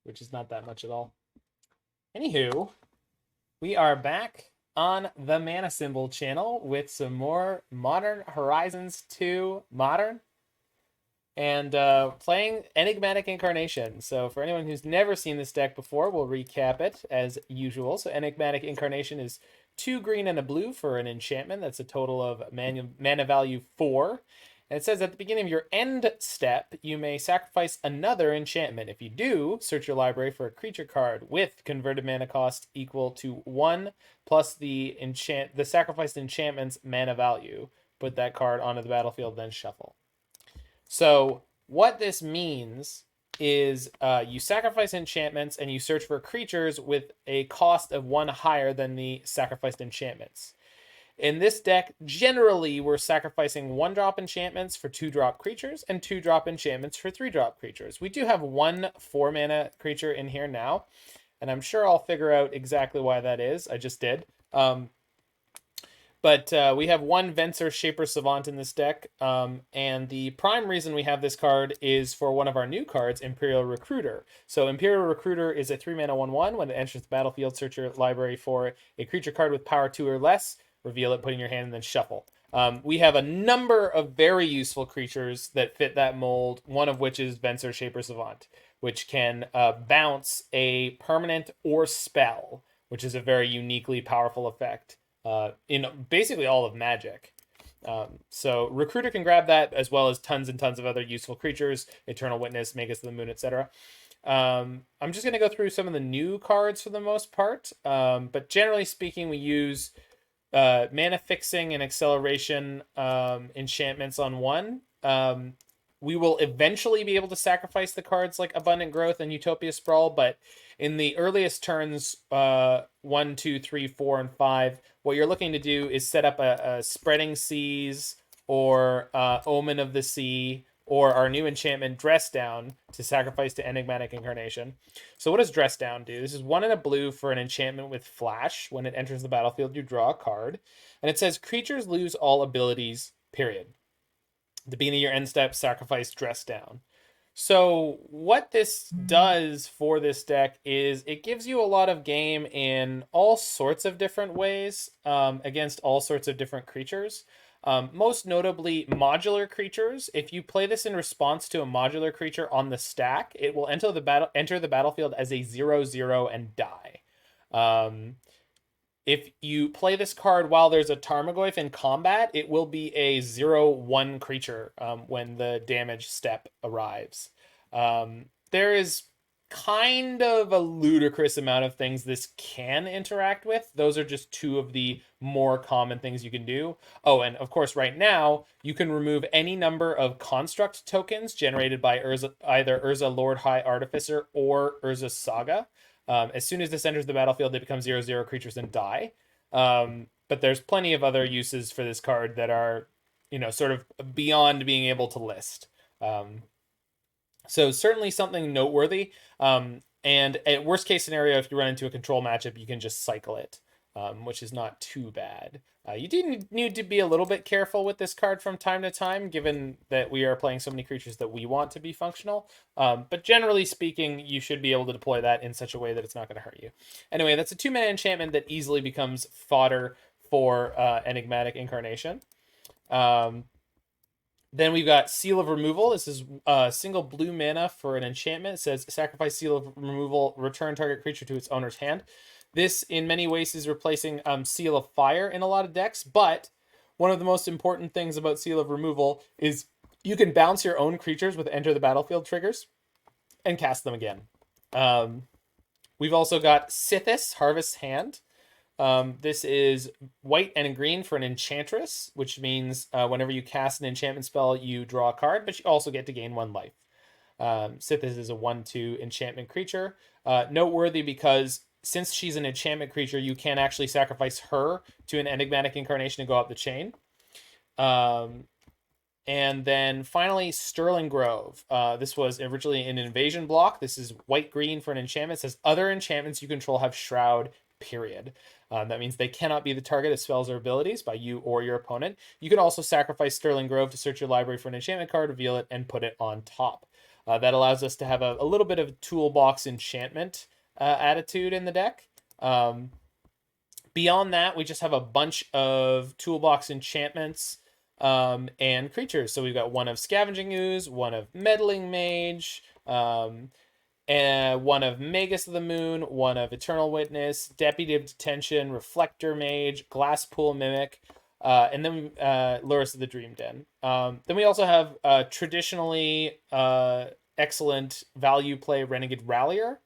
which is not that much at all. Anywho, we are back on the Mana Symbol channel with some more Modern Horizons 2 Modern and playing Enigmatic Incarnation. So for anyone who's never seen this deck before, we'll recap it as usual. So Enigmatic Incarnation is 2 green and a blue for an enchantment. That's a total of mana value 4. And it says at the beginning of your end step, you may sacrifice another enchantment. If you do, search your library for a creature card with converted mana cost equal to 1 plus the sacrificed enchantment's mana value. Put that card onto the battlefield, then shuffle. So what this means is you sacrifice enchantments and you search for creatures with a cost of 1 higher than the sacrificed enchantments. In this deck, generally, we're sacrificing 1-drop enchantments for 2-drop creatures and 2-drop enchantments for 3-drop creatures. We do have 1 4-mana creature in here now, and I'm sure I'll figure out exactly why that is. I just did. But we have 1 Venser Shaper Savant in this deck, and the prime reason we have this card is for one of our new cards, Imperial Recruiter. So Imperial Recruiter is a 3-mana 1/1. When it enters the battlefield, search your library for a creature card with power 2 or less, reveal it, put it in your hand, and then shuffle. We have a number of very useful creatures that fit that mold, one of which is Venser Shaper Savant, which can bounce a permanent or spell, which is a very uniquely powerful effect in basically all of Magic. So Recruiter can grab that, as well as tons and tons of other useful creatures, Eternal Witness, Magus of the Moon, etc. I'm just going to go through some of the new cards for the most part, but generally speaking, we use mana fixing and acceleration enchantments on 1. We will eventually be able to sacrifice the cards like Abundant Growth and Utopia Sprawl, but in the earliest turns, 1, 2, 3, 4, and 5, what you're looking to do is set up a Spreading Seas or Omen of the Sea or our new enchantment Dress Down to sacrifice to Enigmatic Incarnation. So what does Dress Down do? This is 1 and a blue for an enchantment with flash. When it enters the battlefield, you draw a card. And it says creatures lose all abilities, period. At the beginning of your end step, sacrifice Dress Down. So what this does for this deck is it gives you a lot of game in all sorts of different ways against all sorts of different creatures. Most notably, modular creatures. If you play this in response to a modular creature on the stack, it will enter the battlefield as a 0/0 and die. If you play this card while there's a Tarmogoyf in combat, it will be a 0/1 creature when the damage step arrives. There is kind of a ludicrous amount of things this can interact with. Those are just 2 of the more common things you can do. Oh, and of course, right now, you can remove any number of construct tokens generated by either Urza Lord High Artificer or Urza Saga. As soon as this enters the battlefield, they become 0/0 creatures and die. But there's plenty of other uses for this card that are, sort of beyond being able to list. So certainly something noteworthy. And at worst case scenario, if you run into a control matchup, you can just cycle it, which is not too bad. You do need to be a little bit careful with this card from time to time, given that we are playing so many creatures that we want to be functional. But generally speaking, you should be able to deploy that in such a way that it's not going to hurt you. Anyway, that's a 2-mana enchantment that easily becomes fodder for Enigmatic Incarnation. Then we've got Seal of Removal. This is a single blue mana for an enchantment. It says sacrifice Seal of Removal, return target creature to its owner's hand. This, in many ways, is replacing Seal of Fire in a lot of decks, but one of the most important things about Seal of Removal is you can bounce your own creatures with Enter the Battlefield triggers and cast them again. We've also got Sythis, Harvest Hand. This is white and green for an Enchantress, which means whenever you cast an enchantment spell, you draw a card, but you also get to gain 1 life. Sythis is a 1/2 enchantment creature. Noteworthy because since she's an enchantment creature, you can actually sacrifice her to an Enigmatic Incarnation and go up the chain. And then finally, Sterling Grove. This was originally an invasion block. This is white-green for an enchantment. It says other enchantments you control have Shroud, period. That means they cannot be the target of spells or abilities by you or your opponent. You can also sacrifice Sterling Grove to search your library for an enchantment card, reveal it, and put it on top. That allows us to have a little bit of toolbox enchantment attitude in the deck. Beyond that, we just have a bunch of toolbox enchantments and creatures. So we've got one of Scavenging Ooze, one of Meddling Mage, and one of Magus of the Moon, one of Eternal Witness, Deputy of Detention, Reflector Mage, Glasspool Mimic, and then Lurrus of the Dream Den. Then we also have traditionally excellent value play Renegade Rallier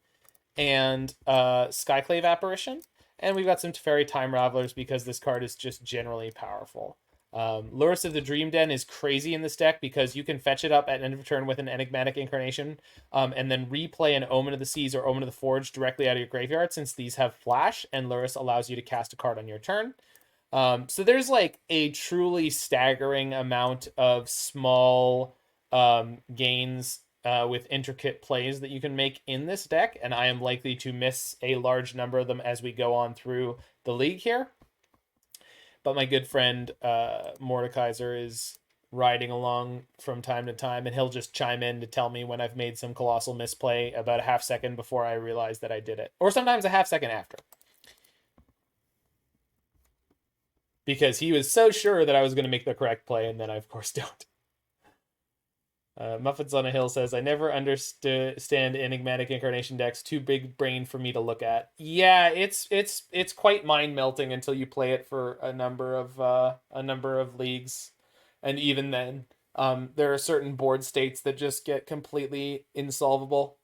and Skyclave Apparition. And we've got some Teferi Time Ravelers because this card is just generally powerful. Lurrus of the Dream Den is crazy in this deck because you can fetch it up at end of turn with an Enigmatic Incarnation, and then replay an Omen of the Seas or Omen of the Forge directly out of your graveyard, since these have flash, and Lurrus allows you to cast a card on your turn. So there's like a truly staggering amount of small gains with intricate plays that you can make in this deck, and I am likely to miss a large number of them as we go on through the league here. But my good friend Mordekaiser is riding along from time to time, and he'll just chime in to tell me when I've made some colossal misplay about a half second before I realize that I did it. Or sometimes a half second after. Because he was so sure that I was going to make the correct play, and then I, of course, don't. Muffins on a Hill says, I never understand Enigmatic Incarnation decks. Too big brain for me to look at. Yeah, it's quite mind melting until you play it for a number of leagues, and even then, there are certain board states that just get completely insolvable.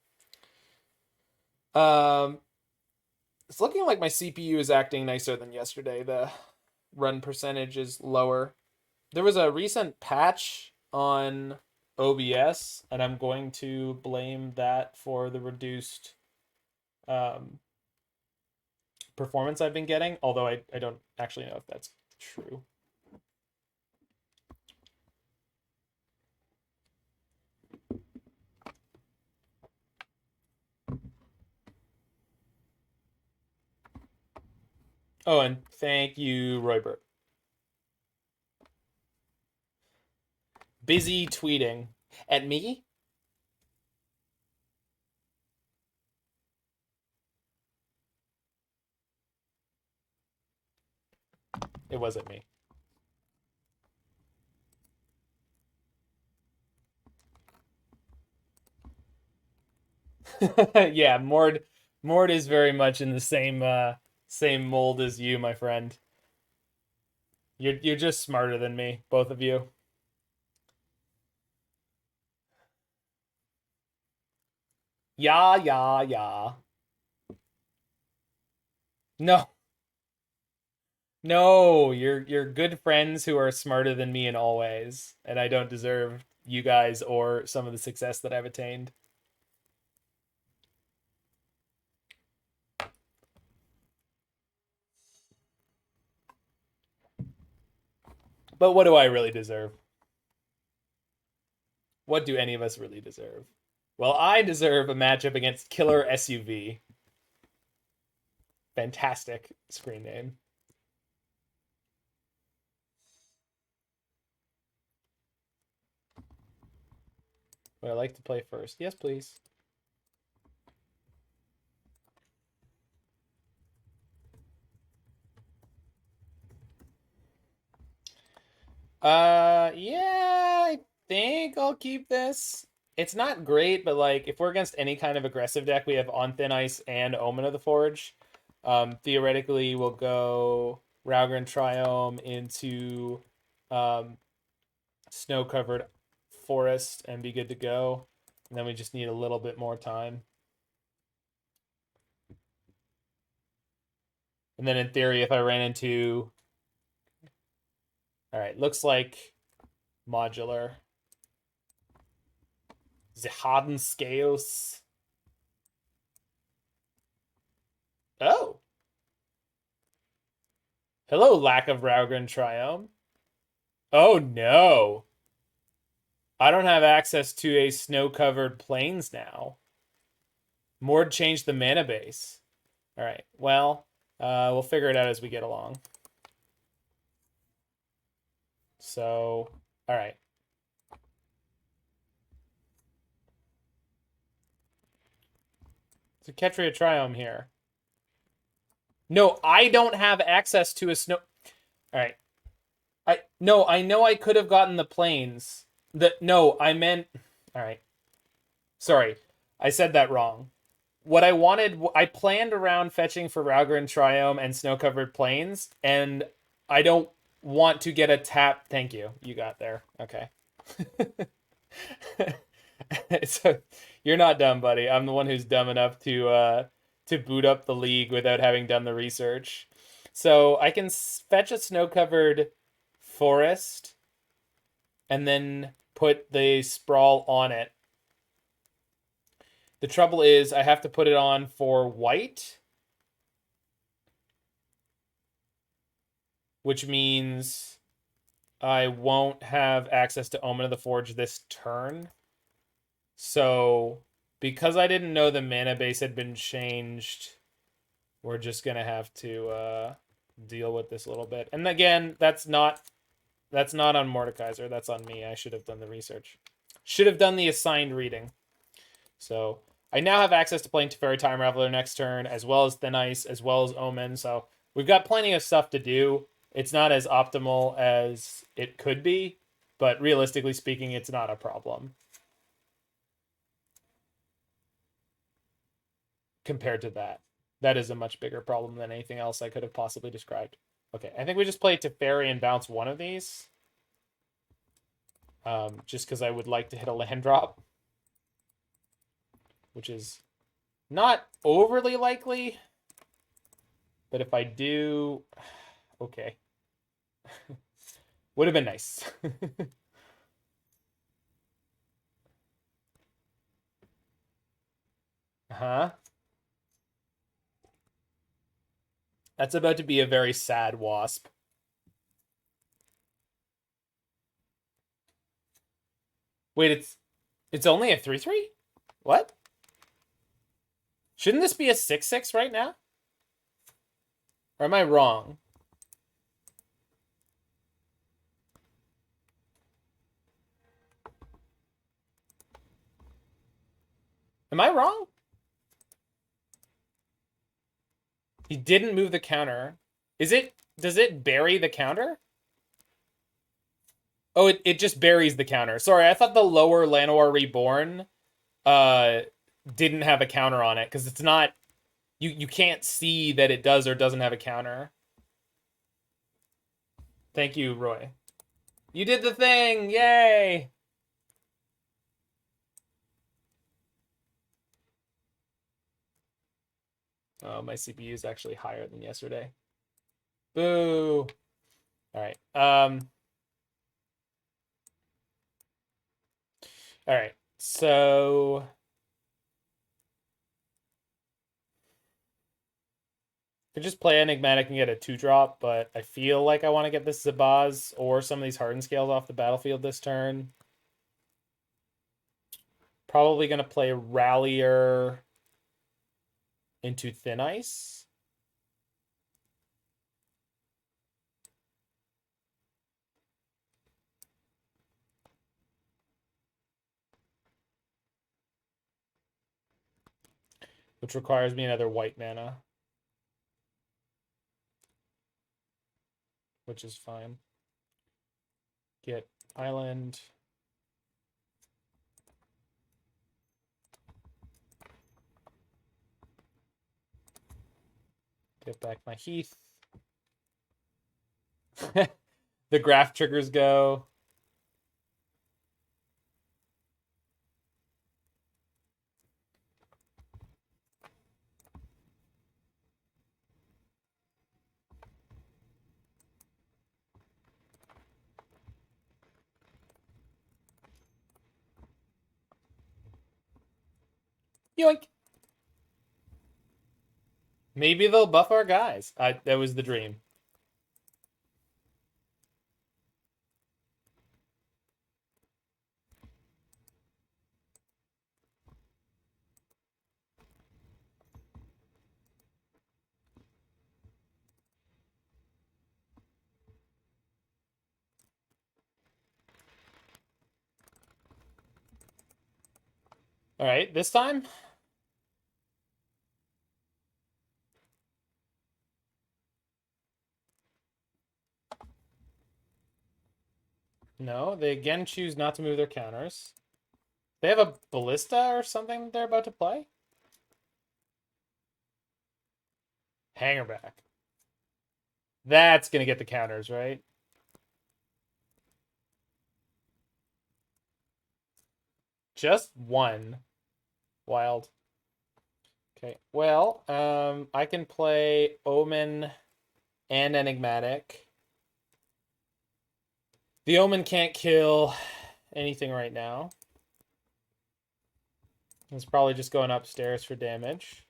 It's looking like my CPU is acting nicer than yesterday. The run percentage is lower. There was a recent patch on OBS, and I'm going to blame that for the reduced performance I've been getting, although I don't actually know if that's true. Oh, and thank you, Roybert. Busy tweeting at me? It wasn't me. Yeah, Mord is very much in the same mold as you, my friend. You're just smarter than me, both of you. Yeah, yeah, yeah. No. No, you're good friends who are smarter than me in all ways, and I don't deserve you guys or some of the success that I've attained. But what do I really deserve? What do any of us really deserve? Well, I deserve a matchup against Killer SUV. Fantastic screen name. Would I like to play first? Yes, please. Yeah, I think I'll keep this. It's not great, but like if we're against any kind of aggressive deck, we have On Thin Ice and Omen of the Forge. Theoretically, we'll go Ralgren Triome into snow-covered forest and be good to go. And then we just need a little bit more time. And then in theory, if I ran into... All right, looks like modular. The Harden Scales. Oh. Hello, lack of Ralgren Triome. Oh no. I don't have access to a snow-covered plains now. Mord changed the mana base. All right, well, we'll figure it out as we get along. So, all right. It's a Ketria Triome here. No, I don't have access to a snow... Alright. I know I could have gotten the planes. No, I meant... Alright. Sorry. I said that wrong. What I wanted... I planned around fetching for Ralgren Triome and snow-covered plains, and I don't want to get a tap... Thank you. You got there. Okay. So, you're not dumb, buddy. I'm the one who's dumb enough to boot up the league without having done the research. So I can fetch a snow-covered forest and then put the sprawl on it. The trouble is I have to put it on for white, which means I won't have access to Omen of the Forge this turn. So because I didn't know the mana base had been changed, we're just going to have to deal with this a little bit. And again, that's not on Mordekaiser. That's on me. I should have done the research. Should have done the assigned reading. So I now have access to playing Teferi Time Raveler next turn, as well as Thin Ice, as well as Omen. So we've got plenty of stuff to do. It's not as optimal as it could be, but realistically speaking, it's not a problem compared to that. That is a much bigger problem than anything else I could have possibly described. Okay, I think we just play Teferi and bounce one of these. Just because I would like to hit a land drop. Which is not overly likely. But if I do... Okay. Would have been nice. Uh-huh. That's about to be a very sad wasp. Wait, it's only a 3/3? What? Shouldn't this be a 6/6 right now? Or am I wrong? Am I wrong? He didn't move the counter. Does it bury the counter? Oh, it just buries the counter. Sorry, I thought the lower Llanowar Reborn didn't have a counter on it, because it's not... You can't see that it does or doesn't have a counter. Thank you, Roy. You did the thing! Yay! Oh, my CPU is actually higher than yesterday. Boo! Alright, Alright, so... Could just play Enigmatic and get a 2-drop, but I feel like I want to get this Zabaz or some of these Hardened Scales off the battlefield this turn. Probably going to play Rallier into Thin Ice. Which requires me another white mana. Which is fine. Get Island. Get back my Heath. The graph triggers go. Yoink. Maybe they'll buff our guys. That was the dream. All right, this time No, they again choose not to move their counters. They have a ballista or something they're about to play? Hangerback. That's gonna get the counters, right? Just one. Wild. Okay, well, I can play Omen and Enigmatic. The Omen can't kill anything right now. It's probably just going upstairs for damage.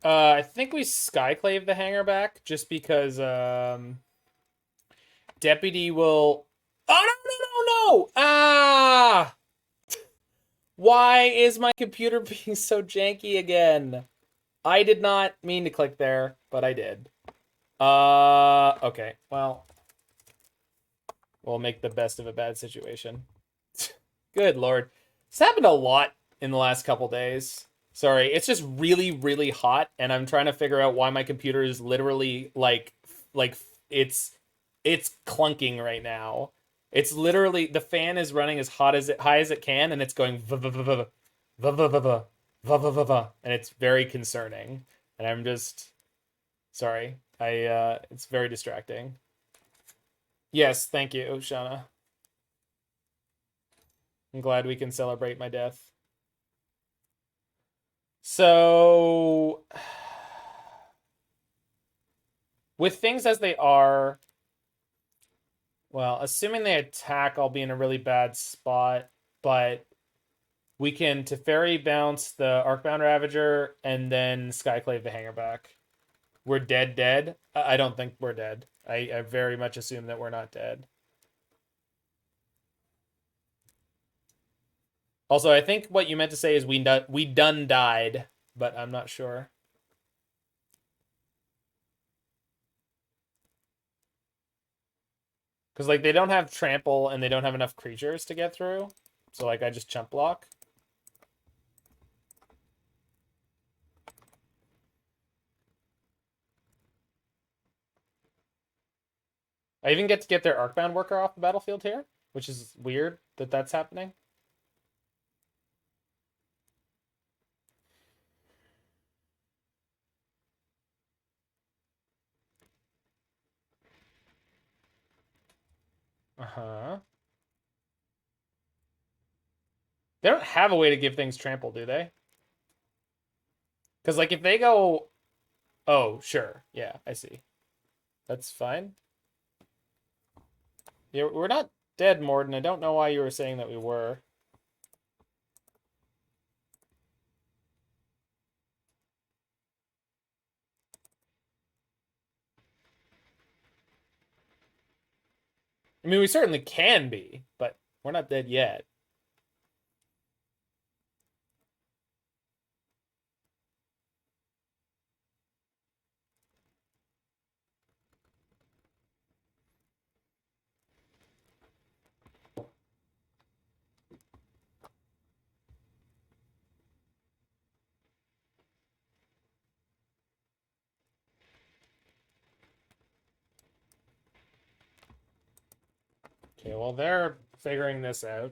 I think we Skyclave the hanger back just because Deputy will. Oh no! Ah! Why is my computer being so janky again? I did not mean to click there, but I did. Okay. Well, we'll make the best of a bad situation. Good lord. It's happened a lot in the last couple days. Sorry, it's just really, really hot, and I'm trying to figure out why my computer is literally like it's clunking right now. It's literally the fan is running as high as it can, and it's going and it's very concerning. And I'm just sorry. It's very distracting. Yes, thank you, Shauna. I'm glad we can celebrate my death. So, with things as they are, well, assuming they attack, I'll be in a really bad spot, but we can Teferi bounce the Arcbound Ravager and then Skyclave the Hangerback. We're dead. I don't think we're dead. I very much assume that we're not dead. Also, I think what you meant to say is we done died, but I'm not sure. Because, like, they don't have trample and they don't have enough creatures to get through. So, like, I just chump block. I even get to get their Arcbound Worker off the battlefield here, which is weird that that's happening. Uh-huh. They don't have a way to give things trample, do they? Because, like, if they go... Oh, sure. Yeah, I see. That's fine. Yeah, we're not dead, Morden. I don't know why you were saying that we were. I mean, we certainly can be, but we're not dead yet. Okay, well, they're figuring this out.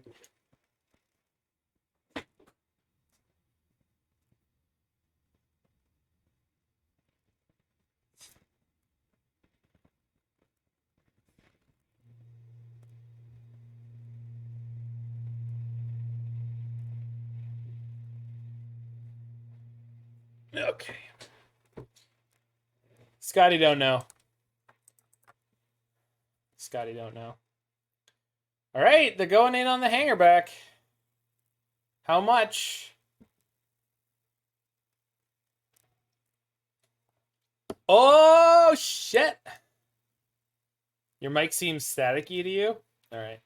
Okay. Scotty don't know. Scotty don't know. All right, they're going in on the hanger back. How much? Oh, shit. Your mic seems staticky to you? All right.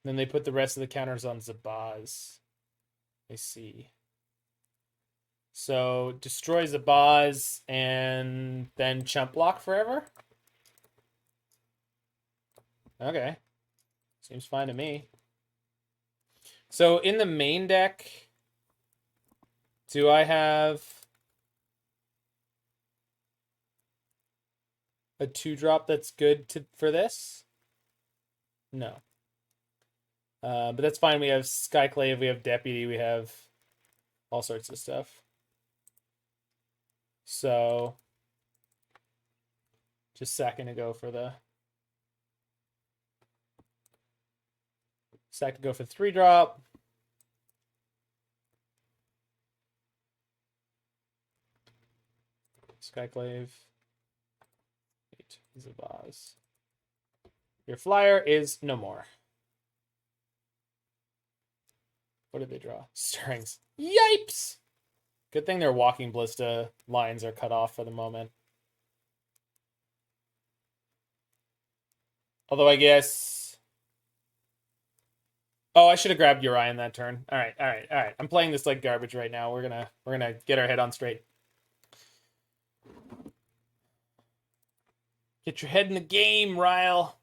Then they put the rest of the counters on Zabaz. I see. So destroy Zabaz and then chump block forever? Okay. Seems fine to me. So in the main deck, do I have a 2-drop that's good for this? No. But that's fine. We have Skyclave, we have Deputy, we have all sorts of stuff. So just sacking to go for the sack to go for 3-drop. Skyclave. 8 is a vase. Your flyer is no more. What did they draw? Strings. Yipes! Good thing their Walking Ballista lines are cut off for the moment. Although I guess... Oh, I should have grabbed Urian that turn. All right. I'm playing this like garbage right now. We're gonna get our head on straight. Get your head in the game, Ryle.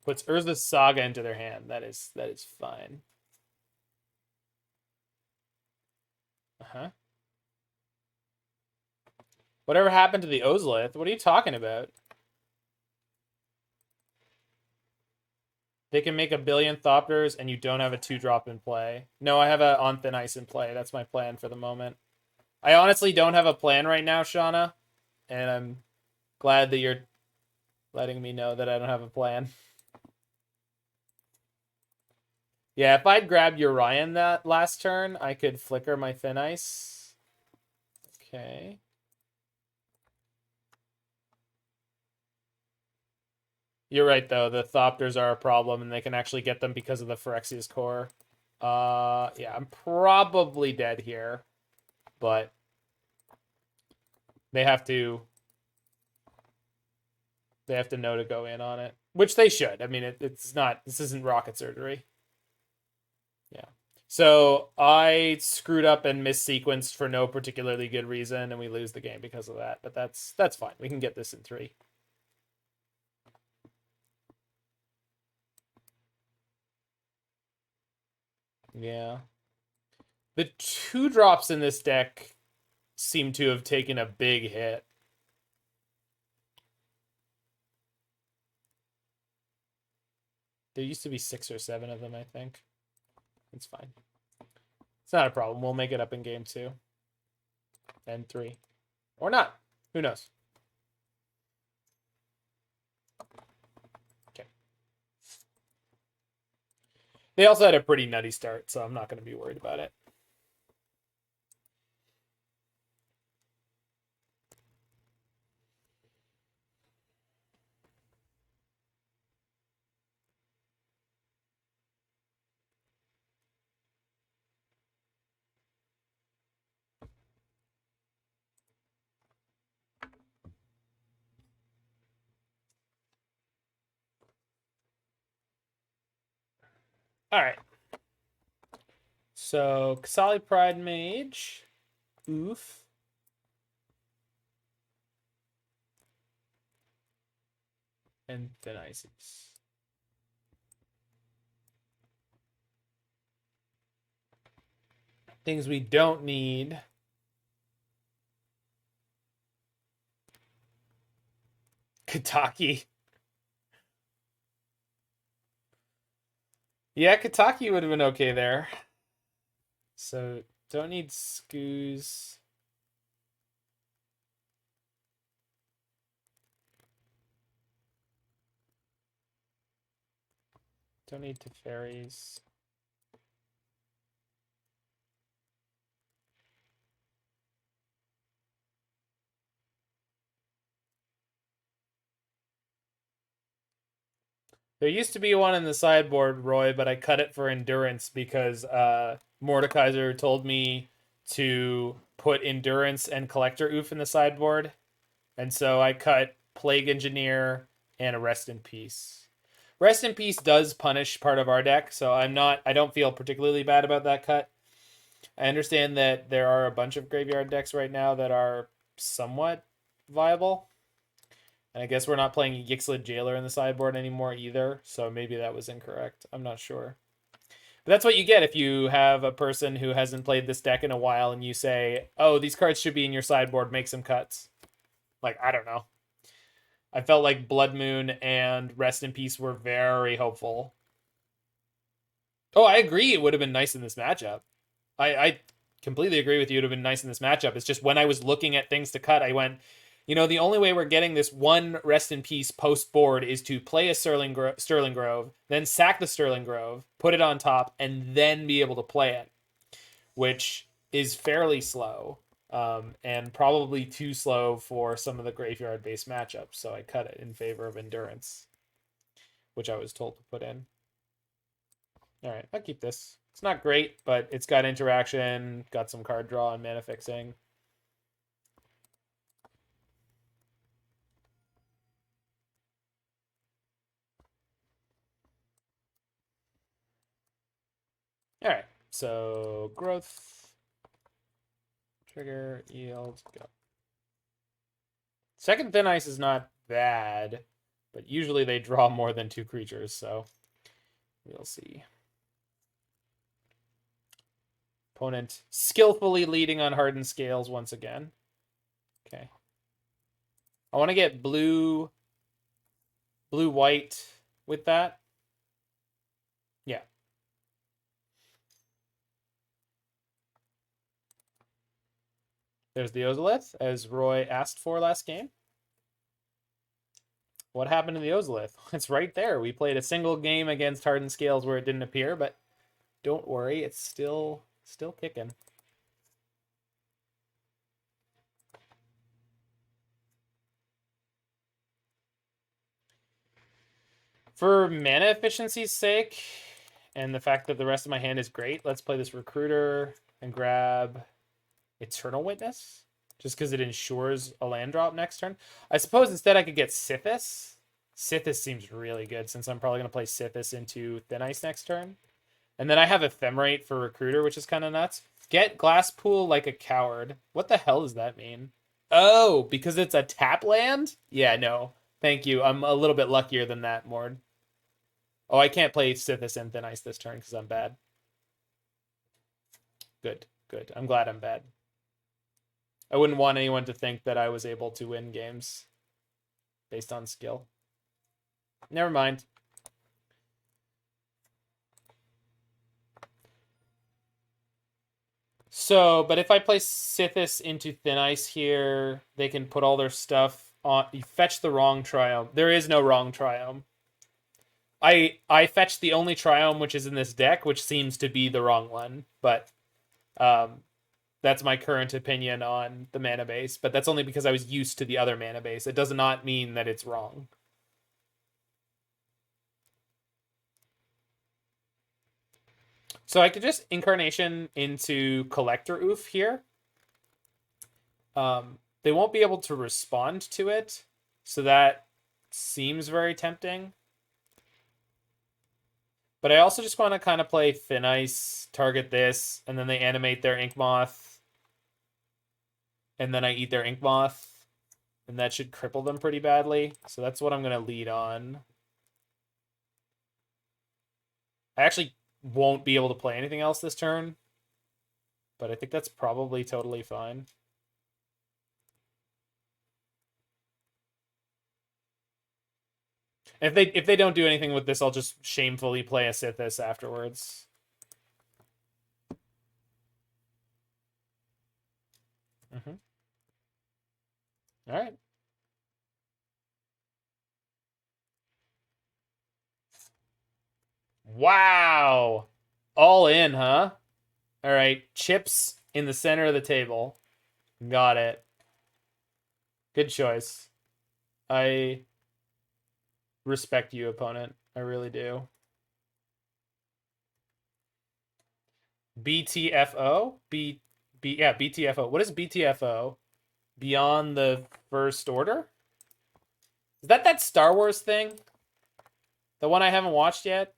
Puts Urza's Saga into their hand. That is fine. Whatever happened to the Ozolith? What are you talking about? They can make a billion Thopters and you don't have a 2-drop in play. No, I have a On Thin Ice in play. That's my plan for the moment. I honestly don't have a plan right now, Shauna. And I'm glad that you're letting me know that I don't have a plan. Yeah, if I'd grabbed Urian that last turn, I could flicker my Thin Ice. Okay. You're right, though. The Thopters are a problem, and they can actually get them because of the Phyrexia's Core. Yeah, I'm probably dead here. But they have to know to go in on it. Which they should. I mean, it's not... This isn't rocket surgery. Yeah. So I screwed up and missequenced for no particularly good reason, and we lose the game because of that. But that's fine. We can get this in 3. Yeah. The 2-drops in this deck seem to have taken a big hit. There used to be 6 or 7 of them, I think. It's fine. It's not a problem. We'll make it up in game 2. And 3. Or not. Who knows? Okay. They also had a pretty nutty start, so I'm not going to be worried about it. All right. So, Kasali Pride Mage. Oof. And Thin Ices. Things we don't need. Kataki. Yeah, Kataki would have been okay there. So, don't need Skoos. Don't need Teferis. There used to be one in the sideboard, Roy, but I cut it for endurance because Mordekaiser told me to put endurance and collector oof in the sideboard. And so I cut Plague Engineer, and a Rest in Peace. Rest in Peace does punish part of our deck, so I don't feel particularly bad about that cut. I understand that there are a bunch of graveyard decks right now that are somewhat viable. And I guess we're not playing Yixlid Jailer in the sideboard anymore either, so maybe that was incorrect. I'm not sure. But that's what you get if you have a person who hasn't played this deck in a while and you say, oh, these cards should be in your sideboard, make some cuts. Like, I don't know. I felt like Blood Moon and Rest in Peace were very hopeful. Oh, I agree. It would have been nice in this matchup. I completely agree with you. It would have been nice in this matchup. It's just when I was looking at things to cut, I went, you know, the only way we're getting this one Rest in Peace post board is to play a Sterling Grove, then sack the Sterling Grove, put it on top, and then be able to play it, which is fairly slow. And probably too slow for some of the graveyard-based matchups, so I cut it in favor of Endurance, which I was told to put in. All right, I'll keep this. It's not great, but it's got interaction, got some card draw and mana fixing. All right, so growth, trigger, yield, go. Second Thin Ice is not bad, but usually they draw more than 2 creatures, so we'll see. Opponent skillfully leading on Hardened Scales once again. Okay. I want to get blue, white with that. Yeah. There's the Ozolith, as Roy asked for last game. What happened to the Ozolith? It's right there. We played a single game against Hardened Scales where it didn't appear, but don't worry, it's still kicking. For mana efficiency's sake, and the fact that the rest of my hand is great, let's play this Recruiter and grab Eternal Witness, just because it ensures a land drop next turn. I suppose instead I could get Sythis. Sythis seems really good, since I'm probably going to play Sythis into Thin Ice next turn. And then I have Ephemerate for Recruiter, which is kind of nuts. Get Glasspool like a coward. What the hell does that mean? Oh, because it's a tap land? Yeah, no. Thank you. I'm a little bit luckier than that, Mord. Oh, I can't play Sythis and Thin Ice this turn because I'm bad. Good, good. I'm glad I'm bad. I wouldn't want anyone to think that I was able to win games based on skill. Never mind. So, but if I play Sythis into Thin Ice here, they can put all their stuff on. You fetch the wrong Triome. There is no wrong Triome. I fetched the only Triome which is in this deck, which seems to be the wrong one. But that's my current opinion on the mana base. But that's only because I was used to the other mana base. It does not mean that it's wrong. So I could just Incarnation into Collector Oof here. They won't be able to respond to it, so that seems very tempting. But I also just want to kind of play Thin Ice, target this, and then they animate their Ink Moth. And then I eat their Ink Moth. And that should cripple them pretty badly. So that's what I'm going to lead on. I actually won't be able to play anything else this turn. But I think that's probably totally fine. If they don't do anything with this, I'll just shamefully play a Sythis afterwards. Mm-hmm. All right. Wow. All in, huh? All right. Chips in the center of the table. Got it. Good choice. I respect you, opponent. I really do. BTFO? Yeah, BTFO. What is BTFO? Beyond the First Order? Is that Star Wars thing? The one I haven't watched yet?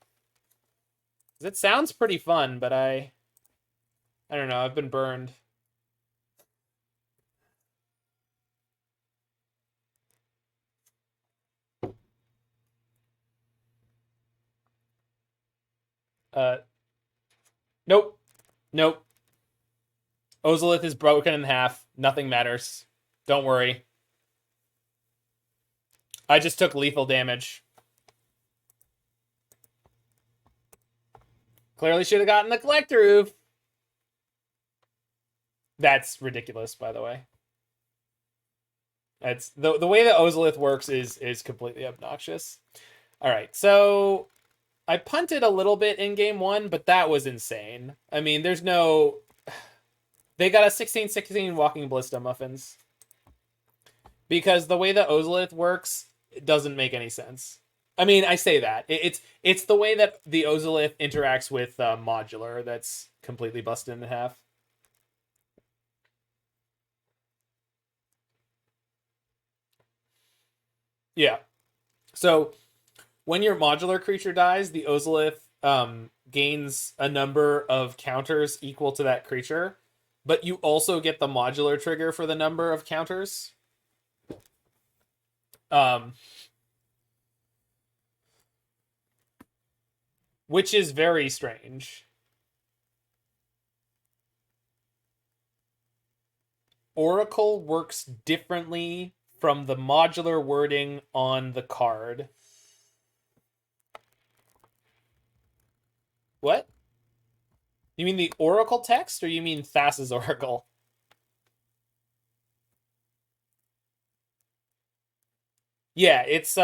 It sounds pretty fun, but I don't know. I've been burned. Nope. Nope. Ozolith is broken in half. Nothing matters. Don't worry. I just took lethal damage. Clearly should have gotten the Collector Oof. That's ridiculous, by the way. That's the way that Ozolith works is completely obnoxious. All right, so I punted a little bit in game one, but that was insane. I mean, there's no... They got a 16-16 Walking Ballista Muffins. Because the way that Ozolith works, it doesn't make any sense. I mean, I say that. It's the way that the Ozolith interacts with Modular that's completely busted in half. Yeah. So, when your Modular creature dies, the Ozolith gains a number of counters equal to that creature, but you also get the Modular trigger for the number of counters. Which is very strange. Oracle works differently from the modular wording on the card. What? You mean the Oracle text, or you mean Thassa's Oracle? Yeah, it's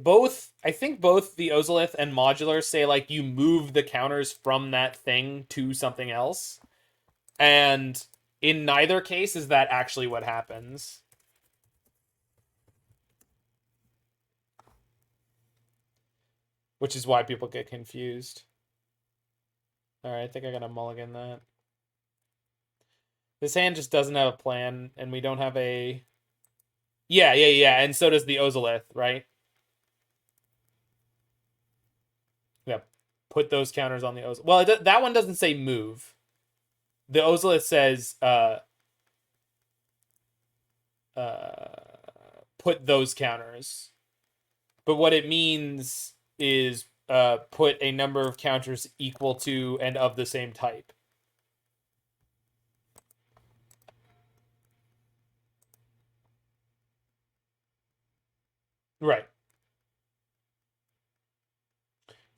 both. I think both the Ozolith and Modular say like you move the counters from that thing to something else, and in neither case is that actually what happens. Which is why people get confused. All right, I think I gotta mulligan that. This hand just doesn't have a plan, and we don't have a... Yeah, and so does the Ozolith, right? Yeah, put those counters on the Ozolith. Well, that one doesn't say move. The Ozolith says, put those counters. But what it means is put a number of counters equal to and of the same type. Right.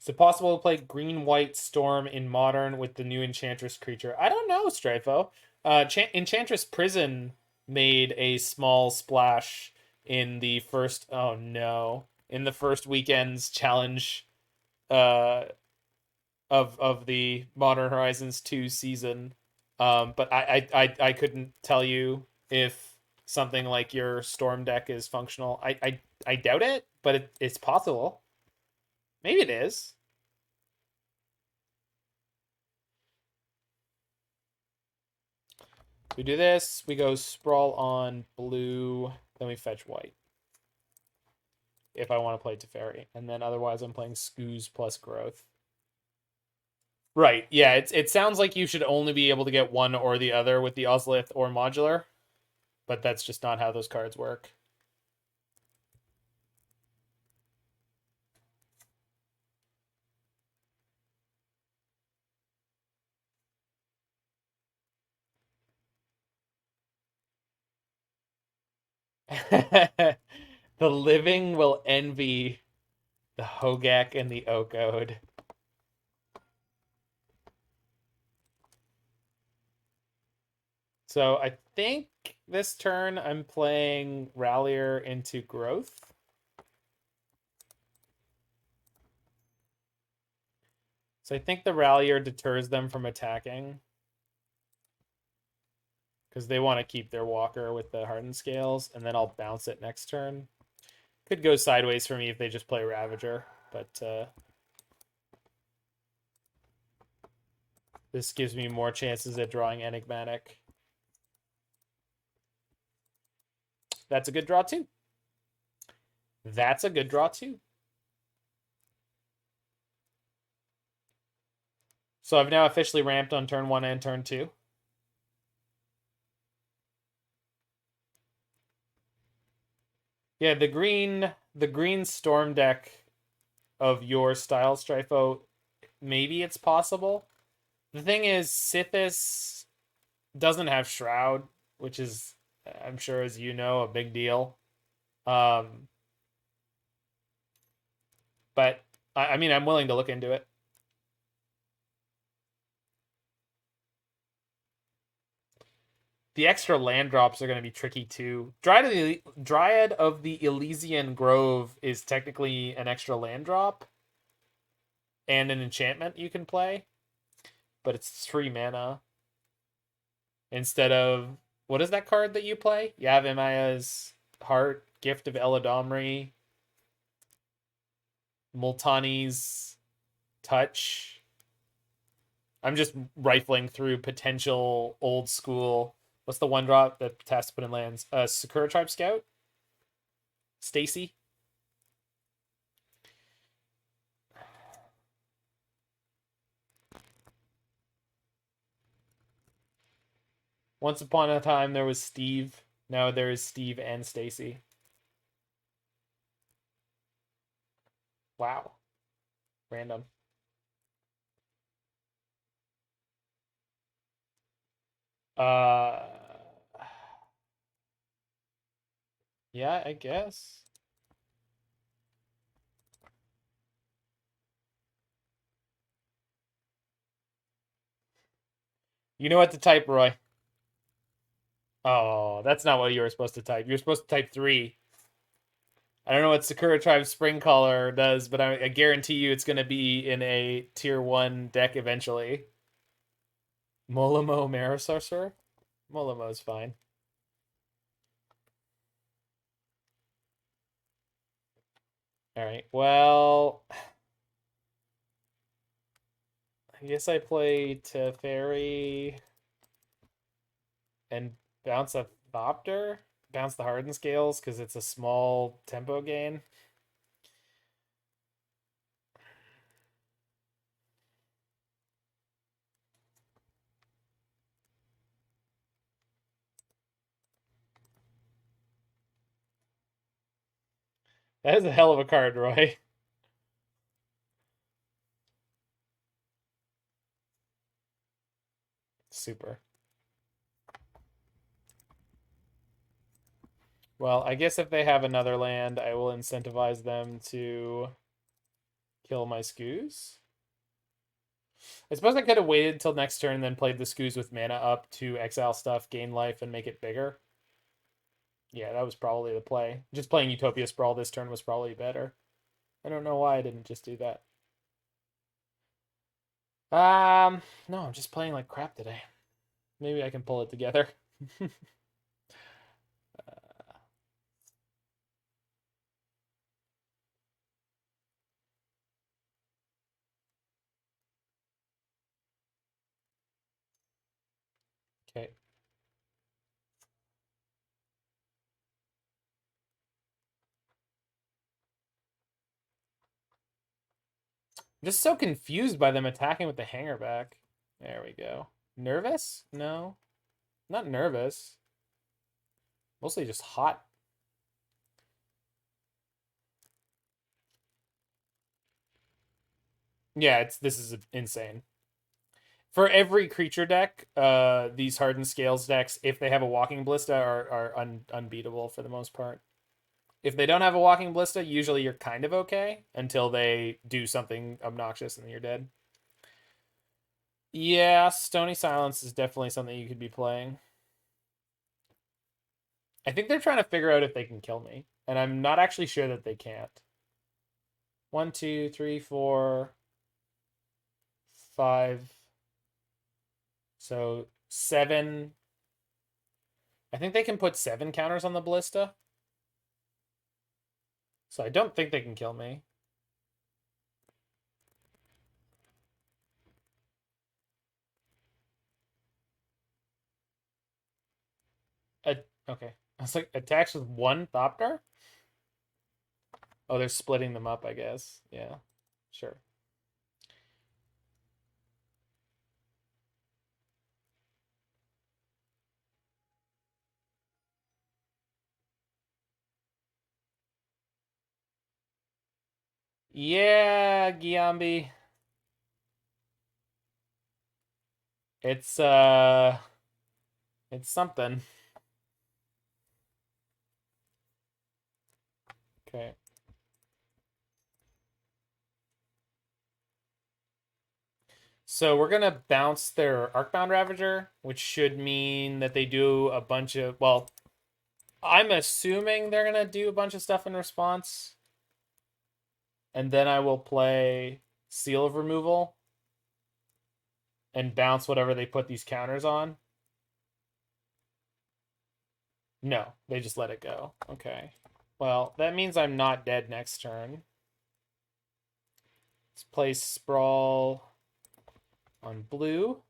Is it possible to play green-white Storm in Modern with the new Enchantress creature? I don't know, Strifo. Enchantress Prison made a small splash in the first... Oh, no. In the first weekend's challenge of the Modern Horizons 2 season. But I couldn't tell you if something like your Storm deck is functional. I doubt it, but it's possible. Maybe it is. We do this, we go Sprawl on blue, then we fetch white. If I want to play Teferi. And then otherwise I'm playing Scooze plus Growth. Right, yeah, it sounds like you should only be able to get one or the other with the Ozolith or Modular. But that's just not how those cards work. The living will envy the Hogak and the Okode. So I think this turn I'm playing Rallier into Growth. So I think the Rallier deters them from attacking. Because they want to keep their Walker with the Hardened Scales, and then I'll bounce it next turn. Could go sideways for me if they just play Ravager, but this gives me more chances at drawing Enigmatic. That's a good draw too. That's a good draw too. So I've now officially ramped on turn 1 and turn 2. Yeah, the green storm deck of your style, Strifo, maybe it's possible. The thing is, Sythis doesn't have Shroud, which is, I'm sure as you know, a big deal. But I mean, I'm willing to look into it. The extra land drops are going to be tricky too. Dryad of the Elysian Grove is technically an extra land drop and an enchantment you can play, but it's 3 mana instead of, what is that card that you play? Yavimaya Heart, Gift of Eladamri, Multani's Touch. I'm just rifling through potential old school. What's the one drop that has to put in lands? Sakura Tribe Scout? Stacy? Once upon a time there was Steve. Now there is Steve and Stacy. Wow. Random. Uh yeah, I guess. You know what to type, Roy. Oh, that's not what you were supposed to type. You're supposed to type 3. I don't know what Sakura Tribe Spring Caller does, but I guarantee you it's going to be in a tier 1 deck eventually. Molimo Marasorcerer? Molimo's fine. Alright, well, I guess I play Teferi and bounce a Thopter? Bounce the Harden Scales because it's a small tempo gain. That is a hell of a card, Roy. Super. Well, I guess if they have another land, I will incentivize them to kill my Skoos. I suppose I could have waited until next turn and then played the Skoos with mana up to exile stuff, gain life, and make it bigger. Yeah, that was probably the play. Just playing Utopia Sprawl this turn was probably better. I don't know why I didn't just do that. No, I'm just playing like crap today. Maybe I can pull it together. Okay. I'm just so confused by them attacking with the hanger back. There we go. Nervous? No. Not nervous. Mostly just hot. Yeah, this is insane. For every creature deck, these Hardened Scales decks, if they have a Walking Ballista, are unbeatable for the most part. If they don't have a Walking Ballista, usually you're kind of okay until they do something obnoxious and then you're dead. Yeah, Stony Silence is definitely something you could be playing. I think they're trying to figure out if they can kill me, and I'm not actually sure that they can't. 1, 2, 3, 4, 5. So 7. I think they can put 7 counters on the Ballista. So I don't think they can kill me. Okay. I was like, attacks with 1 Thopter? Oh, they're splitting them up, I guess. Yeah, sure. Yeah, Giambi. It's it's something. Okay. So we're gonna bounce their Arcbound Ravager, which should mean that they do a bunch of, well, I'm assuming they're gonna do a bunch of stuff in response. And then I will play Seal of Removal and bounce whatever they put these counters on. No, they just let it go. Okay. Well, that means I'm not dead next turn. Let's play Sprawl on blue.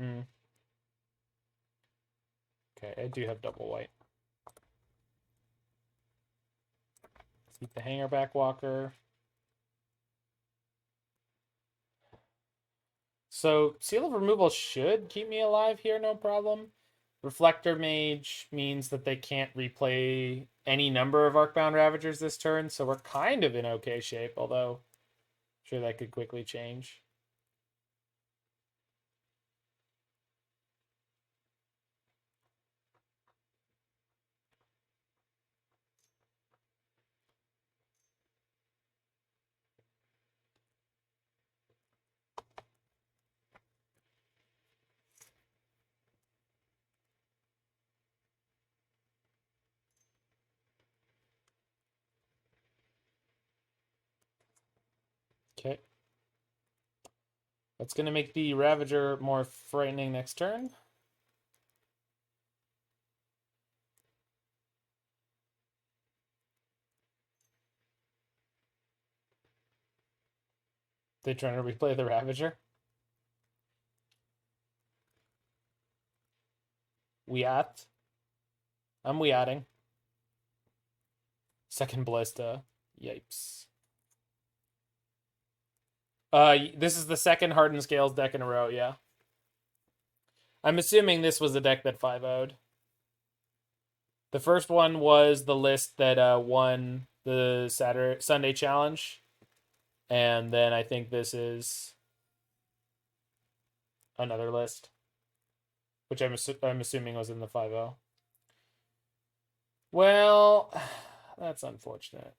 Mm. Okay, I do have double white. Let's keep the Hangerback Walker. So Seal of Removal should keep me alive here, no problem. Reflector Mage means that they can't replay any number of Arcbound Ravagers this turn, so we're kind of in okay shape, although I'm sure that could quickly change. Okay. That's going to make the Ravager more frightening next turn. They're trying to replay the Ravager. Weat. I'm weatting. Second Ballista. Yipes. This is the second Hardened Scales deck in a row, yeah. I'm assuming this was the deck that 5-0'd. The first one was the list that won the Sunday challenge. And then I think this is another list, which I'm assuming was in the 5-0. Well, that's unfortunate.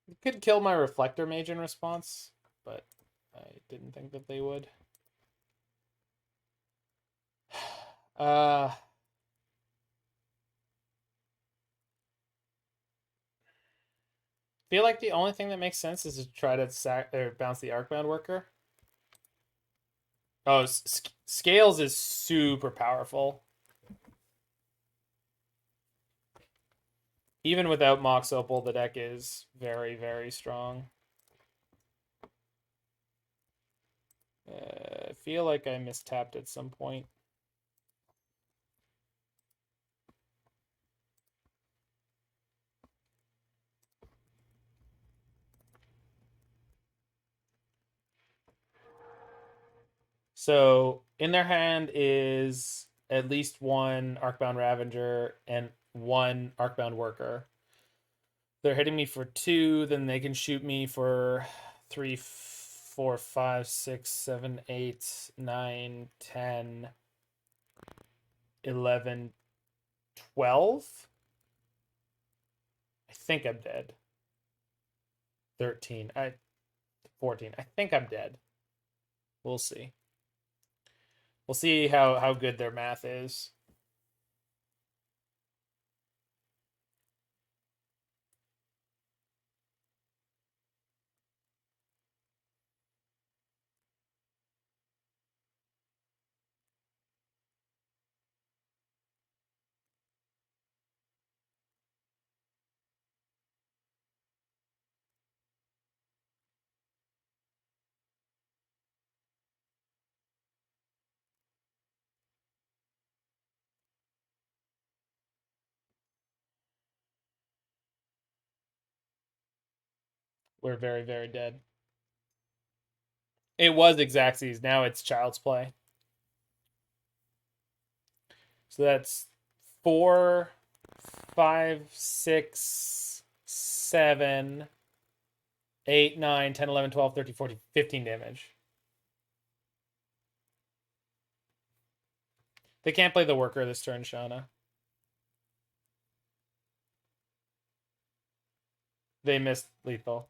It could kill my Reflector Mage in response, but I didn't think that they would. Feel like the only thing that makes sense is to try to bounce the Arcbound Worker. Oh, Scales is super powerful. Even without Mox Opal, the deck is very, very strong. I feel like I mistapped at some point. So in their hand is at least one Arcbound Ravager and one Arcbound Worker. They're hitting me for 2, then they can shoot me for 3, 4, 5, 6, 7, 8, 9, 10, 11, 12. I think I'm dead. 13. 14. I think I'm dead. We'll see. We'll see how good their math is. we're very, very dead. It was Xaxes, now it's Child's Play. So that's 4, 5, 6, 7, 8, 9, 10, 11, 12, 13, 14, 15 damage. They can't play the worker this turn, Shauna. They missed lethal.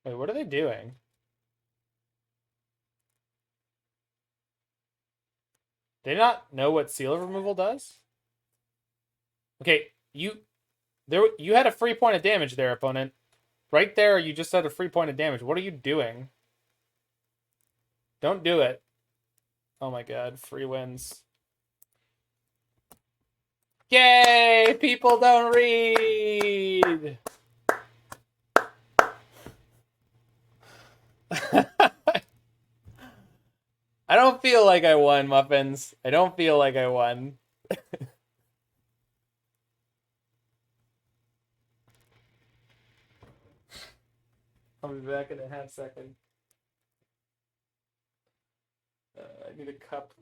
Wait, what are they doing? They not know what seal removal does? Okay, you had a free point of damage there, opponent. Right there, you just had a free point of damage. What are you doing? Don't do it. Oh my god, free wins. Yay! People don't read! I don't feel like I won, Muffins. I don't feel like I won. I'll be back in a half second. I need a cup.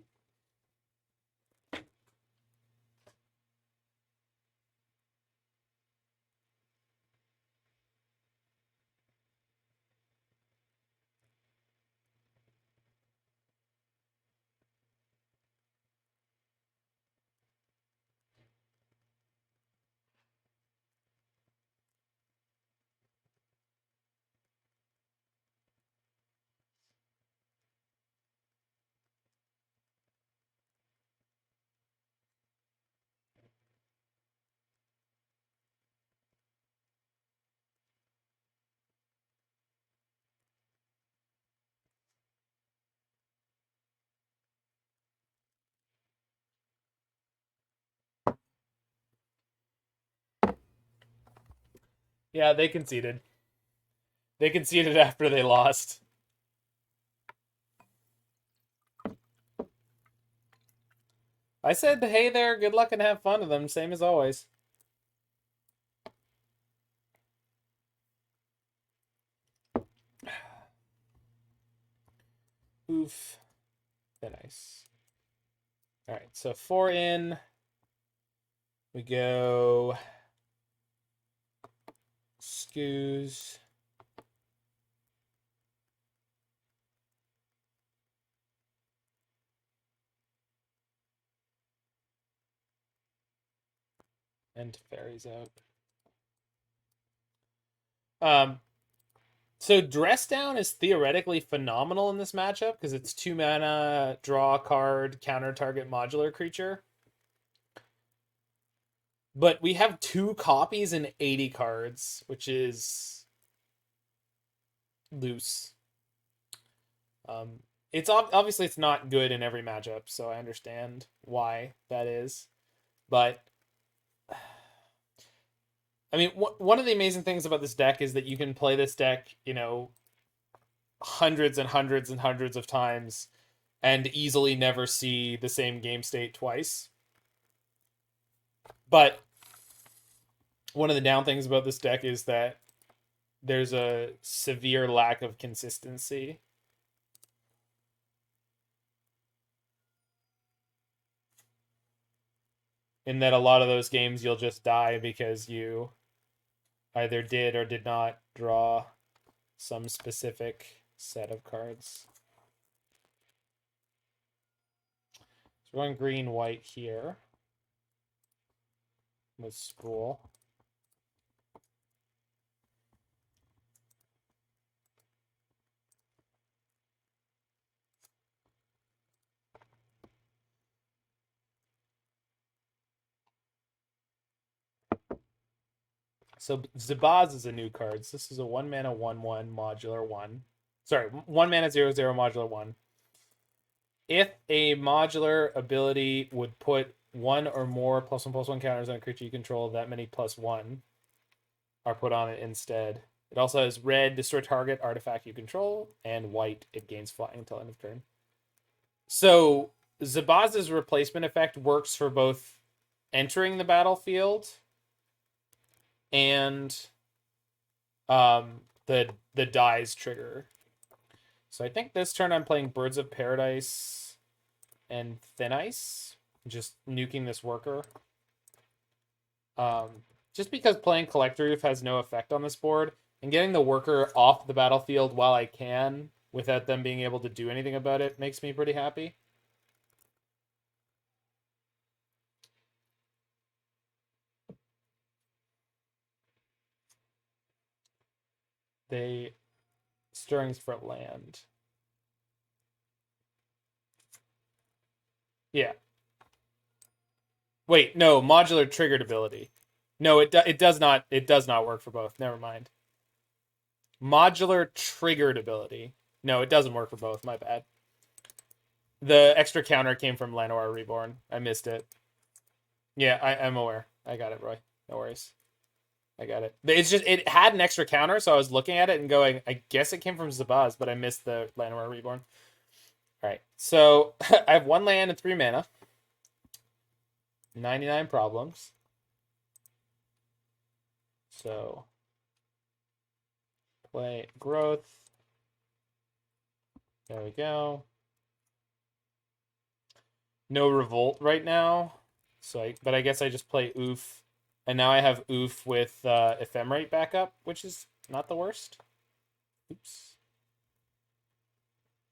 Yeah, they conceded. They conceded after they lost. I said, hey there, good luck and have fun with them, same as always. Oof. Very nice. Alright, so 4 in. We go Scoos. And Fairies out. So Dress Down is theoretically phenomenal in this matchup because it's 2 mana, draw a card, counter target modular creature. But we have 2 copies and 80 cards, which is loose. It's obviously it's not good in every matchup, so I understand why that is. But I mean, one of the amazing things about this deck is that you can play this deck, you know, hundreds and hundreds and hundreds of times and easily never see the same game state twice. But one of the down things about this deck is that there's a severe lack of consistency. In that a lot of those games you'll just die because you either did or did not draw some specific set of cards. So we're going green, white here with Spool. So Zabaz is a new card. So this is a 1 mana 1/1 modular 1. Sorry, 1 mana 0/0 modular 1. If a modular ability would put 1 or more +1/+1 counters on a creature you control, that many +1 are put on it instead. It also has red, destroy target artifact you control, and white, it gains flying until end of turn. So Zabaz's replacement effect works for both entering the battlefield and the dies trigger. So I think this turn I'm playing Birds of Paradise and Thin Ice, just nuking this worker. Just because playing Collector Roof has no effect on this board, and getting the worker off the battlefield while I can, without them being able to do anything about it, makes me pretty happy. They Stirrings for land. Yeah. Wait, no, modular triggered ability. No, it does not. It does not work for both. Never mind. Modular triggered ability. No, it doesn't work for both. My bad. The extra counter came from Llanowar Reborn. I missed it. Yeah, I'm aware. I got it, Roy. No worries. I got it. It's just it had an extra counter, so I was looking at it and going, I guess it came from Zabaz, but I missed the Llanowar Reborn. All right, so I have 1 land and 3 mana. 99 problems. So play growth. There we go. No revolt right now. But I guess I just play Oof. And now I have Oof with Ephemerate backup, which is not the worst. Oops.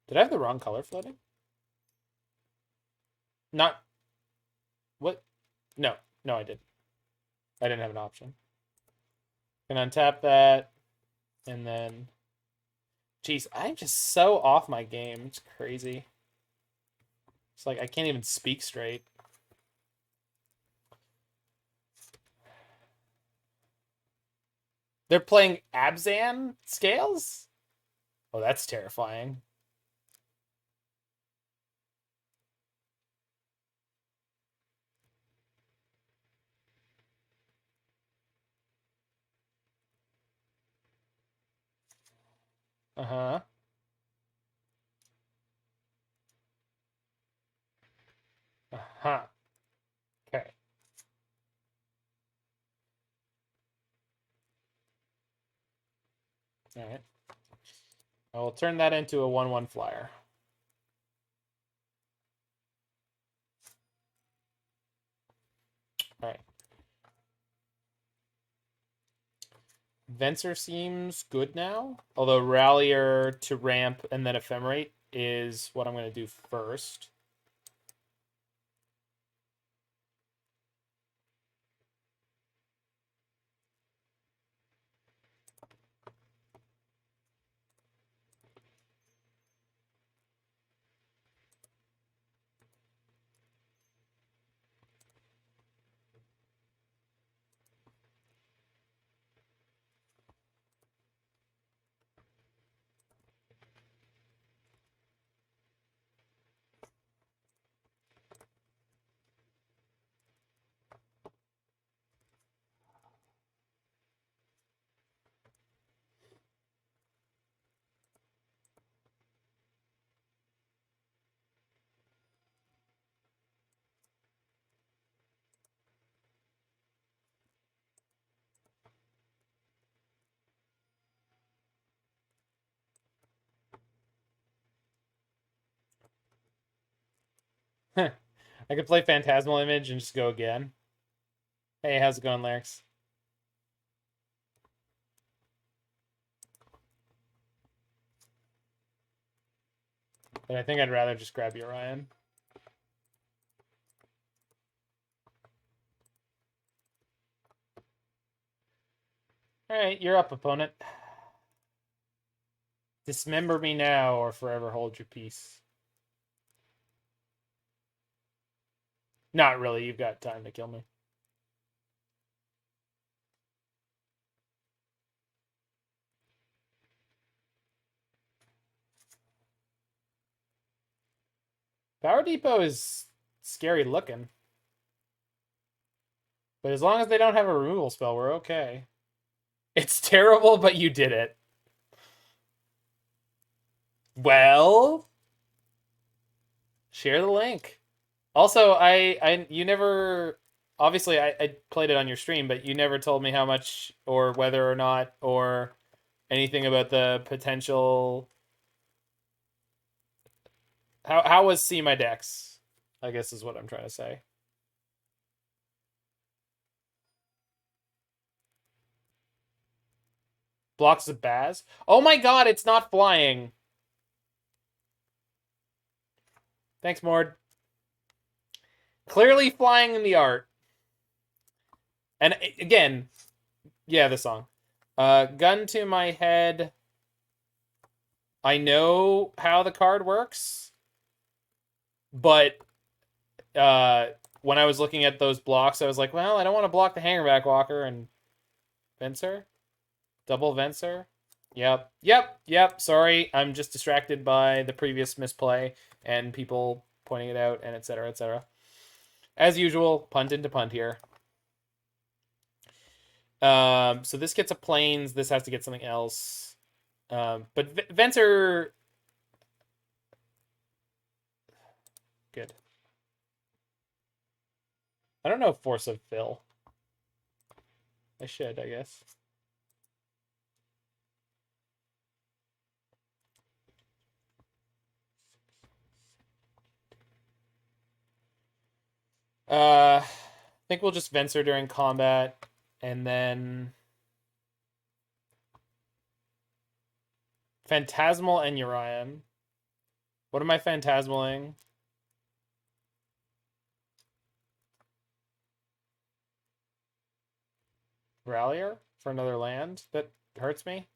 Did I have the wrong color floating? Not. What? No, I didn't. I didn't have an option. Can untap that. And then. Jeez, I'm just so off my game. It's crazy. It's like I can't even speak straight. They're playing Abzan scales? Oh, that's terrifying. Uh-huh. Uh-huh. Okay. All right. I will turn that into a 1/1 flyer. All right. Venser seems good now, although Rallier to ramp and then Ephemerate is what I'm going to do first. I could play Phantasmal Image and just go again. Hey, how's it going, Larix? But I think I'd rather just grab Urian. Alright, you're up, opponent. Dismember me now or forever hold your peace. Not really, you've got time to kill me. Power Depot is scary looking. But as long as they don't have a removal spell, we're okay. It's terrible, but you did it. Well, Share the link. Also, you never, obviously I played it on your stream, but you never told me how much or whether or not or anything about the potential. How was See My Decks? I guess is what I'm trying to say. Blocks of Baz. Oh my god, it's not flying. Thanks, Mord. Clearly flying in the art. And again, yeah, the song. Gun to my head. I know how the card works, but when I was looking at those blocks, I was like, well, I don't want to block the Hangerback Walker and Venser. Double Venser. Yep. Sorry, I'm just distracted by the previous misplay and people pointing it out and etc. etc. As usual, punt into punt here. So this gets a planes. This has to get something else. But Venser... Good. I don't know Force of Fill. I should, I guess. I think we'll just Venser during combat, and then Phantasmal and Urian. What am I phantasmaling? Rallier for another land? That hurts me.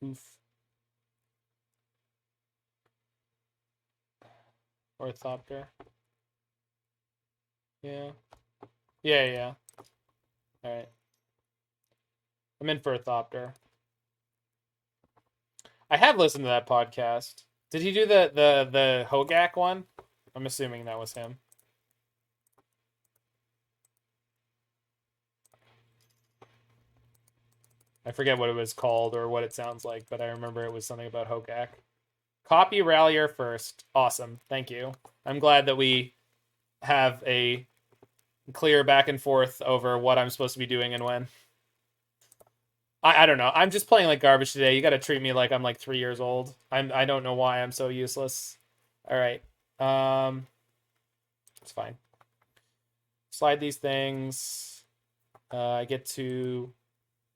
Oof. Orthopter. Yeah. Yeah. Alright. I'm in for Orthopter. I have listened to that podcast. Did he do the Hogak one? I'm assuming that was him. I forget what it was called or what it sounds like, but I remember it was something about Hogak. Copy Rallier first. Awesome. Thank you. I'm glad that we have a clear back and forth over what I'm supposed to be doing and when. I don't know. I'm just playing like garbage today. You got to treat me like I'm like 3 years old. I don't know why I'm so useless. All right. It's fine. Slide these things. I get to...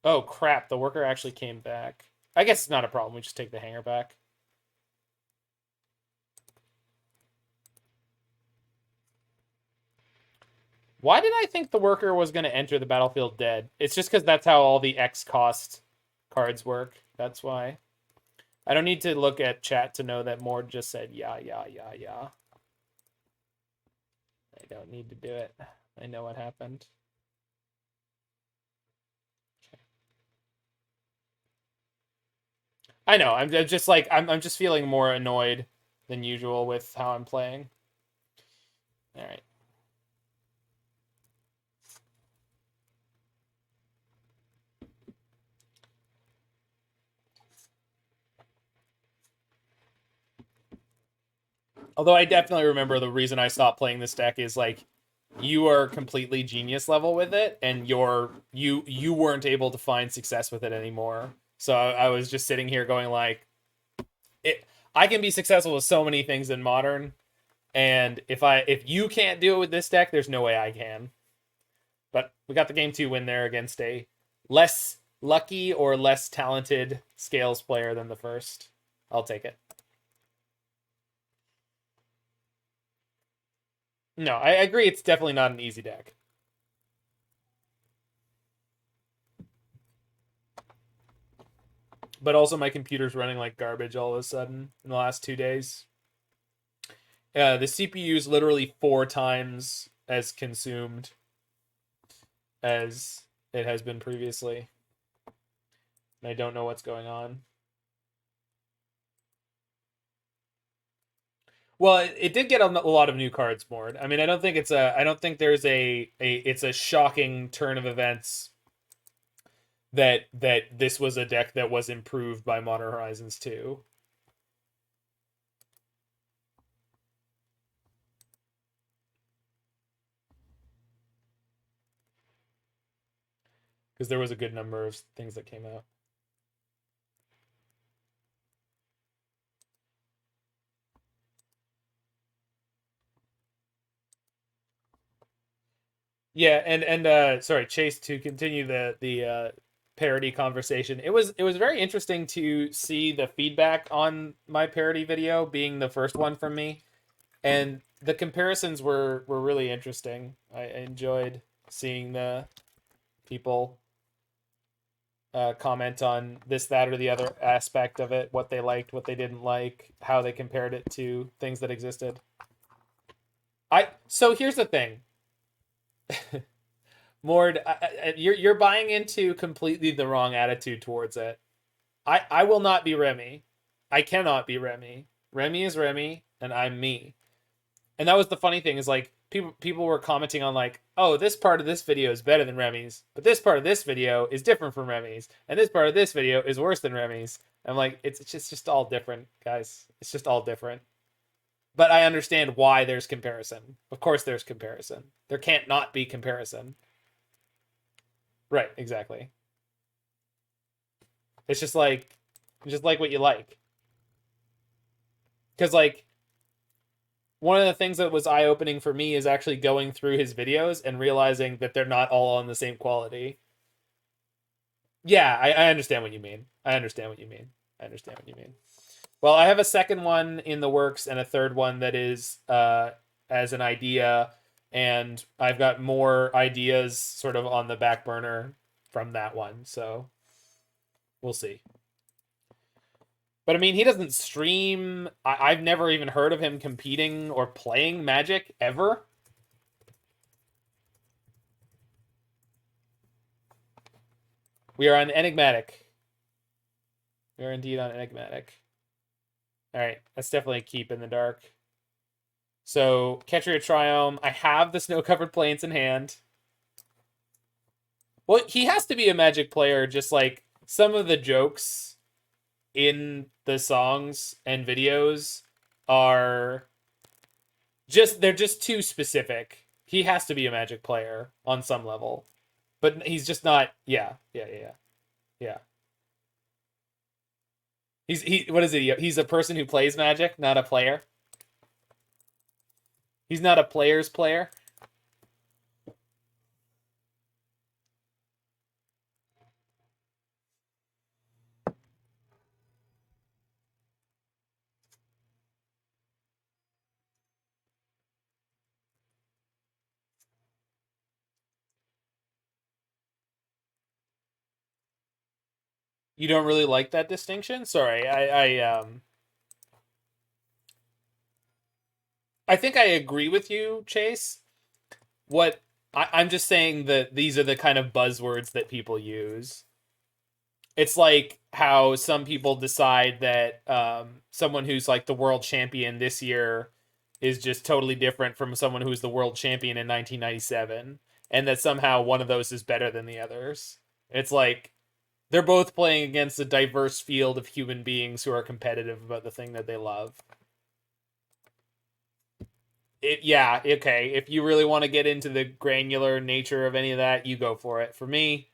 Oh, crap. The worker actually came back. I guess it's not a problem. We just take the hanger back. Why did I think the worker was going to enter the battlefield dead? It's just because that's how all the X cost cards work. That's why. I don't need to look at chat to know that Mord just said, yeah. I don't need to do it. I know what happened. Okay. I know. I'm just like, I'm just feeling more annoyed than usual with how I'm playing. All right. Although I definitely remember the reason I stopped playing this deck is like you are completely genius level with it, and you weren't able to find success with it anymore. So I was just sitting here going like, I can be successful with so many things in Modern, and if you can't do it with this deck, there's no way I can. But we got the game 2 win there against a less lucky or less talented Scales player than the first. I'll take it. No, I agree. It's definitely not an easy deck. But also my computer's running like garbage all of a sudden in the last 2 days. The CPU is literally 4 times as consumed as it has been previously. And I don't know what's going on. Well, it did get a lot of new cards, Mord. I mean, I don't think there's it's a shocking turn of events that this was a deck that was improved by Modern Horizons 2. Because there was a good number of things that came out. Yeah, and sorry, Chase, to continue the parody conversation. It was very interesting to see the feedback on my parody video being the first one from me, and the comparisons were really interesting. I enjoyed seeing the people comment on this, that, or the other aspect of it, what they liked, what they didn't like, how they compared it to things that existed. So here's the thing. Mord, you're buying into completely the wrong attitude towards it. I will not be Remy. I cannot be Remy. Remy is Remy, and I'm me. And that was the funny thing, is like people were commenting on like, oh, this part of this video is better than Remy's, but this part of this video is different from Remy's, and this part of this video is worse than Remy's. I'm like, it's just all different, guys. It's just all different. But I understand why there's comparison. Of course there's comparison. There can't not be comparison. Right, exactly. It's just like what you like. Because like one of the things that was eye-opening for me is actually going through his videos and realizing that they're not all on the same quality. Yeah, I understand what you mean. I understand what you mean. Well, I have a second one in the works and a third one that is as an idea, and I've got more ideas sort of on the back burner from that one, so we'll see. But I mean, he doesn't stream. I've never even heard of him competing or playing Magic ever. We are on Enigmatic. We are indeed on Enigmatic. All right, that's definitely a keep in the dark. So, Ketria Triome. I have the snow-covered plains in hand. Well, he has to be a Magic player, just like some of the jokes in the songs and videos are they're just too specific. He has to be a Magic player on some level. But he's just not. Yeah. What is it? He's a person who plays Magic, not a player. He's not a player's player. You don't really like that distinction? Sorry, I think I agree with you, Chase. I'm just saying that these are the kind of buzzwords that people use. It's like how some people decide that someone who's like the world champion this year is just totally different from someone who's the world champion in 1997, and that somehow one of those is better than the others. It's like they're both playing against a diverse field of human beings who are competitive about the thing that they love. Yeah, okay. If you really want to get into the granular nature of any of that, you go for it. For me,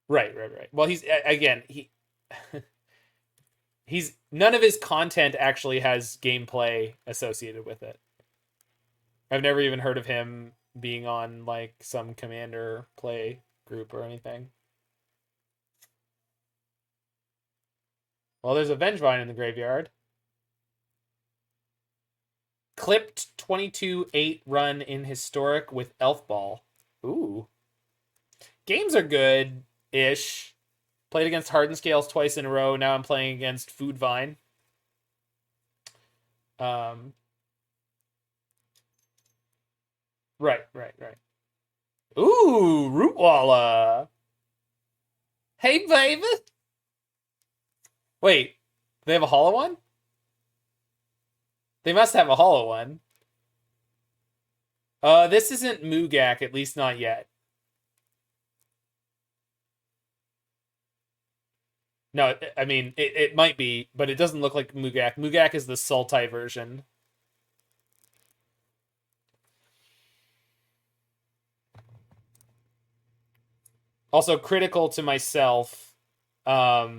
right. Well, he's none of his content actually has gameplay associated with it. I've never even heard of him being on like some commander play group or anything. Well, there's a Vengevine in the graveyard. Clipped 22-8 run in Historic with Elf Ball. Ooh. Games are good-ish. Played against Hardened Scales twice in a row. Now I'm playing against Food Vine. Right. Ooh, Rootwalla. Hey, baby. Wait, they have a hollow one? They must have a hollow one. This isn't Mugak, at least not yet. No, I mean, it might be, but it doesn't look like Mugak. Mugak is the Sultai version. Also, critical to myself, I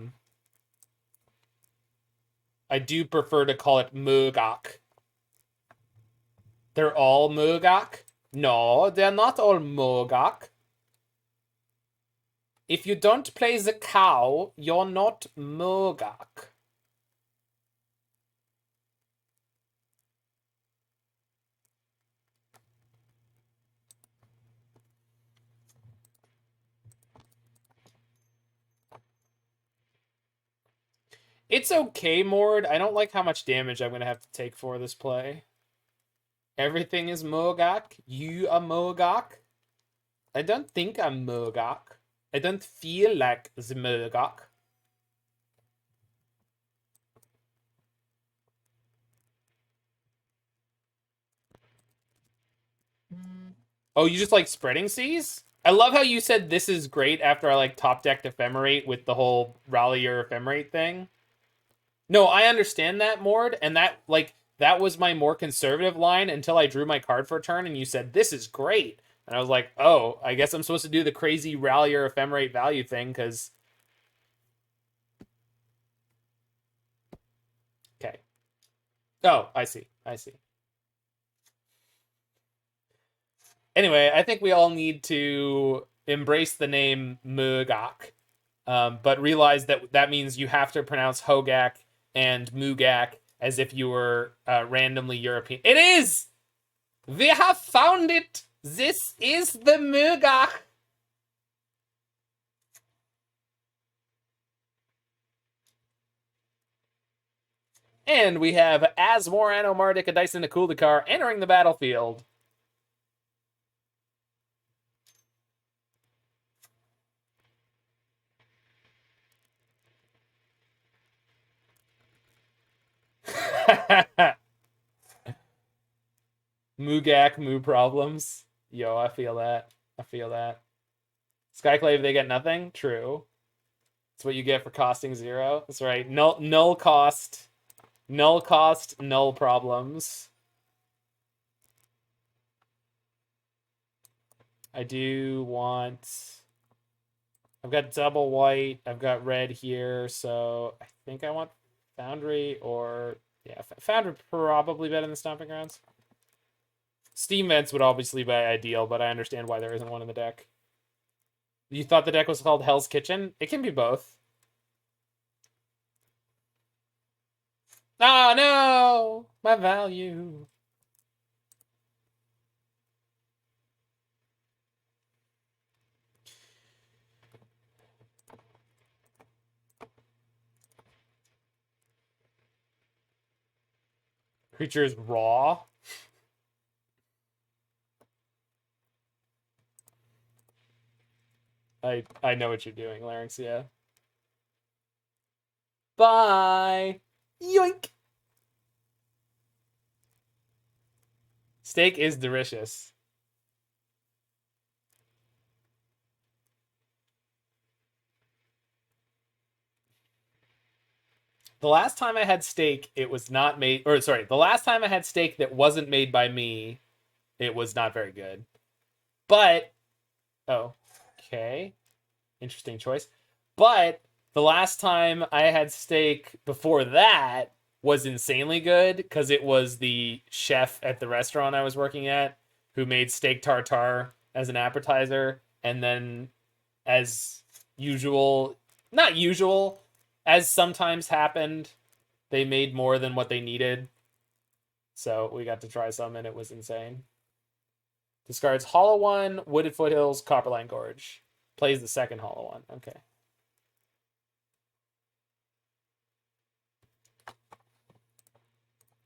do prefer to call it Mugak. They're all Mugak? No, they're not all Mugak. If you don't play the cow, you're not Mugak. It's okay, Mord. I don't like how much damage I'm going to have to take for this play. Everything is Mogak. You are Mogak. I don't think I'm Mogak. I don't feel like the Mogak. Oh, you just like spreading seas? I love how you said this is great after I like top decked Ephemerate with the whole Rallier Ephemerate thing. No, I understand that, Mord, and that was my more conservative line until I drew my card for a turn and you said this is great. And I was like, oh, I guess I'm supposed to do the crazy Rallier Ephemerate value thing because okay. Oh, I see. I see. Anyway, I think we all need to embrace the name Mugak, but realize that that means you have to pronounce Hogak and Mugak as if you were randomly European. It is! We have found it! This is the Mugak! And we have Asmor Anomardic, a Dyson Akuldakar entering the battlefield. Mugak, Moo problems. Yo, I feel that. I feel that. Skyclave, they get nothing? True. That's what you get for costing 0. That's right. Null cost. Null cost, null problems. I do want... I've got double white. I've got red here, so I think I want Foundry or... Yeah, Foundry probably better than Stomping Grounds. Steam Vents would obviously be ideal, but I understand why there isn't one in the deck. You thought the deck was called Hell's Kitchen? It can be both. Oh, no! My value. Creature is raw. I know what you're doing, Larynx, yeah. Bye! Yoink! Steak is delicious. The last time I had steak, it was not made... Or, sorry, the last time I had steak that wasn't made by me, it was not very good. But... Oh, okay. Interesting choice. But the last time I had steak before that was insanely good because it was the chef at the restaurant I was working at who made steak tartare as an appetizer, and then as usual, not usual, as sometimes happened, they made more than what they needed. So we got to try some and it was insane. Discards Hollow One, Wooded Foothills, Copperline Gorge. Plays the second Hollow One. Okay.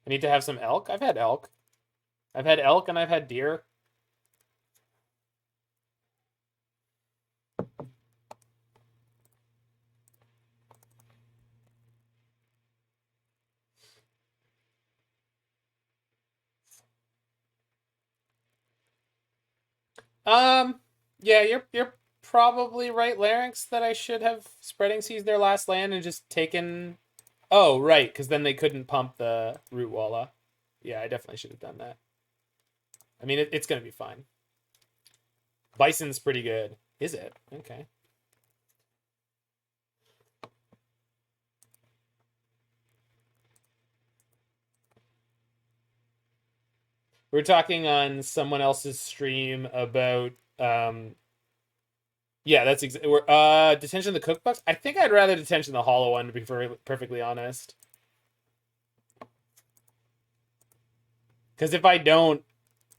I need to have some elk. I've had elk. I've had elk and I've had deer. Yeah, you're probably right, Larynx, that I should have Spreading Seas their last land and just taken. Oh, right, because then they couldn't pump the Root Walla. Yeah, I definitely should have done that. I mean, it's gonna be fine. Bison's pretty good. Is it? Okay. We're talking on someone else's stream about yeah, that's Detention of the Cookbooks. I think I'd rather Detention the Hollow one, to be perfectly honest. Because if I don't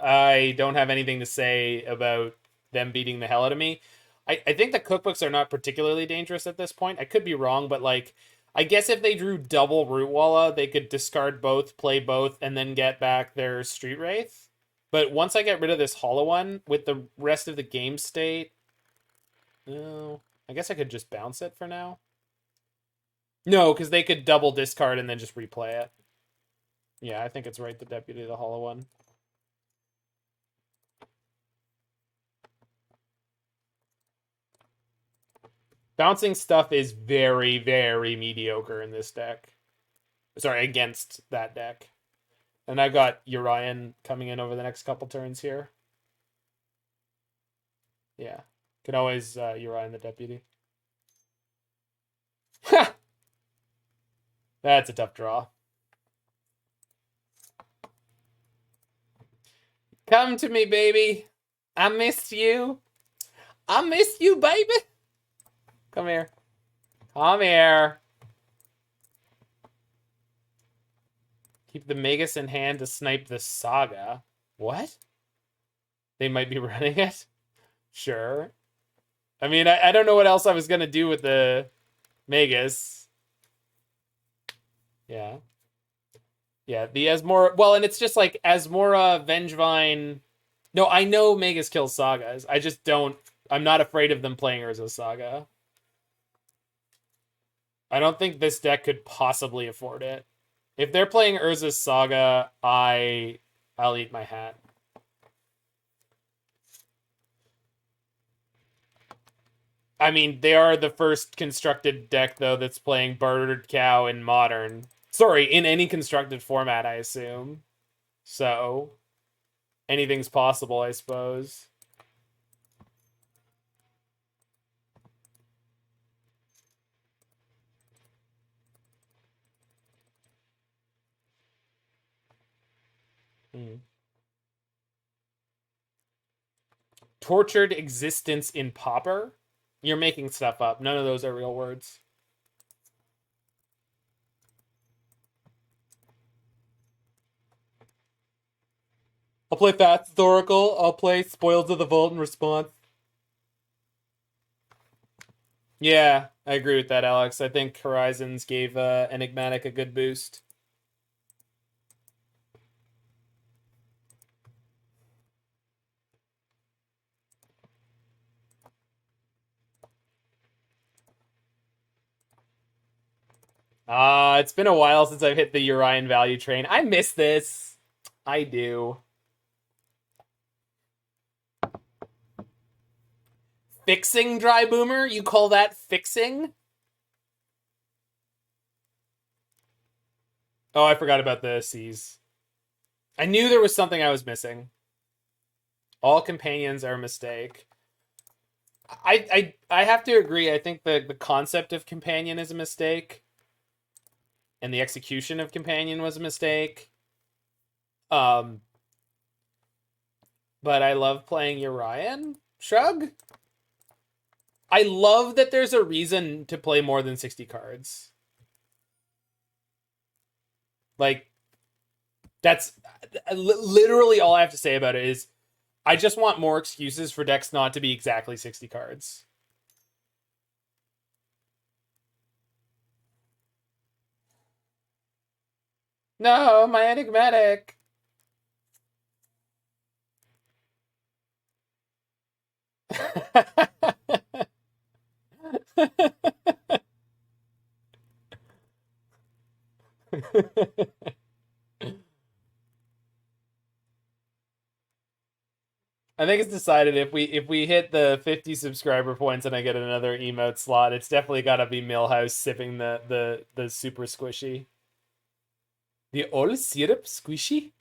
have anything to say about them beating the hell out of me. I think the cookbooks are not particularly dangerous at this point. I could be wrong, but like, I guess if they drew double Root Walla, they could discard both, play both, and then get back their Street Wraith. But once I get rid of this hollow one with the rest of the game state, I guess I could just bounce it for now. No, because they could double discard and then just replay it. Yeah, I think it's right, the Deputy of the Hollow one. Bouncing stuff is very, very mediocre in this deck. Sorry, against that deck. And I've got Urian coming in over the next couple turns here. Yeah. Can always Urian the Deputy. That's a tough draw. Come to me, baby. I missed you. I missed you, baby. Come here. Come here. Keep the Magus in hand to snipe the Saga. What? They might be running it? Sure. I mean, I don't know what else I was going to do with the Magus. Yeah. Yeah, the Asmora... Well, and it's just like Asmora, Vengevine... No, I know Magus kills Sagas. I just don't... I'm not afraid of them playing Urza's Saga. I don't think this deck could possibly afford it. If they're playing Urza's Saga, I'll eat my hat. I mean, they are the first constructed deck, though, that's playing Bartered Cow in Modern. Sorry, in any constructed format, I assume. So, anything's possible, I suppose. Tortured existence in Pauper? You're making stuff up. None of those are real words. I'll play Fats Oracle. I'll play Spoils of the Vault in response. Yeah, I agree with that, Alex. I think Horizons gave Enigmatic a good boost. It's been a while since I've hit the Urian value train. I miss this. I do. Fixing Dry Boomer? You call that fixing? Oh, I forgot about the C's. I knew there was something I was missing. All companions are a mistake. I have to agree. I think the concept of companion is a mistake. And the execution of companion was a mistake. But I love playing Urian. Shrug? I love that there's a reason to play more than 60 cards. Like, that's literally all I have to say about it is I just want more excuses for decks not to be exactly 60 cards. No, my Enigmatic. I think it's decided if we hit the 50 subscriber points and I get another emote slot, it's definitely got to be Millhouse sipping the super squishy. The all syrup squishy.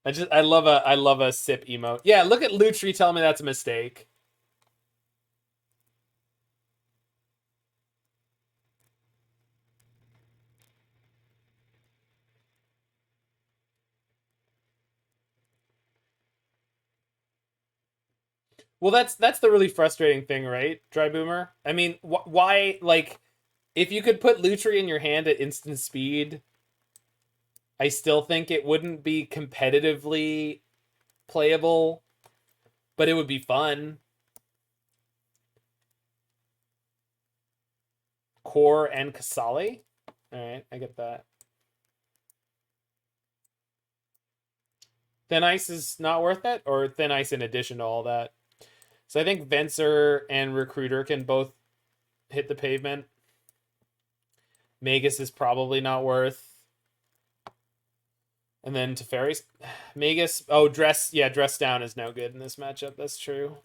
I love a sip emote. Yeah, look at Lutri telling me that's a mistake. Well, that's the really frustrating thing, right, Dry Boomer? I mean, why, like, if you could put Lutri in your hand at instant speed, I still think it wouldn't be competitively playable, but it would be fun. Core and Kasali? Alright, I get that. Thin Ice is not worth it? Or Thin Ice in addition to all that? So I think Venser and Recruiter can both hit the pavement. Magus is probably not worth. And then Teferi's Magus. Oh, dress down is no good in this matchup. That's true.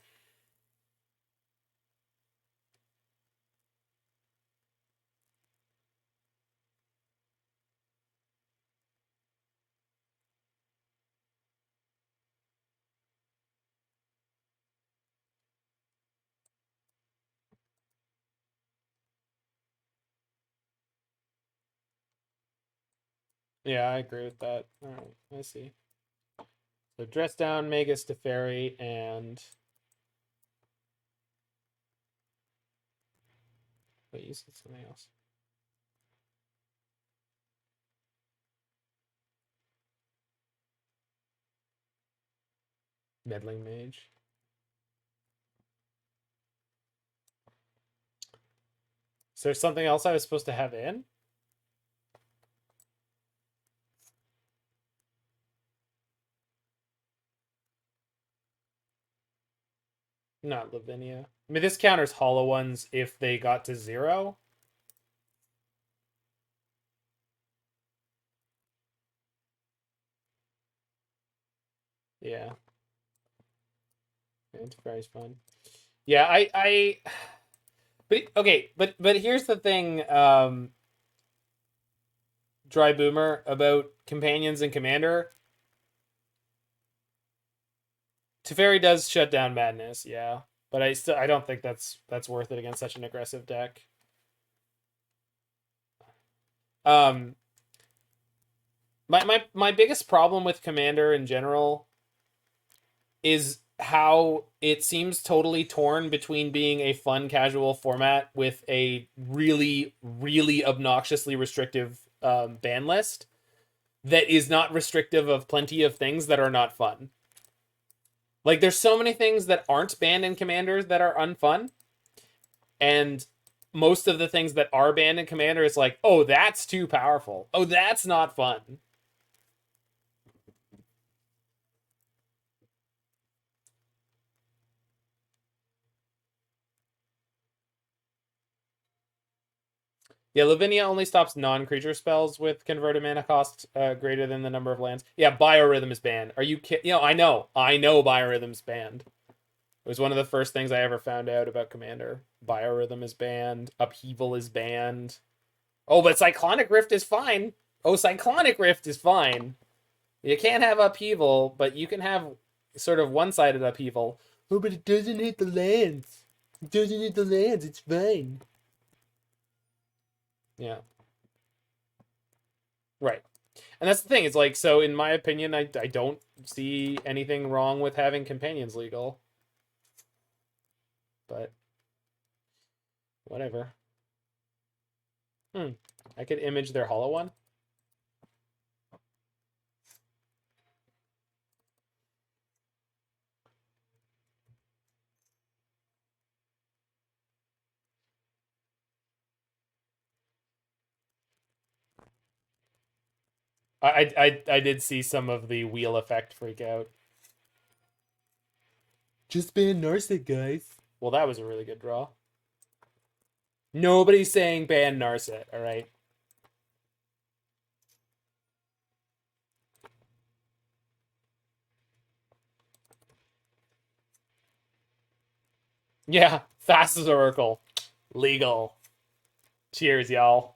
Yeah, I agree with that. All right, I see. So dress down, Magus, Teferi, and wait, you said something else. Meddling Mage. Is there something else I was supposed to have in? Not Lavinia. I mean, this counters hollow ones if they got to 0. Yeah. It's very fun. Yeah, but okay, but here's the thing, Dry Boomer, about companions and commander. Teferi does shut down madness, yeah. But I don't think that's worth it against such an aggressive deck. Um my biggest problem with commander in general is how it seems totally torn between being a fun casual format with a really, really obnoxiously restrictive ban list that is not restrictive of plenty of things that are not fun. Like, there's so many things that aren't banned in Commanders that are unfun, and most of the things that are banned in Commander is like, oh, that's too powerful. Oh, that's not fun. Yeah, Lavinia only stops non-creature spells with converted mana cost greater than the number of lands. Yeah, Biorhythm is banned. Are you kidding? I know Biorhythm's banned. It was one of the first things I ever found out about Commander. Biorhythm is banned. Upheaval is banned. Oh, but Cyclonic Rift is fine. Oh, Cyclonic Rift is fine. You can't have Upheaval, but you can have sort of one-sided Upheaval. Oh, but it doesn't hit the lands. It doesn't hit the lands. It's fine. Yeah. Right. And that's the thing. It's like, so in my opinion, I don't see anything wrong with having companions legal. But whatever. I could image their hollow one. I did see some of the wheel effect freak out. Just ban Narset, guys. Well, that was a really good draw. Nobody's saying ban Narset, all right? Yeah, fast as Oracle. Legal. Cheers, y'all.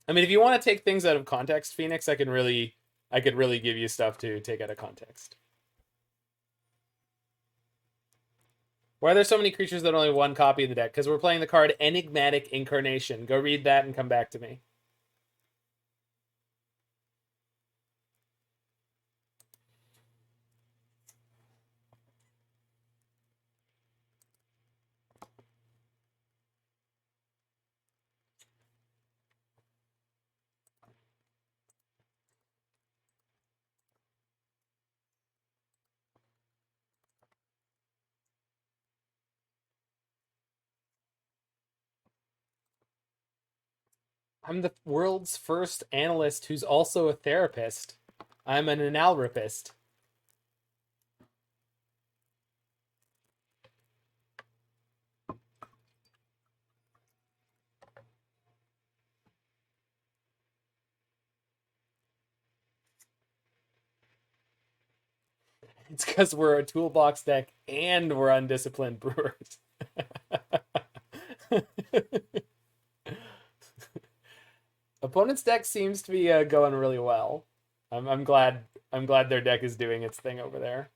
I mean, if you want to take things out of context, Phoenix, I could really give you stuff to take out of context. Why are there so many creatures that only one copy of the deck? Because we're playing the card Enigmatic Incarnation. Go read that and come back to me. I'm the world's first analyst who's also a therapist. I'm an analrapist. It's because we're a toolbox deck and we're undisciplined brewers. Opponent's deck seems to be going really well. I'm glad their deck is doing its thing over there.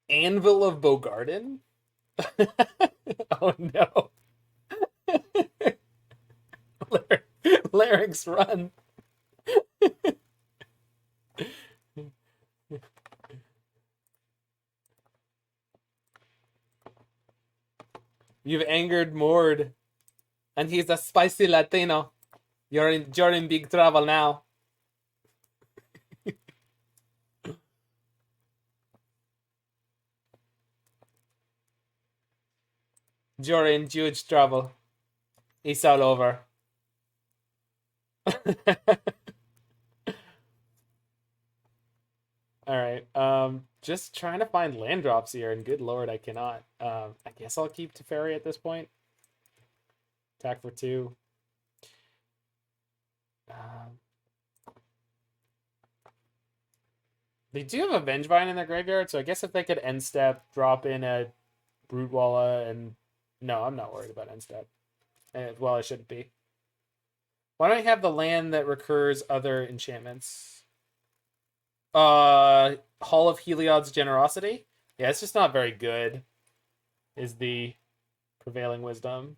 Anvil of Bogarden? Oh no. Larynx, run. You've angered Mord, and he's a spicy Latino. You're in big trouble now. You're in huge trouble. It's all over. All right. Just trying to find land drops here, and good lord, I cannot. I guess I'll keep Teferi at this point. Attack for 2. They do have a Vengevine in their graveyard, so I guess if they could end step, drop in a Broodwalla, and no, I'm not worried about end step. Well, I shouldn't be. Why don't I have the land that recurs other enchantments? Hall of Heliod's Generosity? Yeah, it's just not very good, is the prevailing wisdom.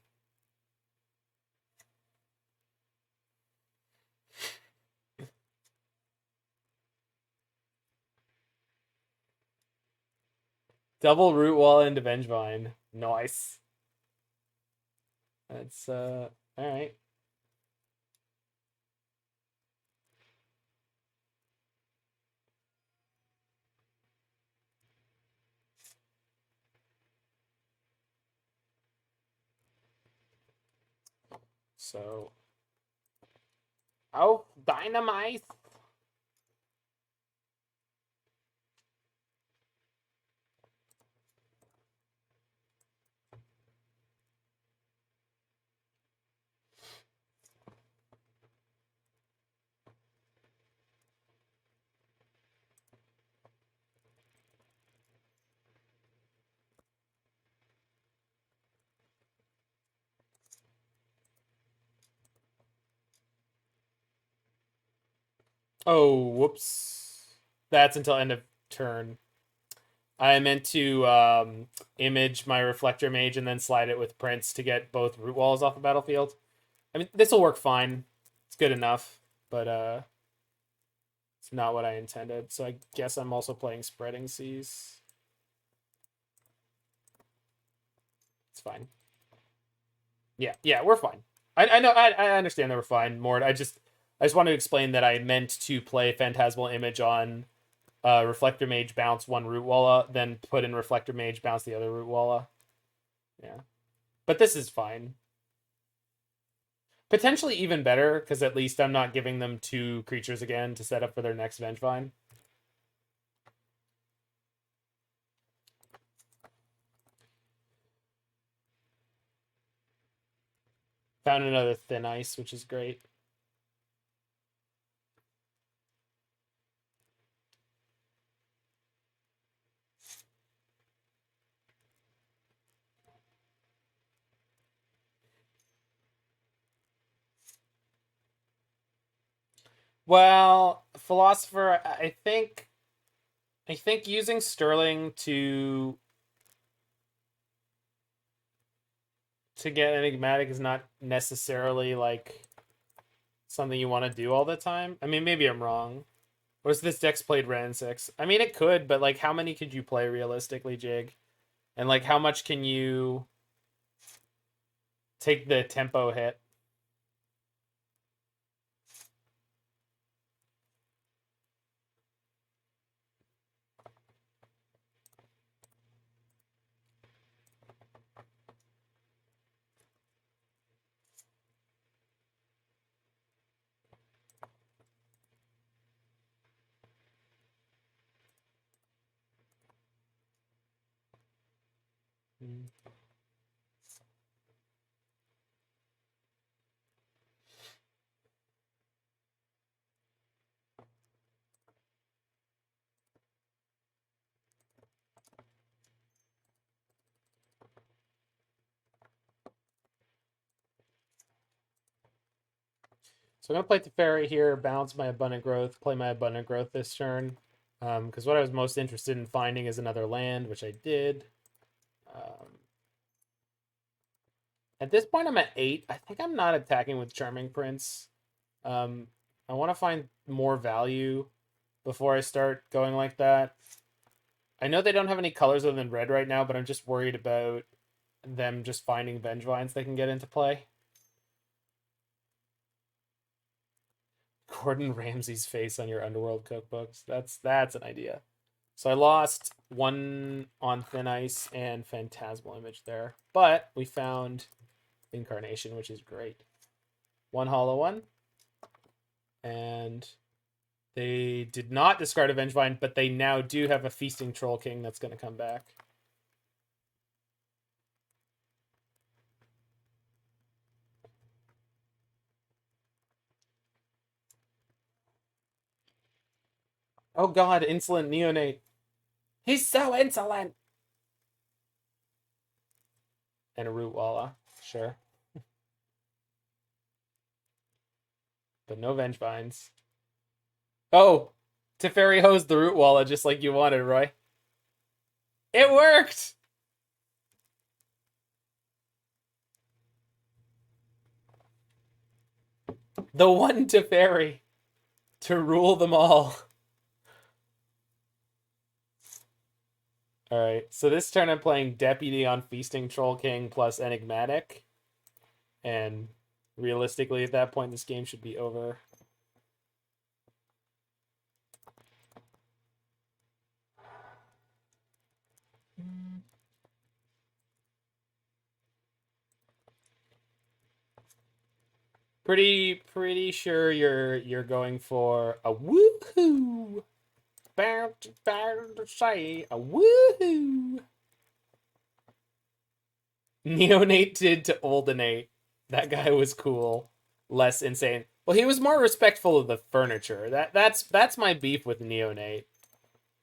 Double Rootwalla into Vengevine. Nice. That's, alright. So, oh, Dynamite. Oh, whoops. That's until end of turn. I meant to image my Reflector Mage and then slide it with Prince to get both root walls off the battlefield. I mean, this will work fine. It's good enough, but it's not what I intended. So I guess I'm also playing Spreading Seas. It's fine. Yeah, we're fine. I know, I understand that we're fine, Mort. I just want to explain that I meant to play Phantasmal Image on Reflector Mage, bounce one Root Walla, then put in Reflector Mage, bounce the other Root Walla. Yeah. But this is fine. Potentially even better, because at least I'm not giving them 2 creatures again to set up for their next Vengevine. Found another Thin Ice, which is great. Well, Philosopher, I think using Sterling to get Enigmatic is not necessarily like something you want to do all the time. I mean, maybe I'm wrong. Or is this deck's played Ren 6? I mean, it could, but like, how many could you play realistically, Jig? And like, how much can you take the tempo hit? So I'm going to play Teferi here, balance my Abundant Growth, play my Abundant Growth this turn. Because what I was most interested in finding is another land, which I did. At this point, I'm at 8. I think I'm not attacking with Charming Prince. I want to find more value before I start going like that. I know they don't have any colors other than red right now, but I'm just worried about them just finding Vengevines they can get into play. Gordon Ramsay's face on your Underworld cookbooks. That's an idea. So I lost 1 on Thin Ice and Phantasmal Image there. But we found Incarnation, which is great. 1 hollow 1. And they did not discard a Vengevine, but they now do have a Feasting Troll King that's going to come back. Oh god, insolent neonate. He's so insolent! And a Root Walla, sure. But no Vengevines. Oh! Teferi hosed the Root Walla just like you wanted, Roy. It worked! The one Teferi to rule them all. Alright, so this turn I'm playing Deputy on Feasting Troll King plus Enigmatic. And realistically, at that point, this game should be over. Pretty sure you're going for a woohoo. Bound to say a woohoo. Neonated to Oldenate. That guy was cool. Less insane. Well, he was more respectful of the furniture. That's my beef with Neonate.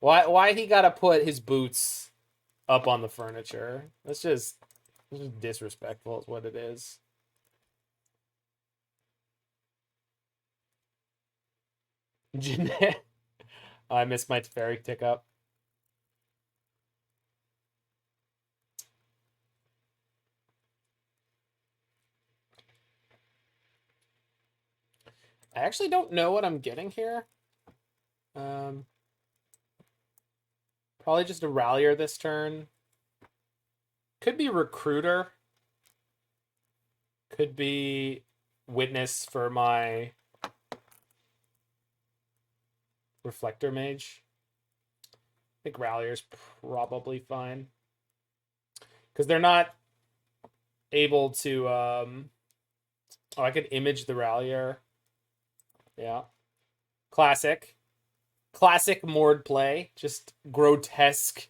Why he gotta put his boots up on the furniture? That's just disrespectful is what it is. Jeanette. I missed my Teferi tick up. I actually don't know what I'm getting here. Probably just a Rallier this turn. Could be Recruiter. Could be Witness for my Reflector Mage. I think Rallier's probably fine. Because they're not able to... Oh, I could image the Rallier. Yeah. Classic Mord play. Just grotesque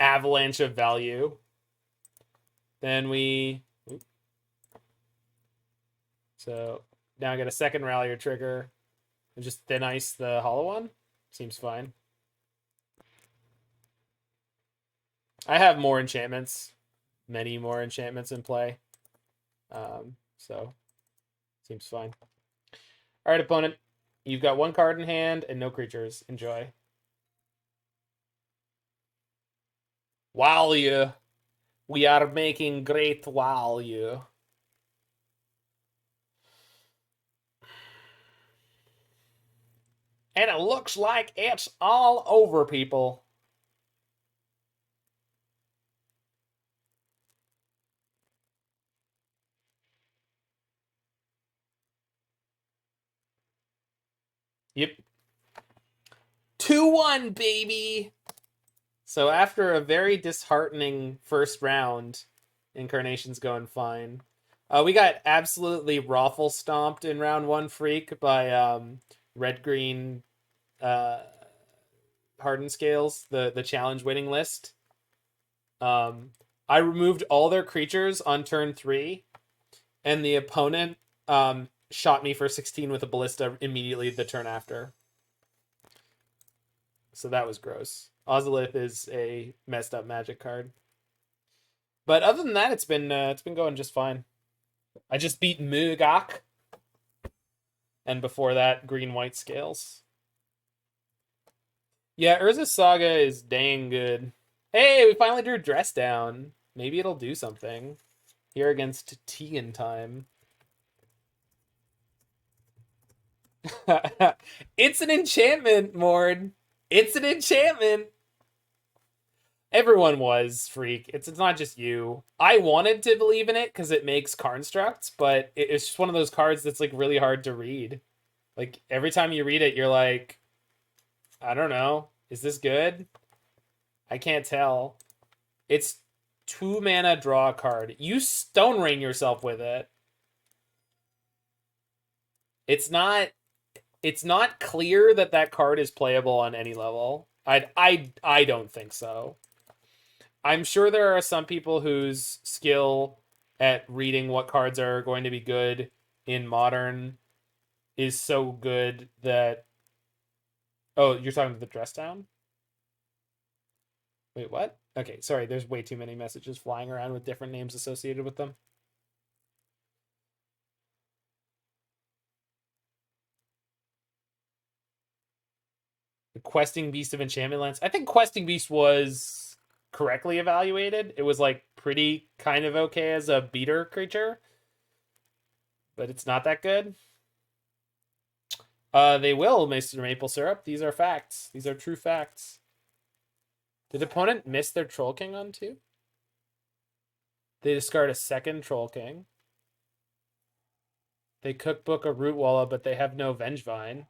avalanche of value. Then we So now I get a second Rallier trigger and just thin ice the hollow one. Seems fine. I have more enchantments, many more enchantments in play. So seems fine. All right, opponent. You've got one card in hand and no creatures. Enjoy. Value. We are making great value. And it looks like it's all over, people. Yep. 2-1, baby! So after a very disheartening first round, Incarnation's going fine. We got absolutely raffle stomped in round 1 Freak by red-green Hardened Scales, the challenge winning list. I removed all their creatures on turn 3, and the opponent shot me for 16 with a ballista immediately the turn after. So that was gross. Ozolith is a messed up Magic card. But other than that, it's been going just fine. I just beat Mugak. And before that, green-white scales. Yeah, Urza's Saga is dang good. Hey, we finally drew Dress Down. Maybe it'll do something. Here against Tegan time. It's an enchantment, Mord. It's an enchantment. Everyone was, Freak. It's not just you. I wanted to believe in it because it makes constructs, but it's just one of those cards that's like really hard to read. Like every time you read it, you're like, I don't know. Is this good? I can't tell. It's 2 mana draw a card. You Stone Rain yourself with it. It's not clear that that card is playable on any level. I don't think so. I'm sure there are some people whose skill at reading what cards are going to be good in Modern is so good that... Oh, you're talking about the Dress Down? Wait, what? Okay, sorry, there's way too many messages flying around with different names associated with them. The Questing Beast of Enchantment Lands. I think Questing Beast was correctly evaluated. It was like pretty kind of okay as a beater creature, but it's not that good. They will, Mr. Maple Syrup. These are facts. These are true facts. Did opponent miss their Troll King on 2? They discard a second Troll King. They cookbook a Rootwalla, but they have no Vengevine.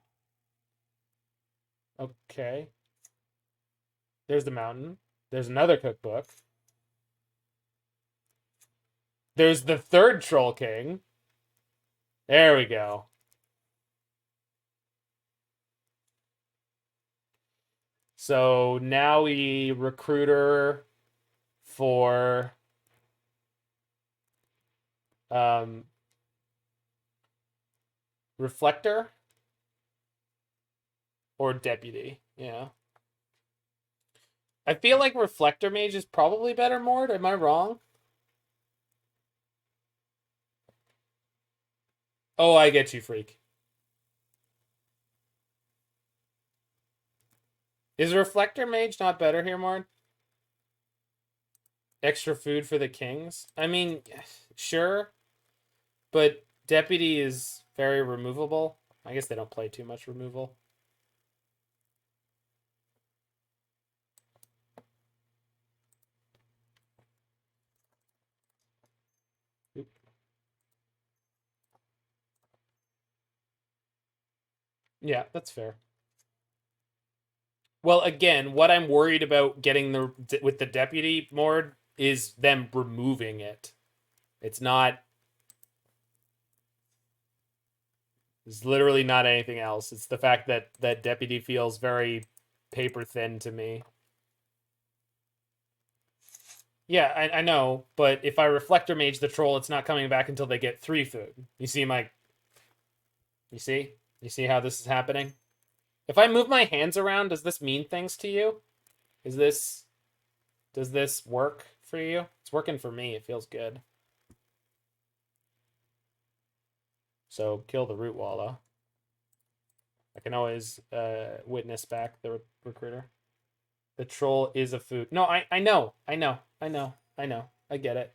Okay. There's the mountain. There's another cookbook. There's the third Troll King. There we go. So now we Recruiter for Reflector or Deputy. Yeah. I feel like Reflector Mage is probably better, Mord. Am I wrong? Oh, I get you, Freak. Is Reflector Mage not better here, Mord? Extra food for the kings? I mean, sure. But Deputy is very removable. I guess they don't play too much removal. Yeah, that's fair. Well, again, what I'm worried about getting with the Deputy Mord is them removing it. It's not... It's literally not anything else. It's the fact that that Deputy feels very paper thin to me. Yeah, I know, but if I Reflector Mage the Troll, it's not coming back until they get 3 food. You see my You see? You see how this is happening? If I move my hands around, does this mean things to you? Does this work for you? It's working for me. It feels good. So kill the root walla. I can always witness back the recruiter. The troll is a food. No, I know. I get it.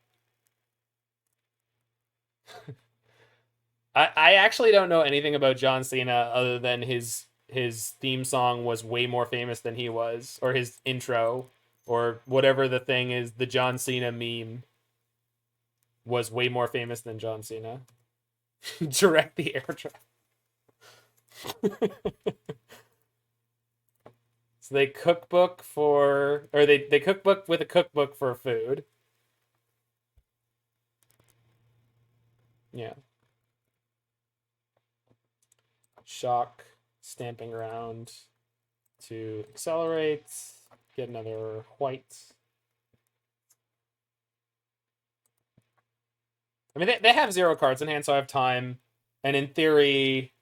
I actually don't know anything about John Cena other than his theme song was way more famous than he was, or his intro, or whatever the thing is. The John Cena meme was way more famous than John Cena. Direct the airdrop. So they cookbook for, or they cookbook with a cookbook for food. Yeah. Shock, Stamping Ground to accelerate, get another white. I mean, they have 0 cards in hand, so I have time. And in theory,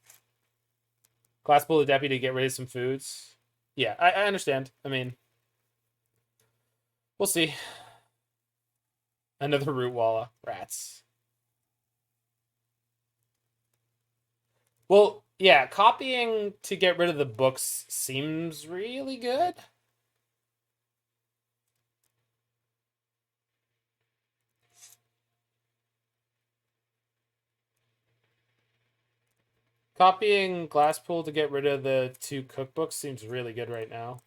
Glasspool the Deputy to get rid of some foods. Yeah, I understand. I mean, we'll see. Another root walla. Rats. Well, yeah, copying to get rid of the books seems really good. Copying Glasspool to get rid of the 2 cookbooks seems really good right now.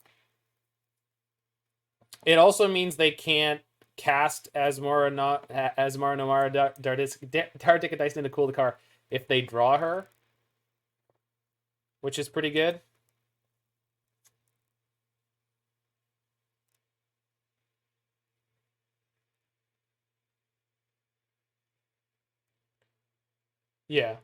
It also means they can't cast Asmara Nomara Tardica Dyson to cool the car if they draw her, which is pretty good. Yeah.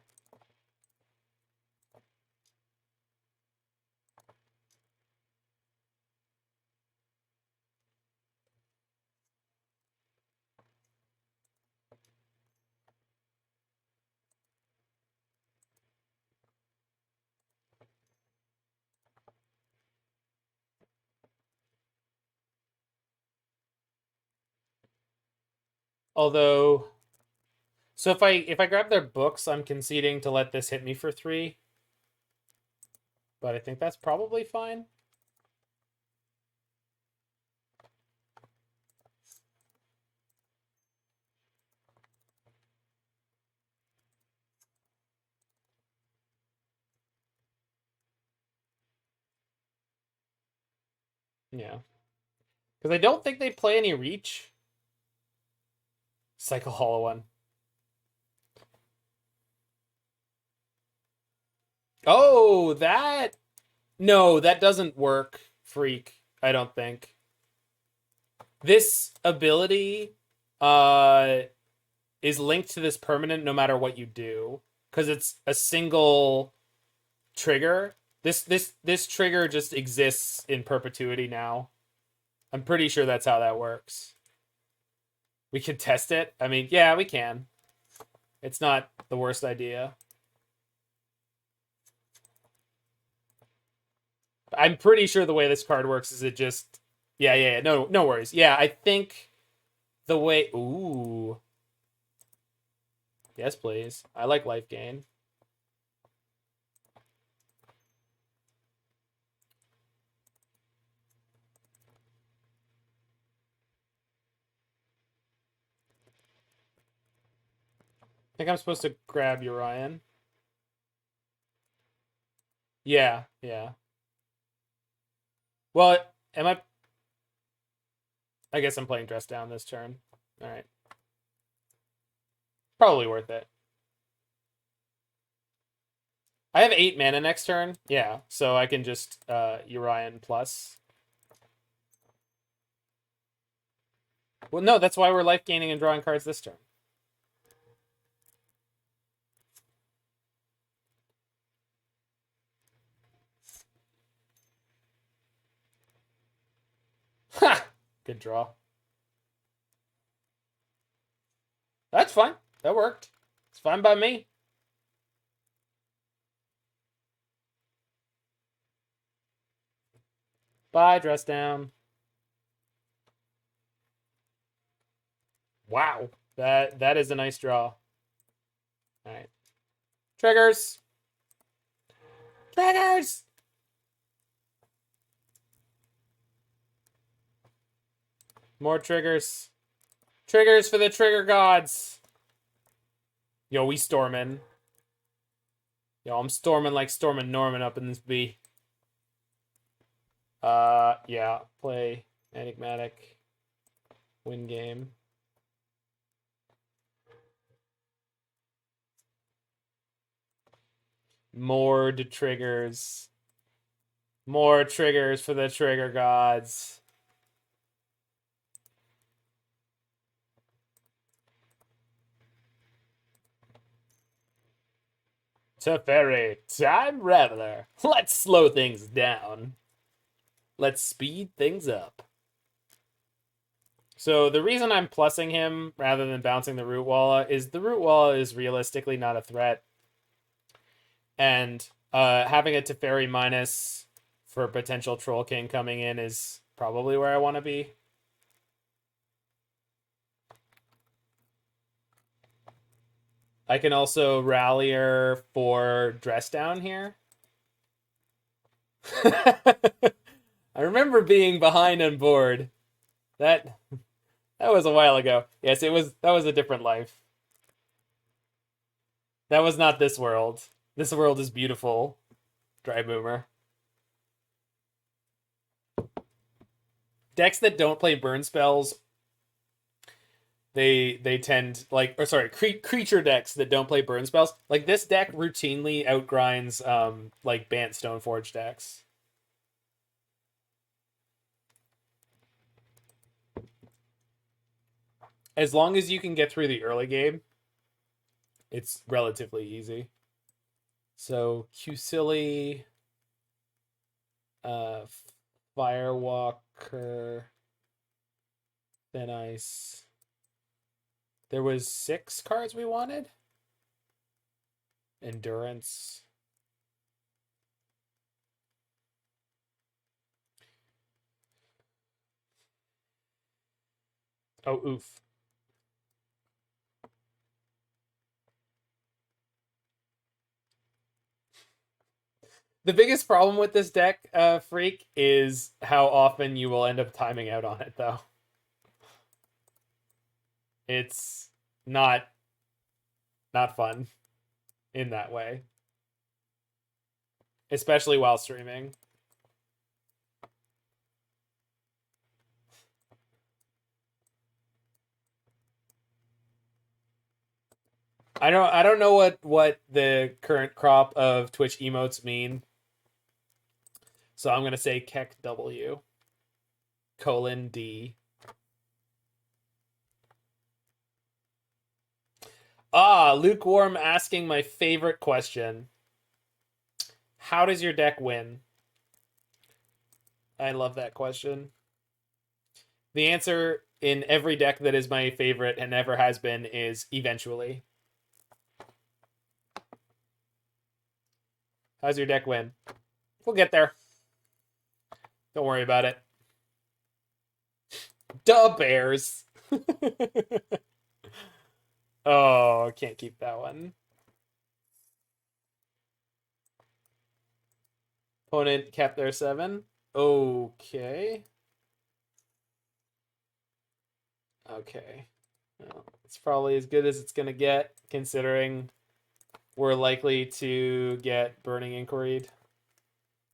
Although, so if I grab their books, I'm conceding to let this hit me for 3. But I think that's probably fine. Yeah. Because I don't think they play any reach. Cycle Hollow one. Oh, that... No, that doesn't work, Freak. I don't think. This ability is linked to this permanent no matter what you do. Because it's a single trigger. This trigger just exists in perpetuity now. I'm pretty sure that's how that works. We can test it. I mean, yeah, we can. It's not the worst idea. I'm pretty sure the way this card works is it just... Yeah. No worries. Yeah, I think the way... Ooh. Yes, please. I like life gain. I think I'm supposed to grab Urian. Yeah. Well, am I... I guess I'm playing Dress Down this turn. All right. Probably worth it. I have 8 mana next turn. Yeah, so I can just Urian plus. Well, no, that's why we're life gaining and drawing cards this turn. Ha! Good draw. That's fine. That worked. It's fine by me. Bye, dress down. Wow. That is a nice draw. Alright. Triggers! Triggers! More triggers. Triggers for the trigger gods. Yo, we storming. Yo, I'm storming like Storming Norman up in this B. Yeah. Play Enigmatic. Win game. More triggers. More triggers for the trigger gods. Teferi, Time Raveler. Let's slow things down. Let's speed things up. So the reason I'm plussing him rather than bouncing the Root Walla is the Root Walla is realistically not a threat. And having a Teferi minus for potential Troll King coming in is probably where I want to be. I can also Rallier for Dress Down here. I remember being behind on board. That was a while ago. Yes, that was a different life. That was not this world. This world is beautiful. Dry Boomer. Decks that don't play burn spells, they tend like, or sorry, creature decks that don't play burn spells. Like this deck routinely outgrinds like Bant Stoneforge decks. As long as you can get through the early game, it's relatively easy. So Qsilly, Firewalker, Thin Ice. There was 6 cards we wanted. Endurance. Oh, oof. The biggest problem with this deck, Freak, is how often you will end up timing out on it, though. It's not fun in that way. Especially while streaming. I don't know what the current crop of Twitch emotes mean. So I'm gonna say Keck W :D. Lukewarm asking my favorite question. How does your deck win? I love that question. The answer in every deck that is my favorite and ever has been is eventually. How's your deck win? We'll get there. Don't worry about it. Duh, Bears. Oh, can't keep that one. Opponent kept their 7. Okay. Okay. Well, it's probably as good as it's going to get, considering we're likely to get Burning Inquiry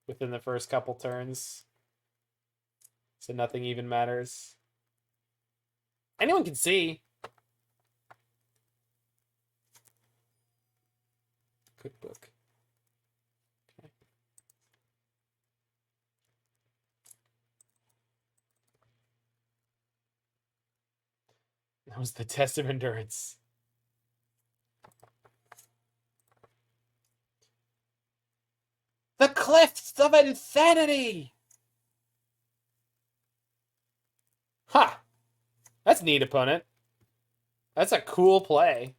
within the first couple turns. So nothing even matters. Anyone can see. Cookbook. Okay. That was the test of endurance. The Cliffs of Insanity! Ha! That's neat, opponent. That's a cool play.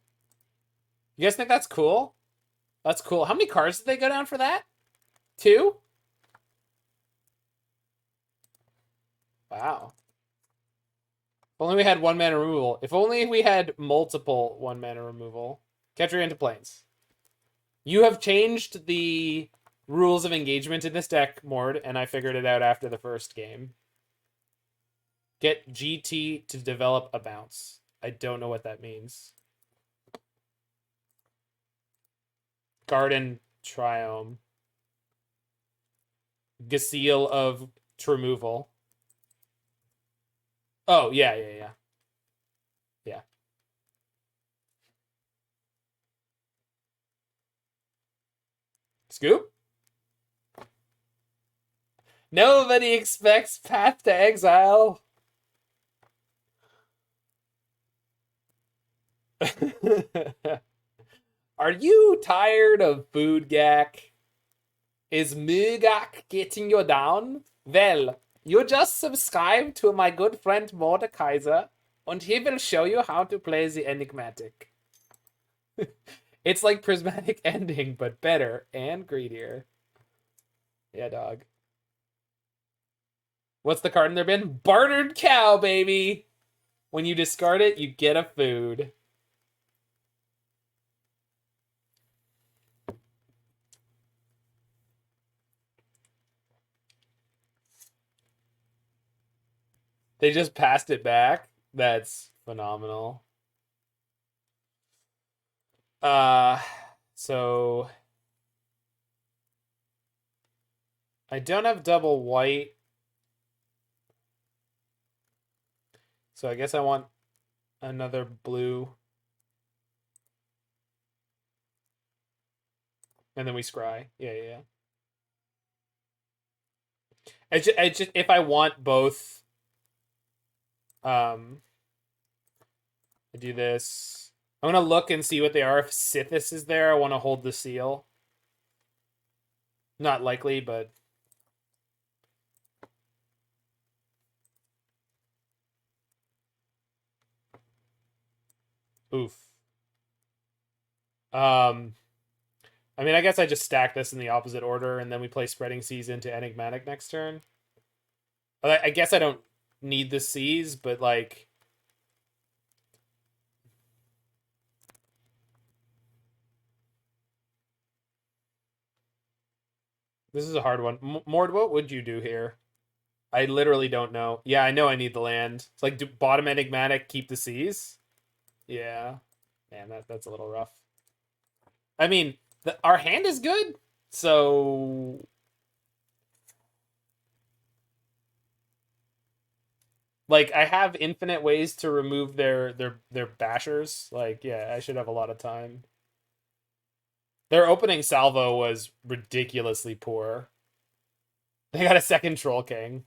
You guys think that's cool? That's cool. How many cards did they go down for that? 2? Wow. If only we had 1-mana removal. If only we had multiple 1-mana removal. Ketria into Plains. You have changed the rules of engagement in this deck, Mord, and I figured it out after the first game. Get GT to develop a bounce. I don't know what that means. Garden Triome. Seal of Removal. Oh, yeah. Yeah. Scoop? Nobody expects Path to Exile. Are you tired of food gack? Is Mugak getting you down? Well, you just subscribe to my good friend Mordekaiser, and he will show you how to play the Enigmatic. It's like Prismatic Ending, but better and greedier. Yeah, dog. What's the card in their bin? Bartered Cow, baby! When you discard it, you get a food. They just passed it back? That's phenomenal. So I don't have double white. So I guess I want another blue. And then we scry. Yeah. I just if I want both, I do this. I'm gonna look and see what they are. If Sythis is there, I want to hold the seal. Not likely, but oof. I mean, I guess I just stack this in the opposite order, and then we play Spreading Seas into Enigmatic next turn. I guess I don't need the seas, but like, this is a hard one. Mord, what would you do here? I literally don't know. Yeah, I know I need the land. It's like, do bottom Enigmatic, keep the seas? Yeah. Man, that's a little rough. I mean, our hand is good, so like I have infinite ways to remove their bashers. Like, yeah, I should have a lot of time. Their opening salvo was ridiculously poor. They got a second Troll King.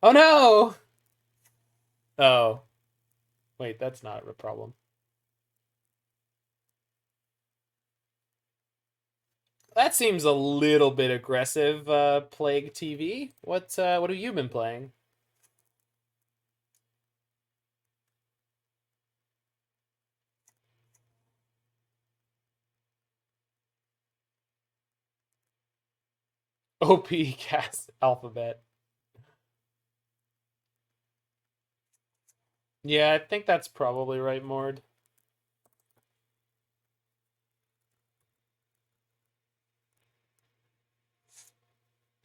Oh no! Oh. Wait, that's not a problem. That seems a little bit aggressive, Plague TV. What have you been playing? OP cast alphabet. Yeah, I think that's probably right, Mord.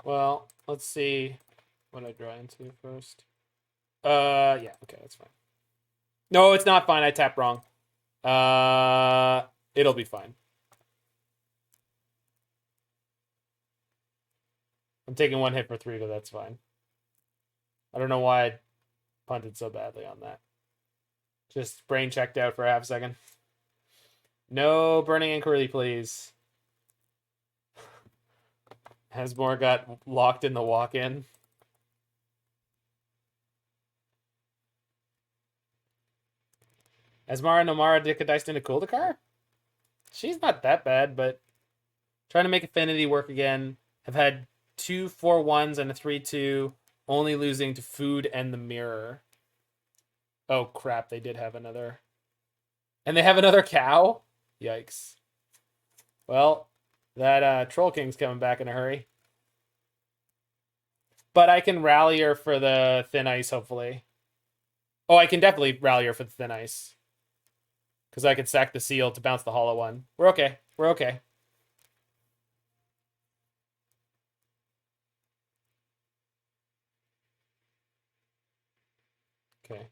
Well, let's see what I draw into first. Yeah, okay, that's fine. No, it's not fine. I tapped wrong. It'll be fine. I'm taking 1 hit for 3, but that's fine. I don't know why I punted so badly on that. Just brain checked out for a half second. No burning inquiry, please. Hasmore got locked in the walk-in. Asmara Nomara Dicadiced into Kuldakar? She's not that bad, but trying to make Affinity work again. Have had 2 4-1s and a 3-2, only losing to Food and the Mirror. Oh crap, they did have another. And they have another cow? Yikes. Well, that Troll King's coming back in a hurry. But I can Rallier for the Thin Ice, hopefully. Oh, I can definitely Rallier for the Thin Ice. Because I can sack the seal to bounce the hollow one. We're okay. We're okay. Okay.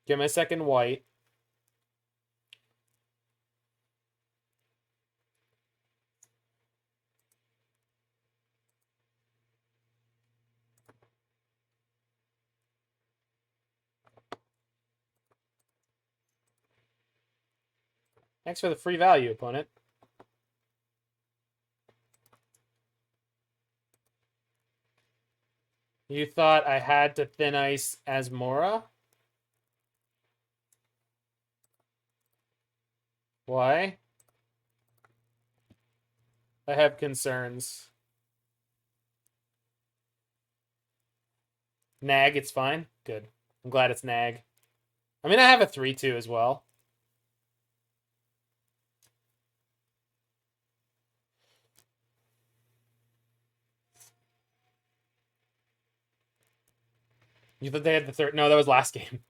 Get my second white. Thanks for the free value, opponent. You thought I had to Thin Ice as Mora? Why? I have concerns. Nag, it's fine. Good. I'm glad it's Nag. I mean, I have a 3-2 as well. You thought they had the third? No, that was last game.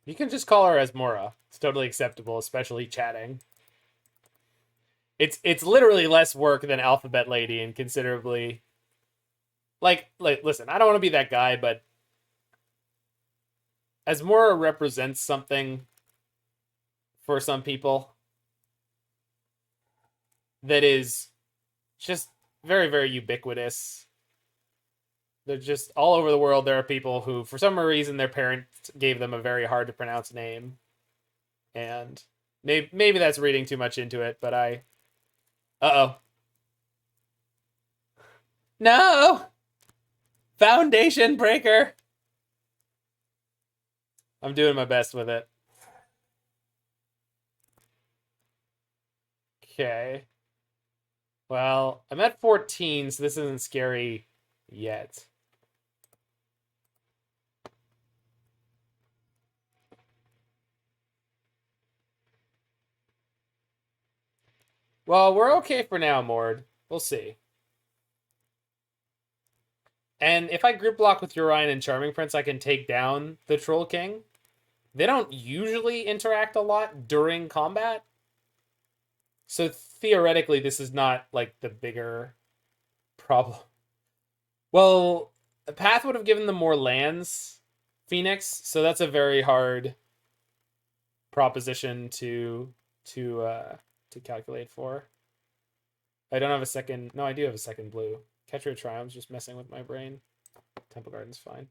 You can just call her as Mora. It's totally acceptable, especially chatting. It's literally less work than Alphabet Lady and considerably... Like, listen, I don't want to be that guy, but... As Mora represents something for some people that is just very, very ubiquitous. They're just all over the world. There are people who, for some reason, their parents gave them a very hard to pronounce name. And maybe that's reading too much into it, but I... Uh-oh. No! Foundation breaker! I'm doing my best with it. Okay. Well, I'm at 14, so this isn't scary yet. Well, we're okay for now, Mord. We'll see. And if I group block with Urian and Charming Prince, I can take down the Troll King. They don't usually interact a lot during combat. So theoretically, this is not, like, the bigger problem. Well, the path would have given them more lands, Phoenix, so that's a very hard proposition to calculate for. I don't have a second... No, I do have a second blue. Ketria Triome's just messing with my brain. Temple Garden's fine.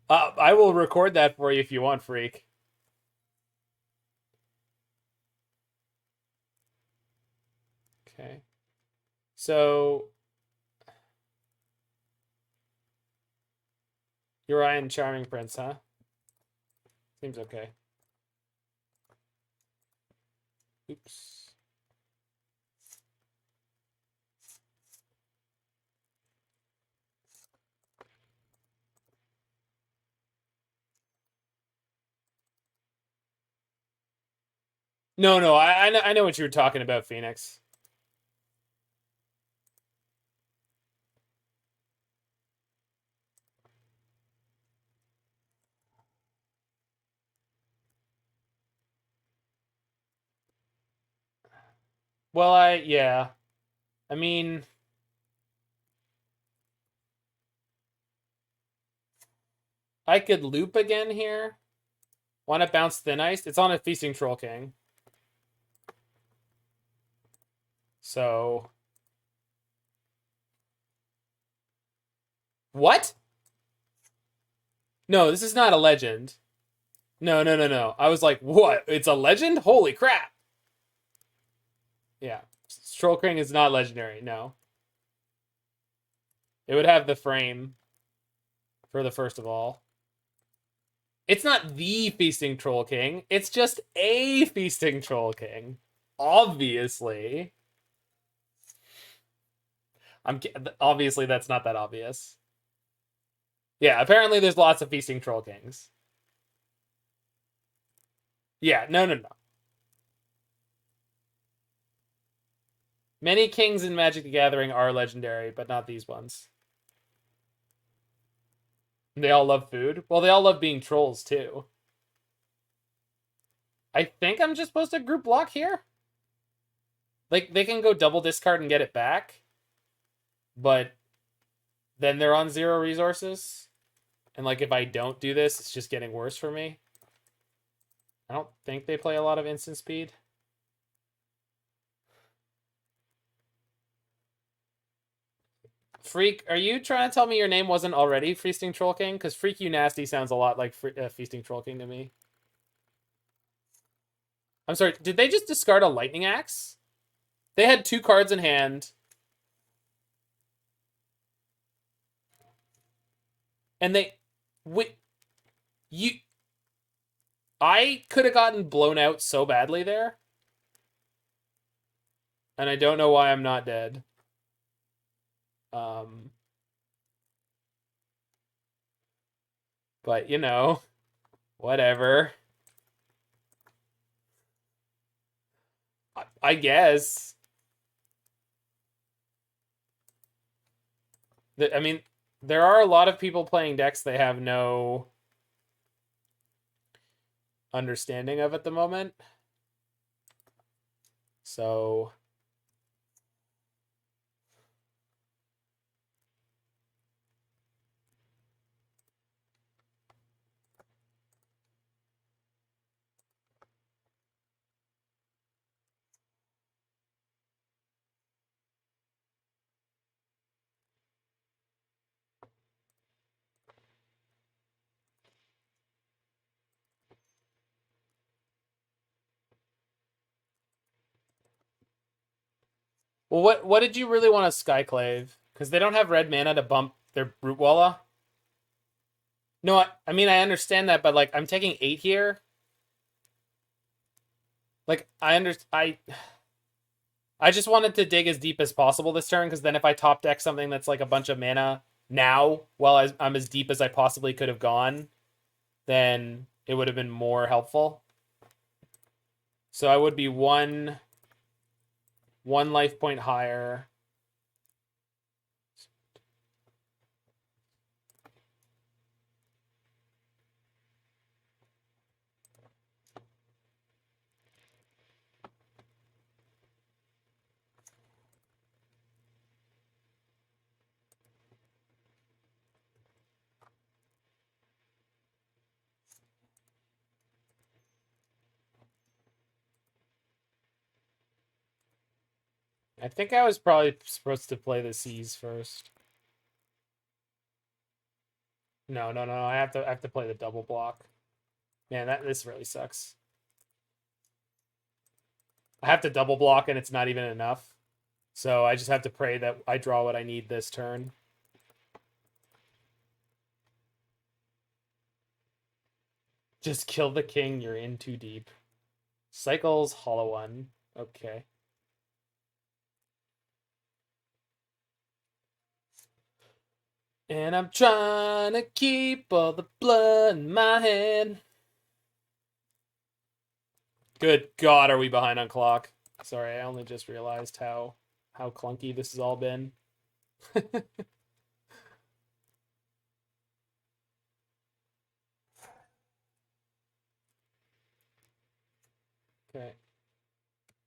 I will record that for you if you want, Freak. Okay. So... Urian Charming Prince, huh? Seems okay. Oops. No, I know what you were talking about, Phoenix. Well, yeah. I mean... I could loop again here. Want to bounce Thin Ice? It's on a Feasting Troll King. So... What? No, this is not a legend. No, no, no, no. I was like, what? It's a legend? Holy crap. Yeah. Troll King is not legendary, no. It would have the frame for the first of all. It's not the Feasting Troll King. It's just a Feasting Troll King. Obviously. Obviously that's not that obvious. Yeah, apparently there's lots of Feasting Troll Kings. Yeah, no, no, no. Many kings in Magic the Gathering are legendary, but not these ones. They all love food. Well, they all love being trolls, too. I think I'm just supposed to group block here. Like, they can go double discard and get it back. But then they're on 0 resources. And, like, if I don't do this, it's just getting worse for me. I don't think they play a lot of instant speed. Freak, are you trying to tell me your name wasn't already Feasting Troll King? Because Freak You Nasty sounds a lot like Feasting Troll King to me. I'm sorry, did they just discard a Lightning Axe? They had 2 cards in hand. And they... I could have gotten blown out so badly there. And I don't know why I'm not dead. But, you know, whatever. I guess. I mean, there are a lot of people playing decks they have no understanding of at the moment. So... Well, what did you really want to Skyclave? Because they don't have red mana to bump their Brute Walla. No, I mean, I understand that, but, like, I'm taking 8 here. Like, I just wanted to dig as deep as possible this turn, because then if I top deck something that's, like, a bunch of mana now, while I'm as deep as I possibly could have gone, then it would have been more helpful. So I would be one life point higher. I think I was probably supposed to play the Seas first. No, no, no. I have to play the double block. Man, this really sucks. I have to double block and it's not even enough. So I just have to pray that I draw what I need this turn. Just kill the king, you're in too deep. Cycles, hollow one. Okay. And I'm trying to keep all the blood in my head. Good God, are we behind on clock? Sorry, I only just realized how clunky this has all been. Okay.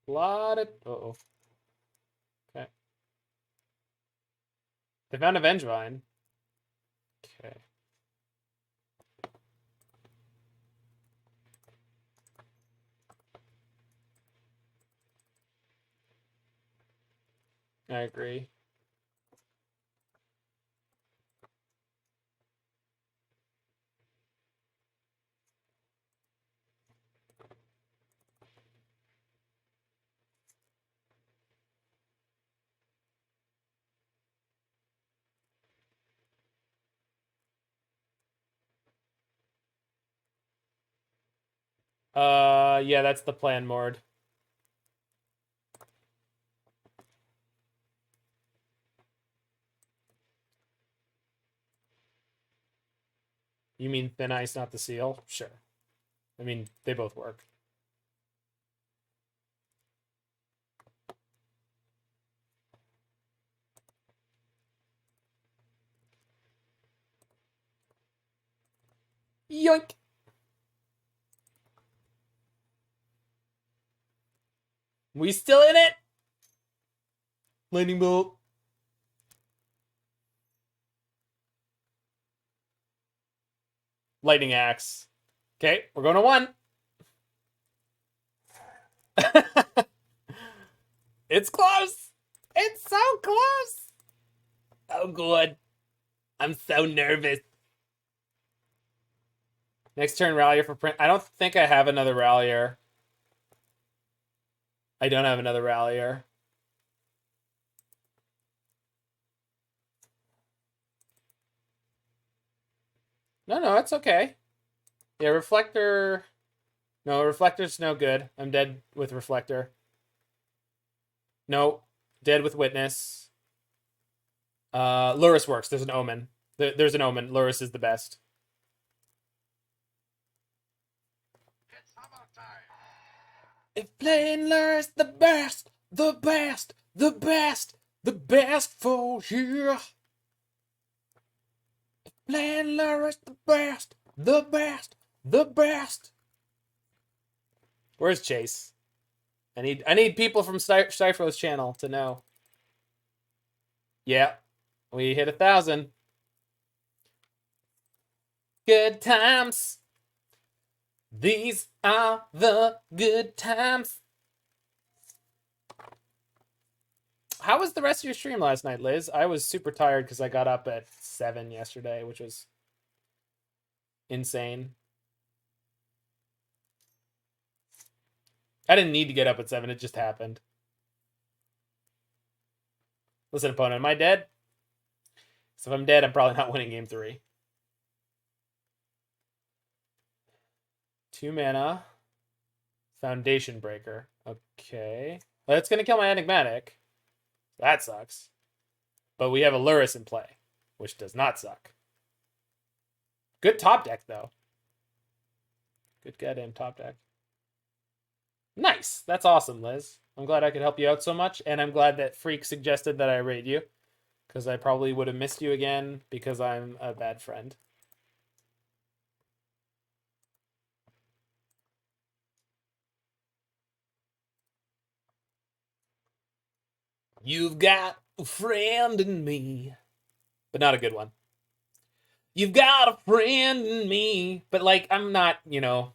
Lot of... Uh-oh. Okay. They found a Vengevine. Okay. I agree. Yeah, that's the plan, Mord. You mean Thin Ice, not the Seal? Sure. I mean, they both work. Yoink! We still in it? Lightning bolt. Lightning axe. Okay, we're going to 1. It's close. It's so close. Oh, good. I'm so nervous. Next turn, Rallier for print. I don't think I have another Rallier. I don't have another Rallier. No, it's okay. Yeah, Reflector. No, Reflector's no good. I'm dead with Reflector. No, dead with Witness. Lurrus works. There's an Omen. There's an Omen. Lurrus is the best. If playing Lurrus the best, the best, the best, the best for you. If playing Lurrus the best, the best, the best. Where's Chase? I need people from Cypher's channel to know. Yeah, we hit 1,000. Good times. These are the good times. How was the rest of your stream last night, Liz? I was super tired because I got up at 7 yesterday, which was insane. I didn't need to get up at 7. It just happened. Listen, opponent, am I dead? So if I'm dead, I'm probably not winning game 3. 2 mana. Foundation Breaker. Okay. Well, that's going to kill my Enigmatic. That sucks. But we have a Lurrus in play, which does not suck. Good top deck, though. Good goddamn top deck. Nice. That's awesome, Liz. I'm glad I could help you out so much, and I'm glad that Freak suggested that I raid you, because I probably would have missed you again because I'm a bad friend. You've got a friend in me, but not a good one. You've got a friend in me, but like, I'm not, you know.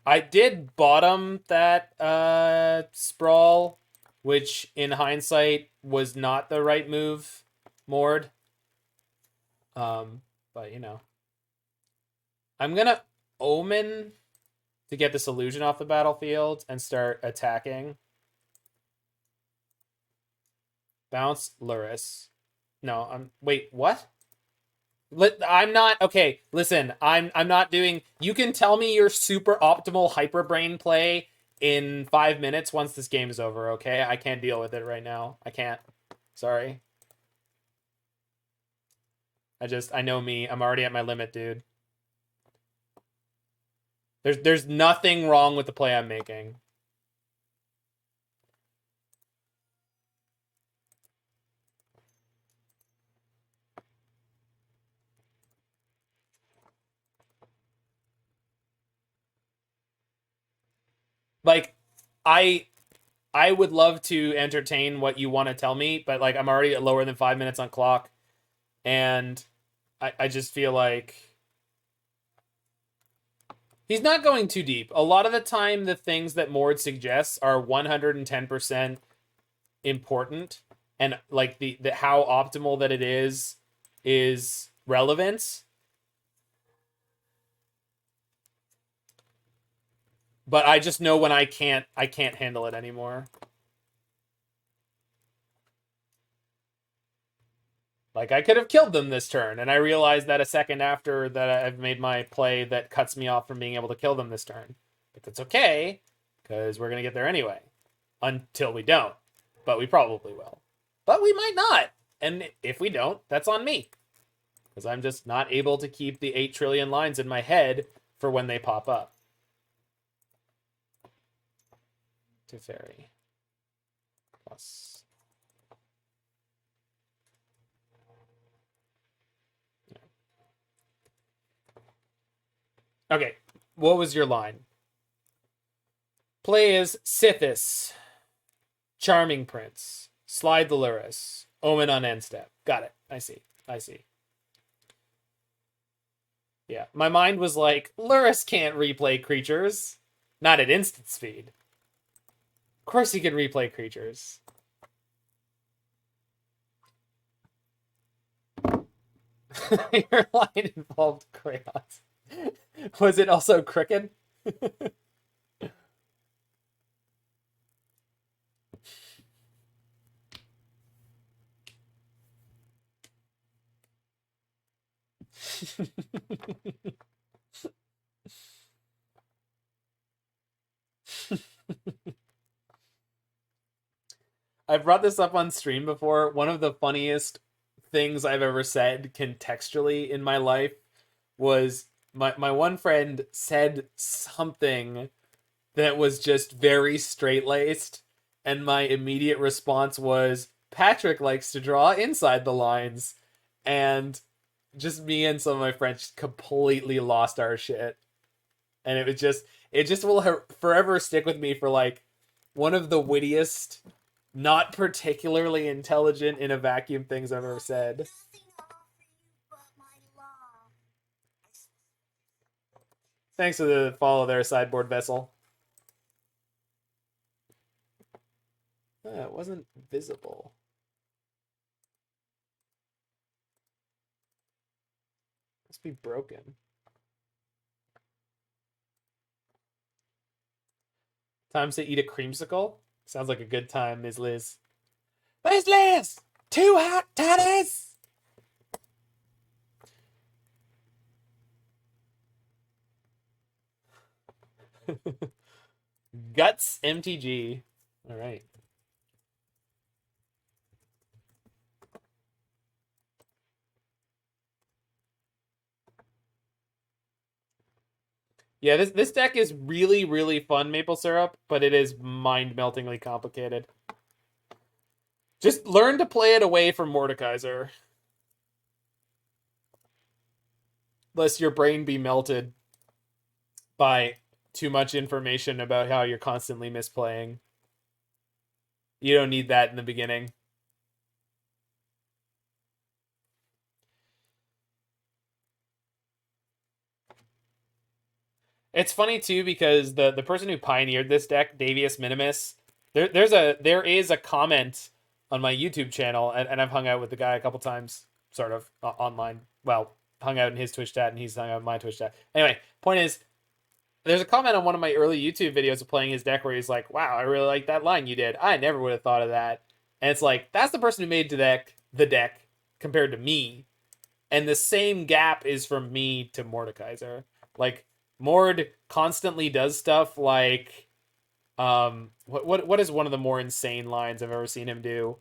I did bottom that Sprawl, which in hindsight was not the right move, Mord. But you know. I'm gonna Omen to get this illusion off the battlefield and start attacking. Bounce Lurrus. No, wait, what? I'm not okay. Listen, I'm not doing. You can tell me your super optimal hyperbrain play in 5 minutes once this game is over. Okay, I can't deal with it right now. I can't. Sorry. I know me. I'm already at my limit, dude. There's nothing wrong with the play I'm making. Like, I would love to entertain what you want to tell me, but like I'm already at lower than 5 minutes on clock, and I just feel like he's not going too deep. A lot of the time, the things that Mord suggests are 110% important, and like the how optimal that it is relevance. But I just know when I can't handle it anymore. Like, I could have killed them this turn, and I realized that a second after that I've made my play that cuts me off from being able to kill them this turn. But that's okay, because we're going to get there anyway. Until we don't. But we probably will. But we might not. And if we don't, that's on me. Because I'm just not able to keep the 8 trillion lines in my head for when they pop up. Teferi. Plus. Okay, what was your line? Play is Sythis, Charming Prince, Slide the Lurrus, Omen on end step. Got it. I see. Yeah, my mind was like, Lurrus can't replay creatures. Not at instant speed. Of course he can replay creatures. Your line involved crayons. Was it also crooked? I've brought this up on stream before. One of the funniest things I've ever said contextually in my life was my one friend said something that was just very straight-laced, and my immediate response was, Patrick likes to draw inside the lines. And just me and some of my friends completely lost our shit. And it just will forever stick with me for like one of the wittiest, not particularly intelligent in a vacuum things I've ever said. Thanks for the follow there, Sideboard Vessel. It wasn't visible. Must be broken. Time to eat a creamsicle? Sounds like a good time, Ms. Liz. Ms. Liz! 2 hot toddies! Guts MTG. All right. Yeah, this deck is really, really fun, Maple Syrup, but it is mind-meltingly complicated. Just learn to play it away from Mordekaiser. Lest your brain be melted by too much information about how you're constantly misplaying. You don't need that in the beginning. It's funny too because the person who pioneered this deck, Davius Minimus, there is a comment on my YouTube channel, and I've hung out with the guy a couple times, sort of online. Well, hung out in his Twitch chat, and he's hung out in my Twitch chat. Anyway, point is, there's a comment on one of my early YouTube videos of playing his deck where he's like, "Wow, I really like that line you did. I never would have thought of that." And it's like, that's the person who made the deck compared to me, and the same gap is from me to Mordekaiser. Like, Mord constantly does stuff like, what is one of the more insane lines I've ever seen him do?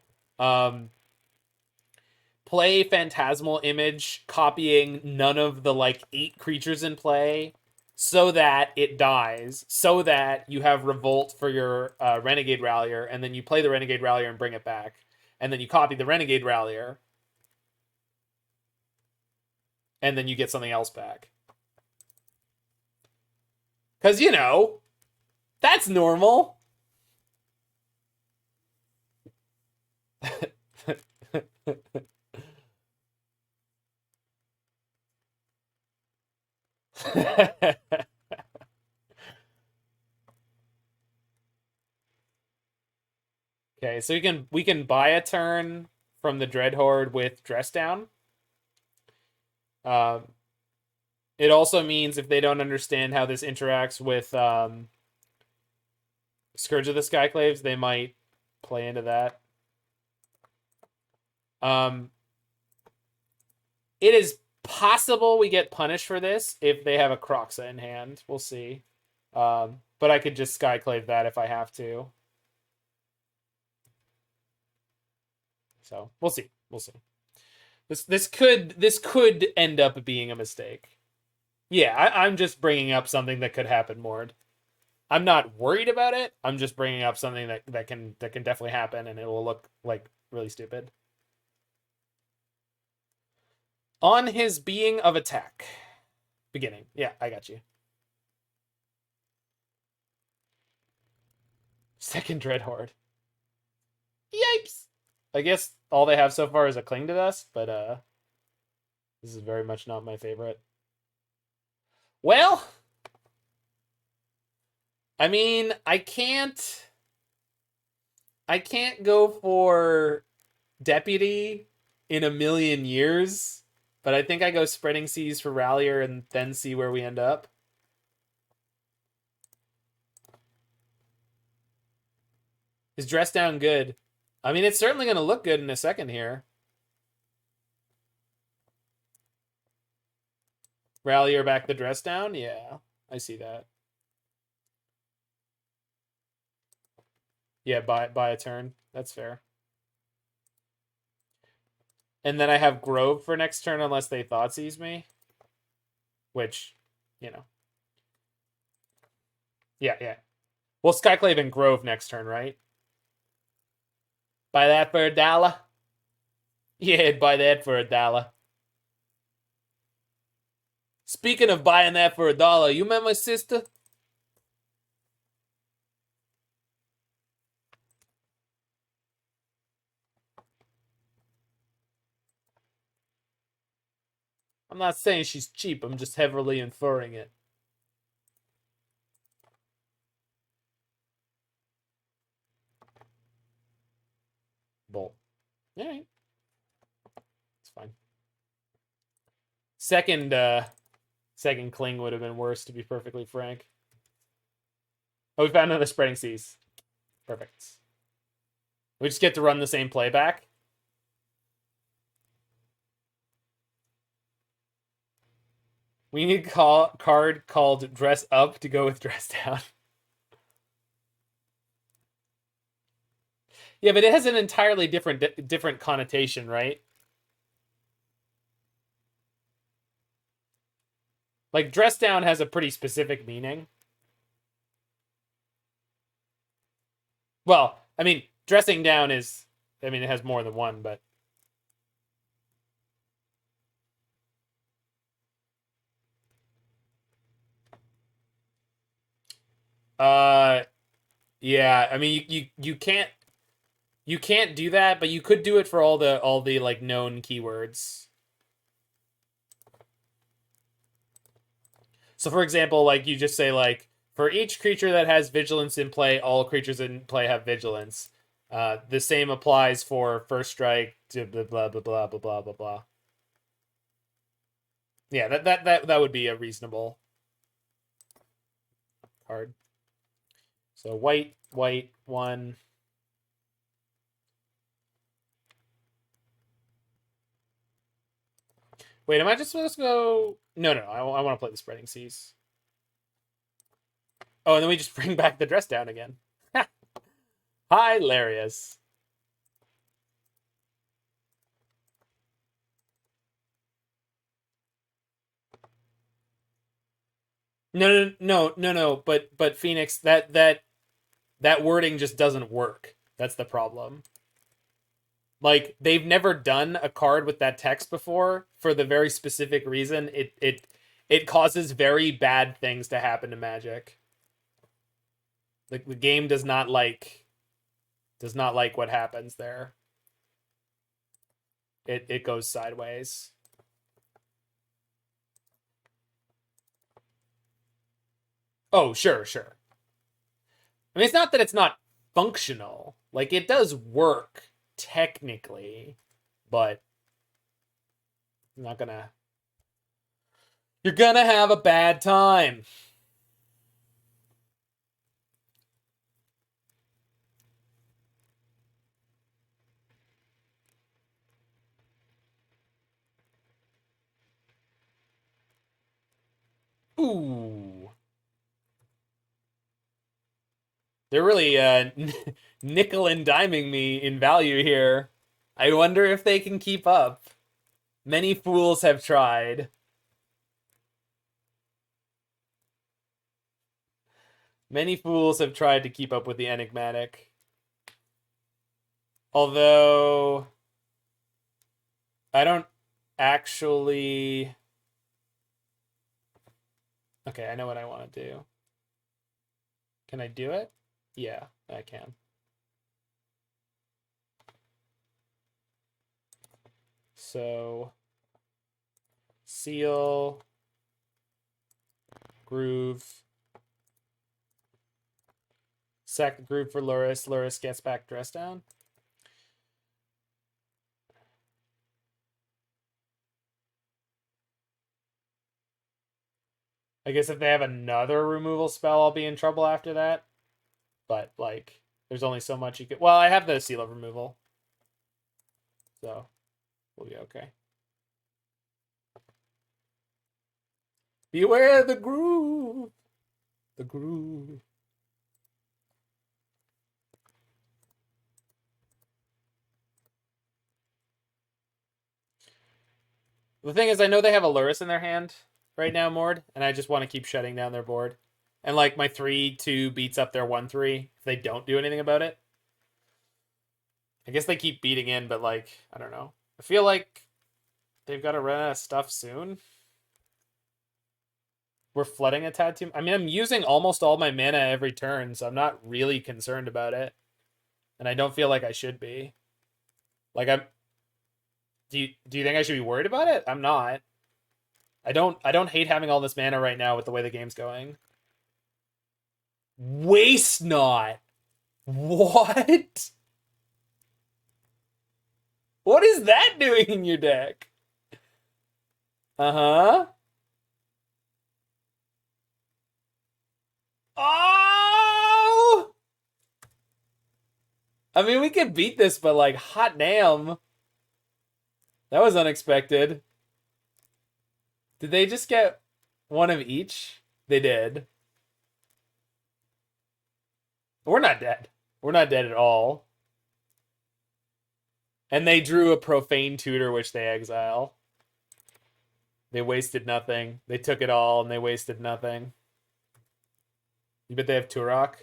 Play Phantasmal Image, copying none of the like 8 creatures in play, so that it dies, so that you have Revolt for your Renegade Rallier, and then you play the Renegade Rallier and bring it back, and then you copy the Renegade Rallier, and then you get something else back. Because, you know, that's normal. Okay, so we can buy a turn from the Dreadhorde with Dress Down. It also means if they don't understand how this interacts with Scourge of the Skyclaves, they might play into that. It is possible we get punished for this if they have a Kroxa in hand. We'll see. But I could just Skyclave that if I have to. So we'll see. We'll see. This could end up being a mistake. Yeah, I'm just bringing up something that could happen, Mord. I'm not worried about it. I'm just bringing up something that can definitely happen, and it will look like really stupid. On his being of attack. Beginning. Yeah, I got you. Second Dread Horde. Yipes! I guess all they have so far is a Cling to Dust, but this is very much not my favorite. Well, I mean, I can't go for Deputy in a million years, but I think I go Spreading Seas for Rallier and then see where we end up. Is Dress Down good? I mean, it's certainly going to look good in a second here. Rallier back the Dress Down? Yeah, I see that. Yeah, buy a turn. That's fair. And then I have Grove for next turn unless they Thoughtseize me. Which, you know. Yeah. Well, Skyclave and Grove next turn, right? Buy that for $1? Yeah, buy that for $1. Speaking of buying that for $1, you met my sister? I'm not saying she's cheap, I'm just heavily inferring it. Bolt. Alright. It's fine. Second Cling would have been worse, to be perfectly frank. Oh, we found another Spreading Seas. Perfect. We just get to run the same playback. We need a card called Dress Up to go with Dress Down. Yeah, but it has an entirely different connotation, right? Like, Dress Down has a pretty specific meaning. Well, I mean, dressing down is... I mean, it has more than one, but... Yeah, I mean, you can't do that, but you could do it for all the like known keywords. So for example, like you just say like for each creature that has vigilance in play, all creatures in play have vigilance. The same applies for first strike to blah blah blah blah blah blah blah blah. Yeah, that would be a reasonable card. So white, one. Wait, am I just supposed to go? No, I want to play the Spreading Seas. Oh, and then we just bring back the Dress Down again. Hilarious. No. But Phoenix, that wording just doesn't work. That's the problem. Like, they've never done a card with that text before for the very specific reason it causes very bad things to happen to Magic. Like, the game does not like what happens there. It goes sideways. Oh, sure. I mean, it's not that it's not functional. Like, it does work technically, but you're gonna have a bad time. Ooh. They're really nickel and diming me in value here. I wonder if they can keep up. Many fools have tried. Many fools have tried to keep up with the Enigmatic. Although, I don't actually... Okay, I know what I want to do. Can I do it? Yeah, I can. So, seal, groove, sack the groove for Lurrus. Lurrus gets back dress down. I guess if they have another removal spell, I'll be in trouble after that. But, like, there's only so much you could... Well, I have the seal of removal. So, we'll be okay. Beware the groove! The groove. The thing is, I know they have a Lurrus in their hand right now, Mord, and I just want to keep shutting down their board. And, like, my 3-2 beats up their 1-3 if they don't do anything about it. I guess they keep beating in, but, like, I don't know. I feel like they've got to run out of stuff soon. We're flooding a tad too. I mean, I'm using almost all my mana every turn, so I'm not really concerned about it. And I don't feel like I should be. Like, I'm... Do you think I should be worried about it? I'm not. I don't hate having all this mana right now with the way the game's going. Waste not. What? What is that doing in your deck? Uh-huh. Oh! I mean, we could beat this, but, like, hot damn. That was unexpected. Did they just get one of each? They did. We're not dead. We're not dead at all. And they drew a Profane Tutor, which they exile. They wasted nothing. They took it all, and they wasted nothing. You bet they have Turok?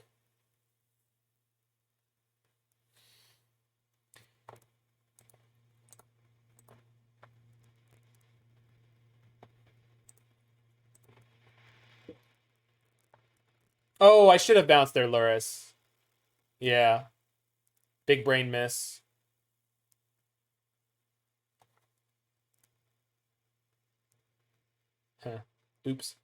Oh, I should have bounced their Lurrus. Yeah. Big brain miss. Huh. Oops.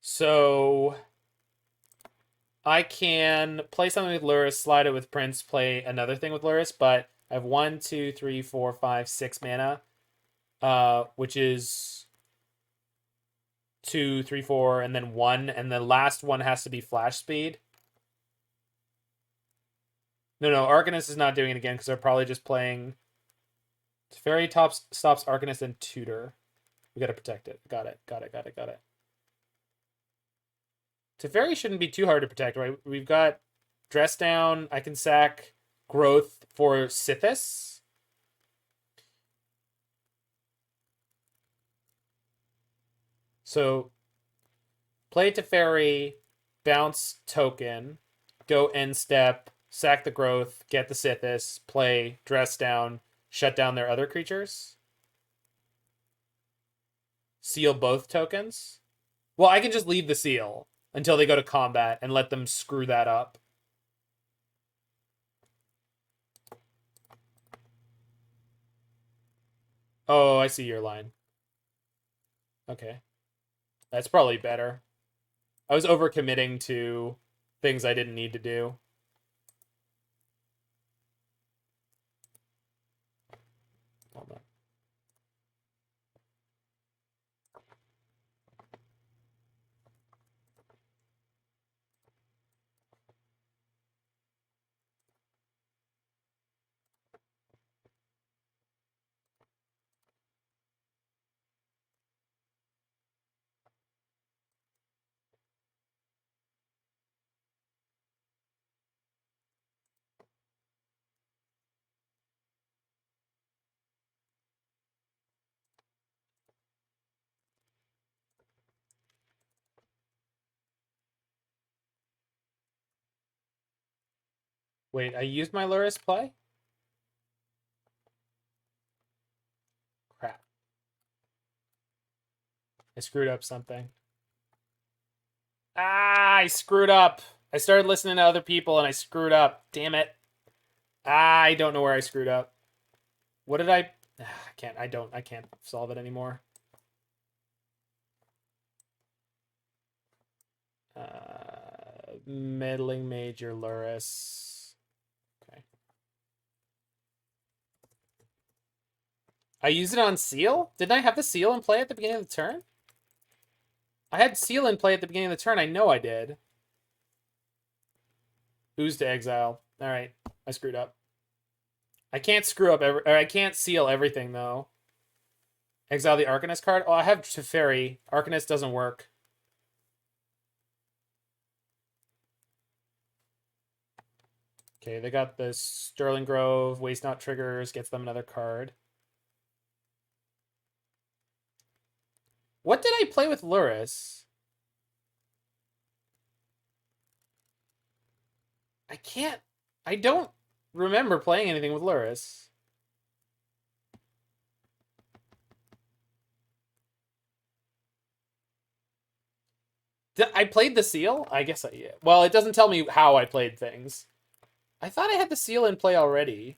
So I can play something with Lurrus, slide it with Prince, play another thing with Lurrus, but I have 1, 2, 3, 4, 5, 6 mana, which is 2, 3, 4, and then 1, and the last one has to be flash speed. No, Arcanist is not doing it again because they're probably just playing. Teferi stops Arcanist and Tutor. We gotta protect it. Got it. Teferi shouldn't be too hard to protect, right? We've got Dress Down. I can sack Growth for Sythis. So play Teferi, bounce token, go end step, sack the Growth, get the Sythis, play Dress Down, shut down their other creatures. Seal both tokens. Well, I can just leave the seal until they go to combat and let them screw that up. Oh, I see your line. Okay. That's probably better. I was overcommitting to things I didn't need to do. Hold on. Wait, I used my Lurrus play? Crap. I screwed up something. Ah, I screwed up. I started listening to other people and I screwed up. Damn it. Ah, I don't know where I screwed up. What did I... I can't solve it anymore. Meddling Mage or Lurrus. Okay. I used it on Seal? Didn't I have the Seal in play at the beginning of the turn? I had Seal in play at the beginning of the turn. I know I did. Ooze to exile. Alright. I screwed up. I can't screw up or I can't seal everything, though. Exile the Arcanist card? Oh, I have Teferi. Arcanist doesn't work. Okay, they got the Sterling Grove. Waste Not triggers. Gets them another card. What did I play with Lurrus? I don't remember playing anything with Lurrus. I played the Seal? I guess yeah. Well, it doesn't tell me how I played things. I thought I had the Seal in play already.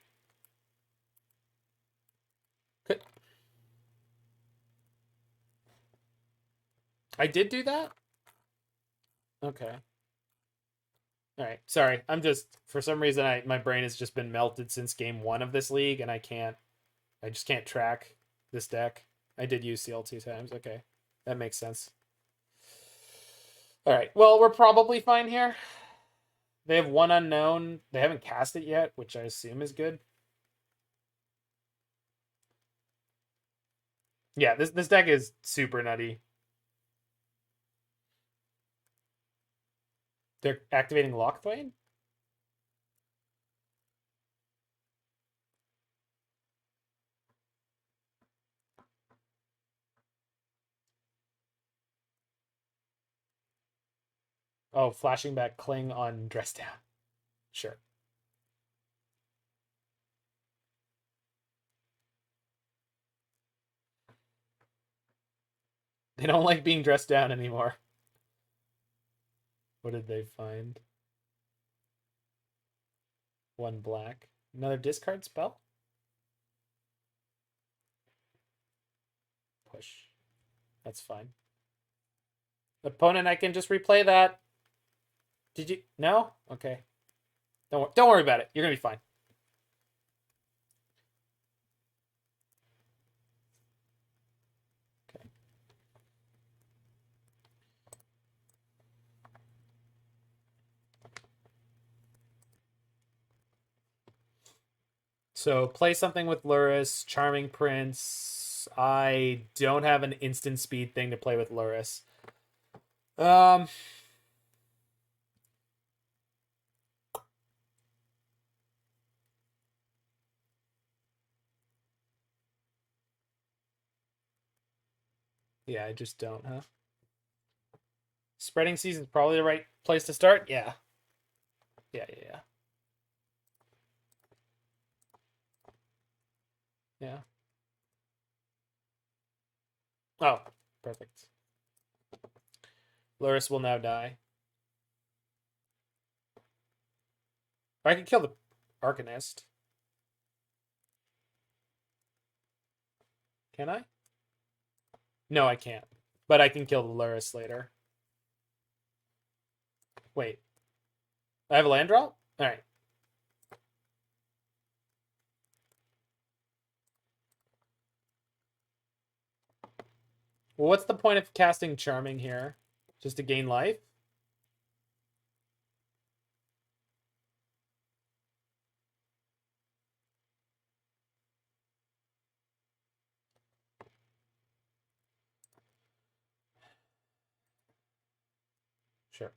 I did do that? Okay. Alright, sorry. I'm just, for some reason, my brain has just been melted since game 1 of this league, and I just can't track this deck. I did use Seal 2 times. Okay, that makes sense. Alright, well, we're probably fine here. They have one unknown. They haven't cast it yet, which I assume is good. Yeah, this deck is super nutty. They're activating Lockthwain? Oh, flashing back Cling on Dress Down. Sure. They don't like being dressed down anymore. What did they find? 1 black. Another discard spell? Push. That's fine. Opponent, I can just replay that. Did you? No? Okay. Don't worry about it. You're going to be fine. Okay. So play something with Lurrus, Charming Prince. I don't have an instant speed thing to play with Lurrus. Yeah, I just don't, huh? Spreading Season's probably the right place to start. Yeah. Yeah. Yeah. Oh, perfect. Lurrus will now die. I can kill the Arcanist. Can I? No, I can't. But I can kill the Lurrus later. Wait. I have a land drop? Alright. Well, what's the point of casting Charming here? Just to gain life? Sure.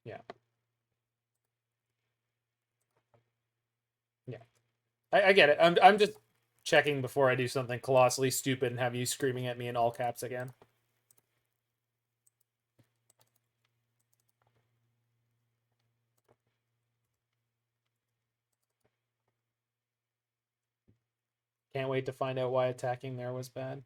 Yeah. Yeah. I get it. I'm just checking before I do something colossally stupid and have you screaming at me in all caps again. Can't wait to find out why attacking there was bad.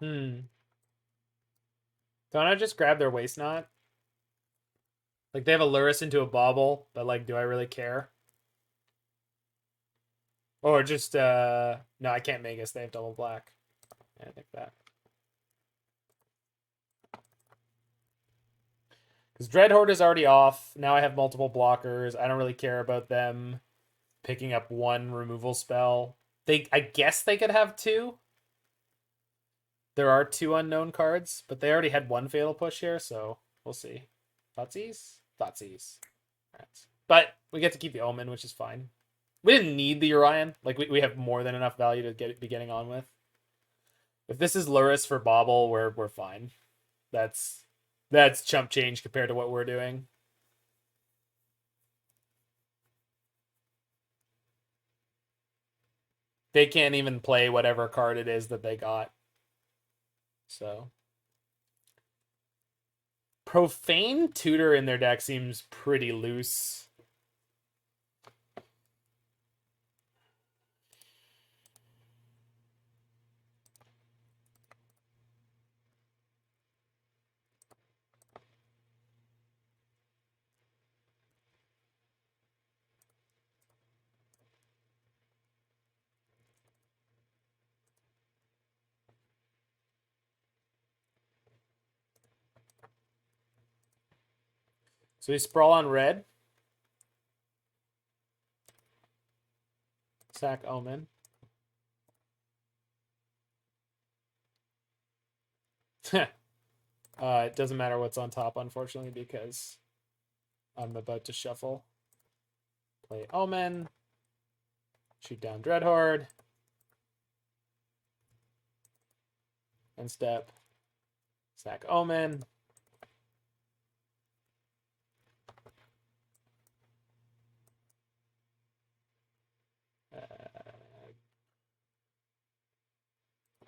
Don't I just grab their waist knot? Like, they have a Lurrus into a bauble, but, like, do I really care? Or just, no, I can't Magus. They have double black. I think that. Because Dreadhorde is already off. Now I have multiple blockers. I don't really care about them picking up one removal spell. I guess they could have two. There are two unknown cards, but they already had one Fatal Push here, so we'll see. Thoughtseize? Thoughtseize. Alright. But we get to keep the Omen, which is fine. We didn't need the Orion. Like, we have more than enough value to be getting on with. If this is Lurrus for Bauble, we're fine. That's chump change compared to what we're doing. They can't even play whatever card it is that they got. So Profane Tutor in their deck seems pretty loose. So we sprawl on red. Sack Omen. It doesn't matter what's on top, unfortunately, because I'm about to shuffle. Play Omen. Shoot down Dreadhorde. And step. Sack Omen.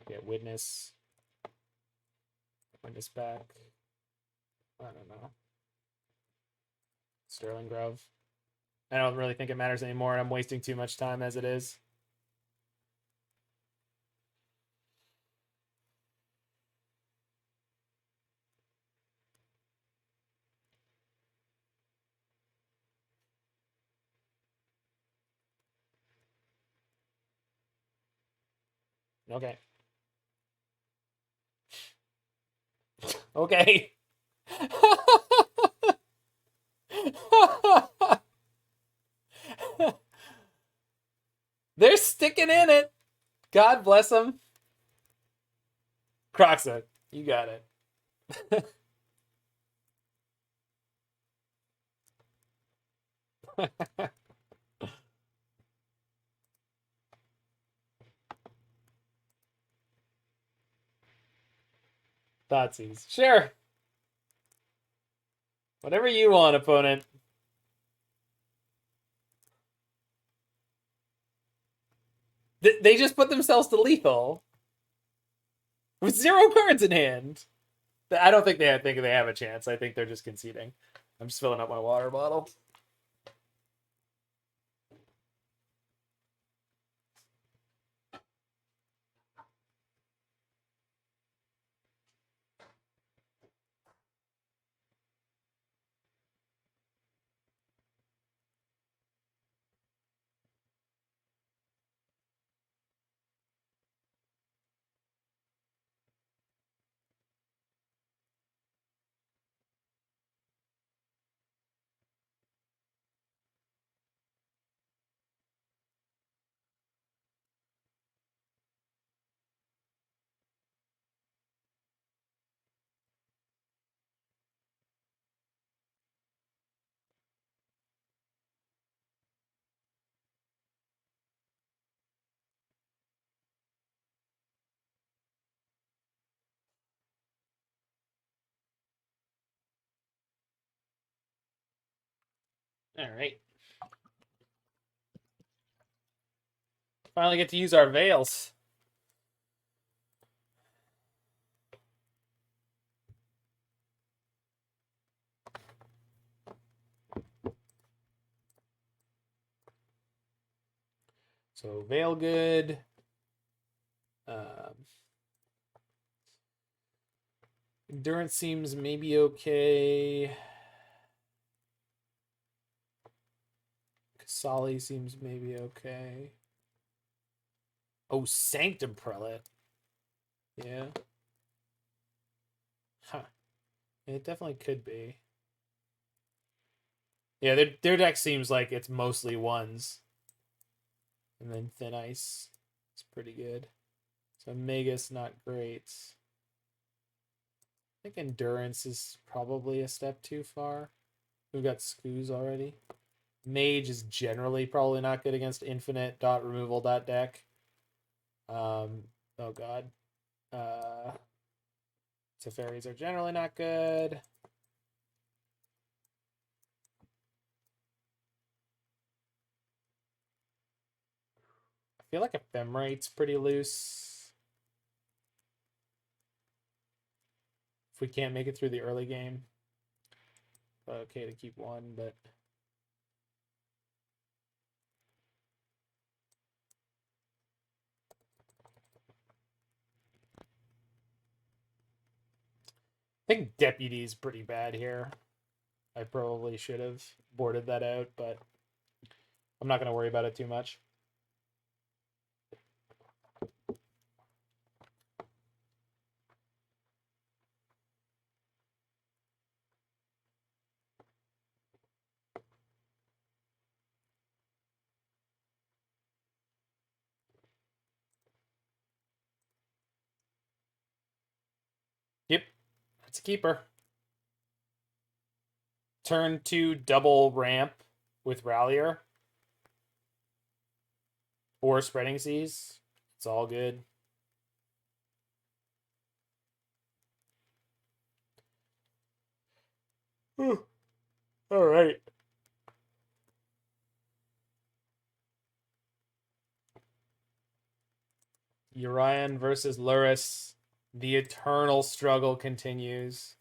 Get Witness. Witness back. I don't know. Sterling Grove. I don't really think it matters anymore, and I'm wasting too much time as it is. Okay. Okay. They're sticking in it. God bless them. Croxa, you got it. Thoughtseize. Sure. Whatever you want, opponent. They just put themselves to lethal. With 0 cards in hand. I don't think they have a chance. I think they're just conceding. I'm just filling up my water bottle. All right. Finally get to use our veils. So Veil good. Endurance seems maybe okay. Kasali seems maybe okay. Oh, Sanctum Prelate. Yeah. Huh. It definitely could be. Yeah, their deck seems like it's mostly ones. And then Thin Ice is pretty good. So Magus, not great. I think Endurance is probably a step too far. We've got Skoos already. Mage is generally probably not good against infinite dot removal dot deck. Oh god. Teferis are generally not good. I feel like Ephemerate's pretty loose. If we can't make it through the early game. Okay to keep one, but I think Deputy is pretty bad here. I probably should have boarded that out, but I'm not going to worry about it too much. Yep, that's a keeper. Turn 2 double ramp with Rallier. Or Spreading Seas. It's all good. All right. Urian versus Lurrus. The eternal struggle continues.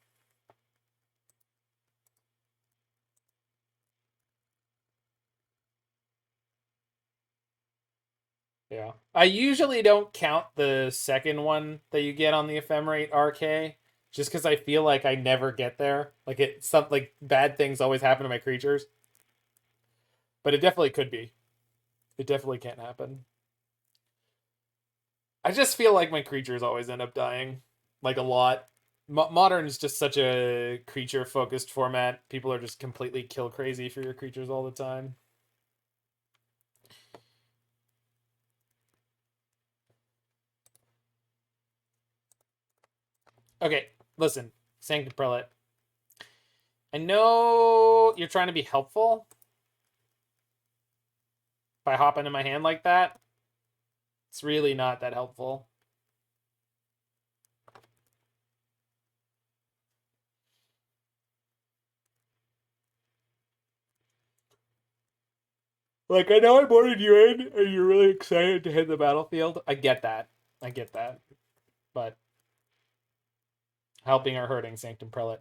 Yeah. I usually don't count the second one that you get on the Ephemerate RK just because I feel like I never get there. Like like bad things always happen to my creatures. But it definitely could be. It definitely can't happen. I just feel like my creatures always end up dying. Like a lot. Modern is just such a creature focused format. People are just completely kill crazy for your creatures all the time. Okay, listen, Sanctum Prelate. I know you're trying to be helpful by hopping in my hand like that. It's really not that helpful. Like, I know I boarded you in and you're really excited to hit the battlefield. I get that. I get that. But helping or hurting Sanctum Prelate.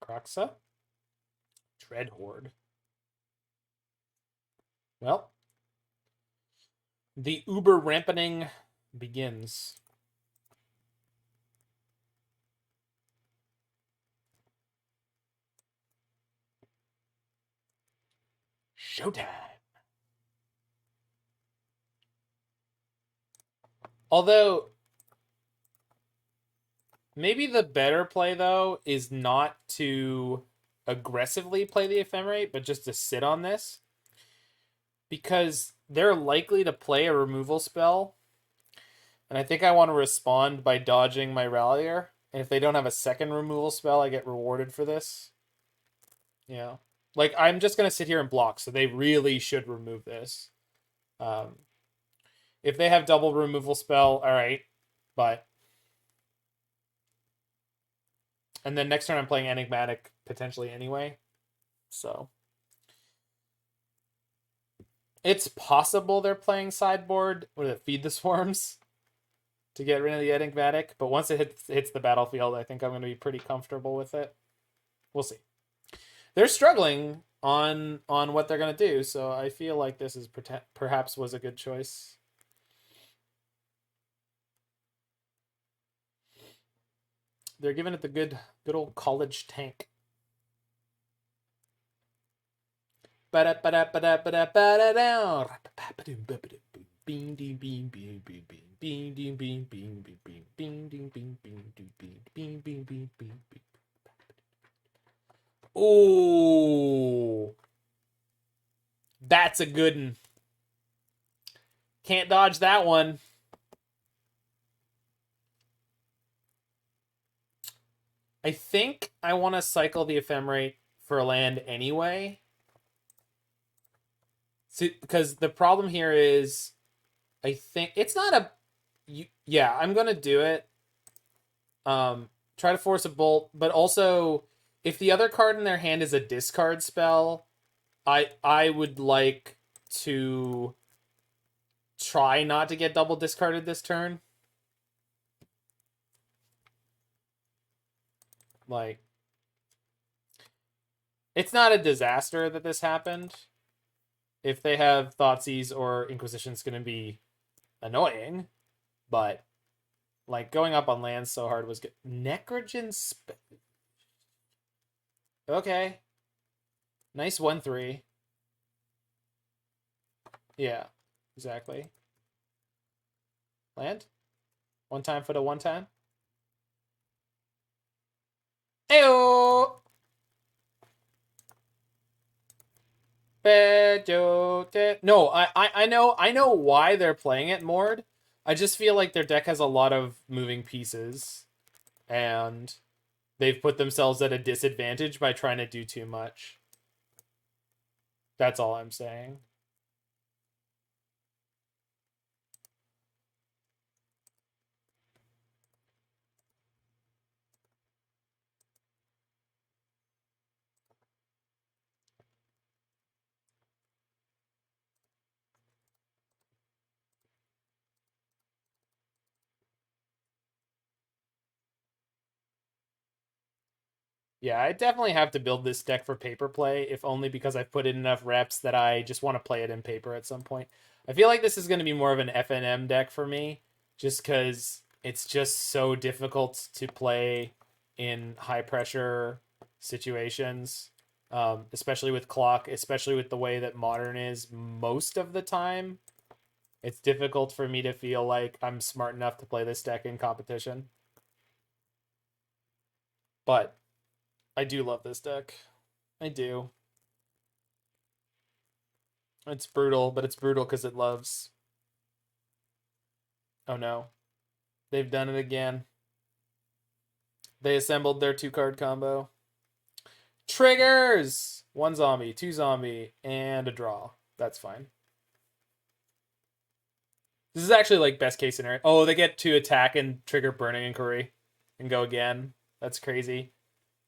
Croxa? Dreadhorde. Well, the uber rampening begins. Showtime. Although, maybe the better play, though, is not to aggressively play the Ephemerate, but just to sit on this. Because they're likely to play a removal spell. And I think I want to respond by dodging my Rallier. And if they don't have a second removal spell, I get rewarded for this. Yeah. Like, I'm just going to sit here and block, so they really should remove this. If they have double removal spell, all right. But... And then next turn I'm playing Enigmatic potentially anyway. So... It's possible they're playing sideboard. What did it, Feed the Swarms? To get rid of the Enigmatic. But once it hits the battlefield, I think I'm going to be pretty comfortable with it. We'll see. They're struggling on what they're going to do, so I feel like this is perhaps was a good choice. They're giving it the good old college tank. Ooh. That's a good one. Can't dodge that one. I think I want to cycle the Ephemerate for a land anyway. Because the problem here is, I think it's not a... Yeah, I'm going to do it. Try to force a bolt, but also, if the other card in their hand is a discard spell, I would like to try not to get double discarded this turn. Like, it's not a disaster that this happened. If they have Thoughtseize or Inquisition, it's going to be annoying, but like going up on lands so hard was good. Necrogen okay. Nice 1/3. Yeah, exactly. Land? One time for the one time? Ayo! No, I know why they're playing it, Mord. I just feel like their deck has a lot of moving pieces, and they've put themselves at a disadvantage by trying to do too much. That's all I'm saying. Yeah, I definitely have to build this deck for paper play, if only because I've put in enough reps that I just want to play it in paper at some point. I feel like this is going to be more of an FNM deck for me, just because it's just so difficult to play in high pressure situations, especially with clock, especially with the way that Modern is most of the time. It's difficult for me to feel like I'm smart enough to play this deck in competition. But I do love this deck. I do. It's brutal, but it's brutal because it loves. Oh no. They've done it again. They assembled their 2-card combo. Triggers! 1 zombie, 2 zombie, and a draw. That's fine. This is actually like best case scenario. Oh, they get to attack and trigger Burning Inquiry and go again. That's crazy.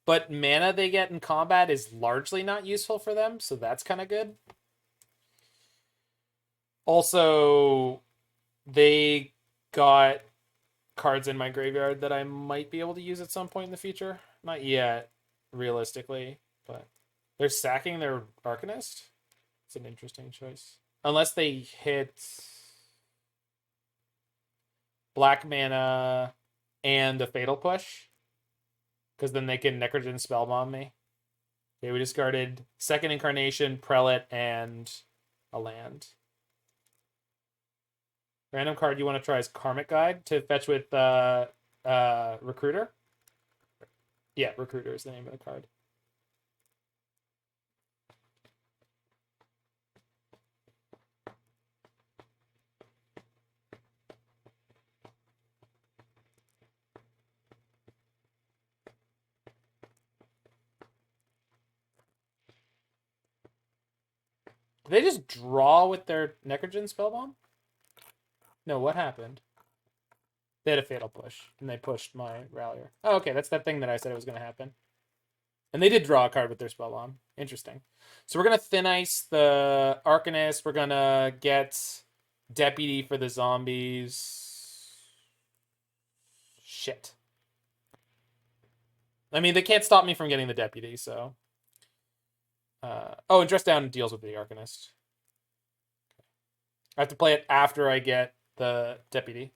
But mana they get in combat is largely not useful for them, so that's kind of good. Also, they got cards in my graveyard that I might be able to use at some point in the future. Not yet, realistically, but they're sacking their Arcanist. It's an interesting choice. Unless they hit black mana and a Fatal Push, because then they can Necrogen Spellbomb me. Okay, we discarded Second Incarnation, Prelate, and a land. Random card you want to try is Karmic Guide to fetch with Recruiter. Yeah, Recruiter is the name of the card. Did they just draw with their Necrogen Spellbomb? No, what happened? They had a Fatal Push, and they pushed my Rallier. Oh, okay, that's that thing that I said it was going to happen. And they did draw a card with their spell bomb. Interesting. So we're gonna Thin Ice the Arcanist. We're gonna get Deputy for the zombies. Shit. I mean, they can't stop me from getting the Deputy, so. Oh, and Dress Down deals with the Arcanist. I have to play it after I get the Deputy.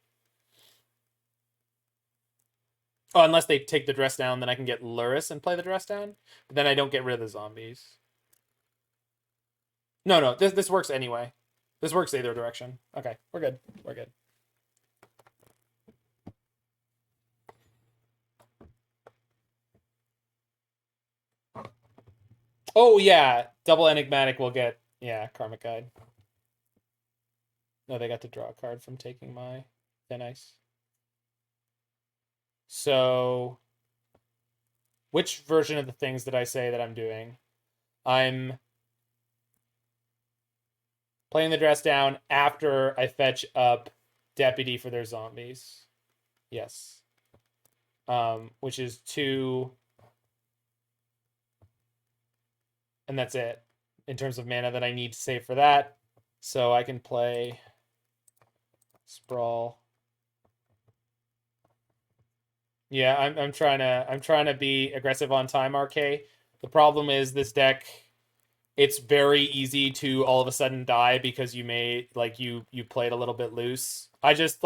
Oh, unless they take the Dress Down, then I can get Lurrus and play the Dress Down. But then I don't get rid of the zombies. No, this works anyway. This works either direction. Okay, we're good. We're good. Oh, yeah. Double Enigmatic will get, yeah, Karmic Guide. No, they got to draw a card from taking my Thin Ice. So, which version of the things did I say that I'm doing? I'm playing the Dress Down after I fetch up Deputy for their zombies. Yes. Which is 2... And that's it in terms of mana that I need to save for that. So I can play Sprawl. Yeah, I'm trying to be aggressive on time, RK. The problem is this deck, it's very easy to all of a sudden die because you made you played a little bit loose. I just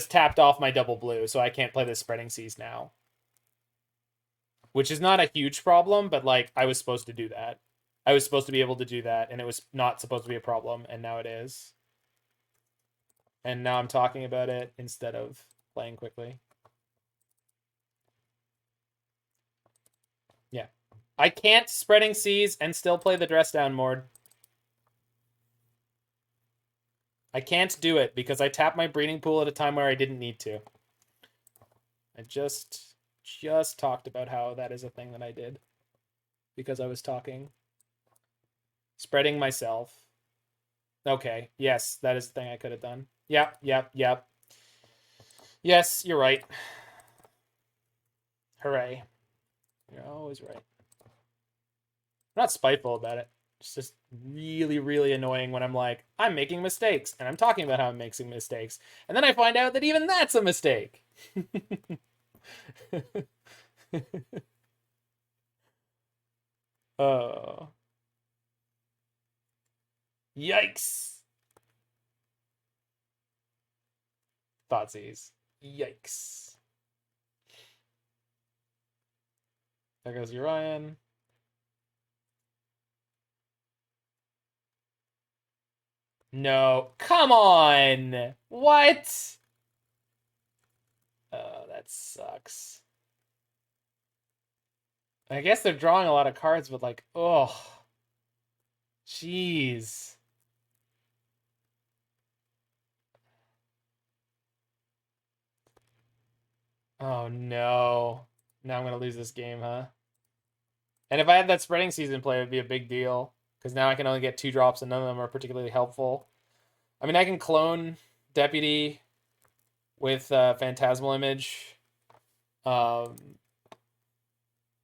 tapped off my double blue, so I can't play the Spreading Seas now. Which is not a huge problem, but I was supposed to do that. I was supposed to be able to do that, and it was not supposed to be a problem, and now it is. And now I'm talking about it instead of playing quickly. Yeah. I can't Spreading Seas and still play the Dress Down Mord. I can't do it because I tapped my Breeding Pool at a time where I didn't need to. I just talked about how that is a thing that I did. Because I was talking. Spreading myself. Okay, yes, that is the thing I could have done. Yep. Yes, you're right. Hooray. You're always right. I'm not spiteful about it. It's just really, really annoying when I'm like, I'm making mistakes, and I'm talking about how I'm making mistakes. And then I find out that even that's a mistake. Oh. Yikes. Thoughtseize. Yikes. There goes Urian. No. Come on! What? Oh, that sucks. I guess they're drawing a lot of cards, but oh. Jeez. Oh no. Now I'm gonna lose this game, huh? And if I had that Spreading Season play, it would be a big deal. Because now I can only get 2 drops and none of them are particularly helpful. I mean, I can clone Deputy with Phantasmal Image.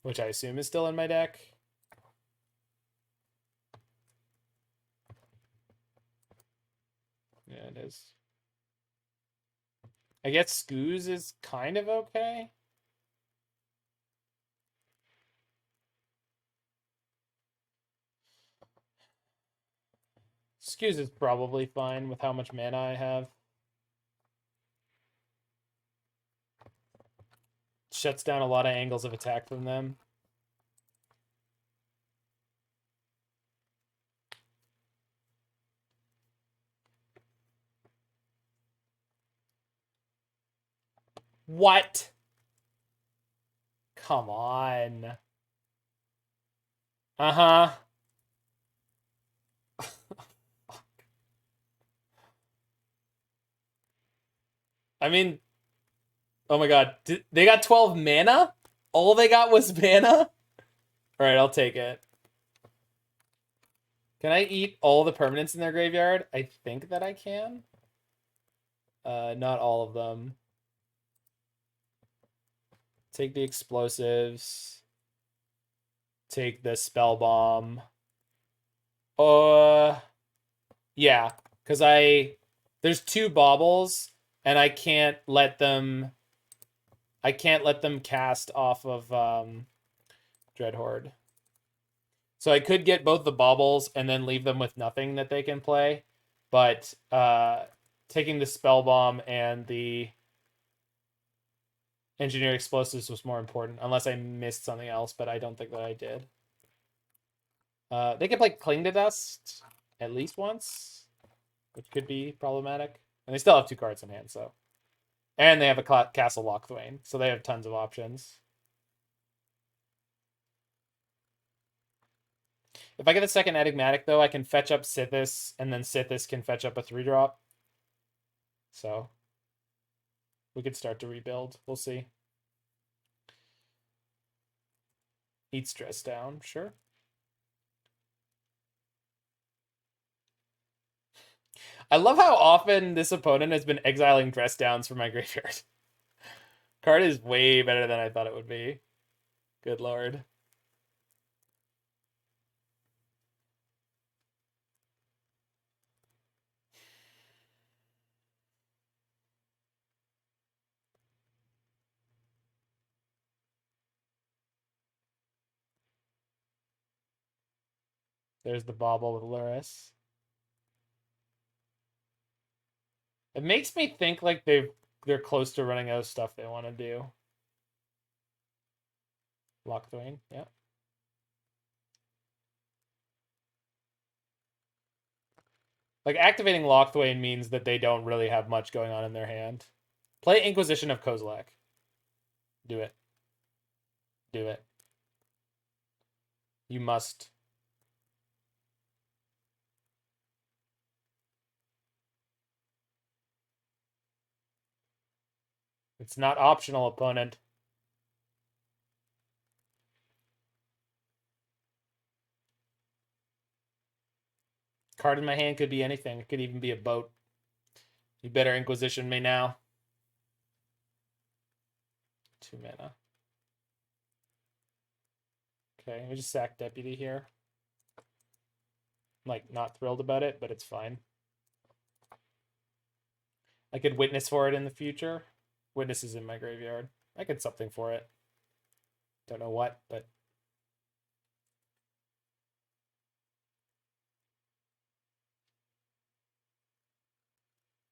Which I assume is still in my deck. Yeah, it is. I guess Scooze is kind of okay. Scooze is probably fine with how much mana I have. Shuts down a lot of angles of attack from them. What? Come on. Uh-huh. I mean, oh my god. They got 12 mana? All they got was mana? Alright, I'll take it. Can I eat all the permanents in their graveyard? I think that I can. Not all of them. Take the explosives. take the Spell Bomb. Yeah, because there's 2 baubles, and I can't let them cast off of Dreadhorde. So I could get both the baubles and then leave them with nothing that they can play, but taking the Spell Bomb and the Engineer Explosives was more important, unless I missed something else, but I don't think that I did. They can play Cling to Dust at least once, which could be problematic. And they still have 2 cards in hand, so. And they have a Castle Lochthwain, so they have tons of options. If I get a second Enigmatic, though, I can fetch up Sythis, and then Sythis can fetch up a 3-drop. So we could start to rebuild. We'll see. Eat stress down, sure. I love how often this opponent has been exiling dress downs from my graveyard. Card is way better than I thought it would be. Good lord. There's the bauble with Lurrus. It makes me think like they're close to running out of stuff they want to do. Lochthwain, yeah. Like, activating Lochthwain means that they don't really have much going on in their hand. Play Inquisition of Kozilek. Do it. Do it. You must. It's not optional, opponent. Card in my hand could be anything. It could even be a boat. You better Inquisition me now. 2 mana. Okay, we just sack Deputy here. I'm, like, not thrilled about it, but it's fine. I could Witness for it in the future. Witness is in my graveyard. I could something for it. Don't know what, but...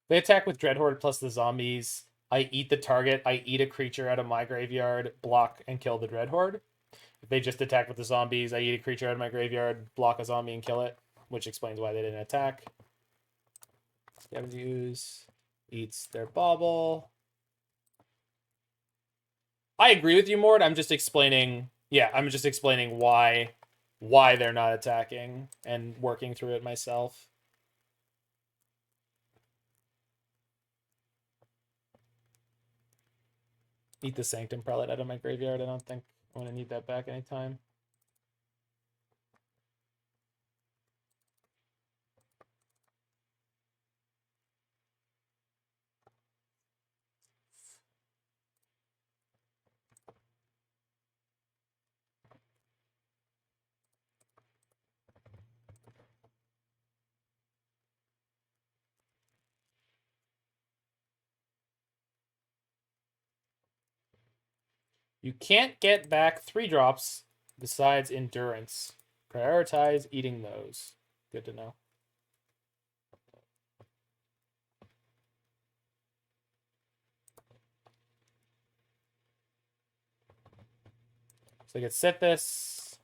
They attack with Dreadhorde plus the zombies. I eat the target. I eat a creature out of my graveyard, block, and kill the Dreadhorde. If they just attack with the zombies, I eat a creature out of my graveyard, block a zombie, and kill it, which explains why they didn't attack. Scavenging Ooze eats their bauble. I agree with you, Mord. I'm just explaining... Yeah, I'm just explaining why they're not attacking and working through it myself. Eat the Sanctum Prelate out of my graveyard. I don't think I'm going to need that back anytime. You can't get back 3-drops besides Endurance. Prioritize eating those. Good to know. So I get Sythis.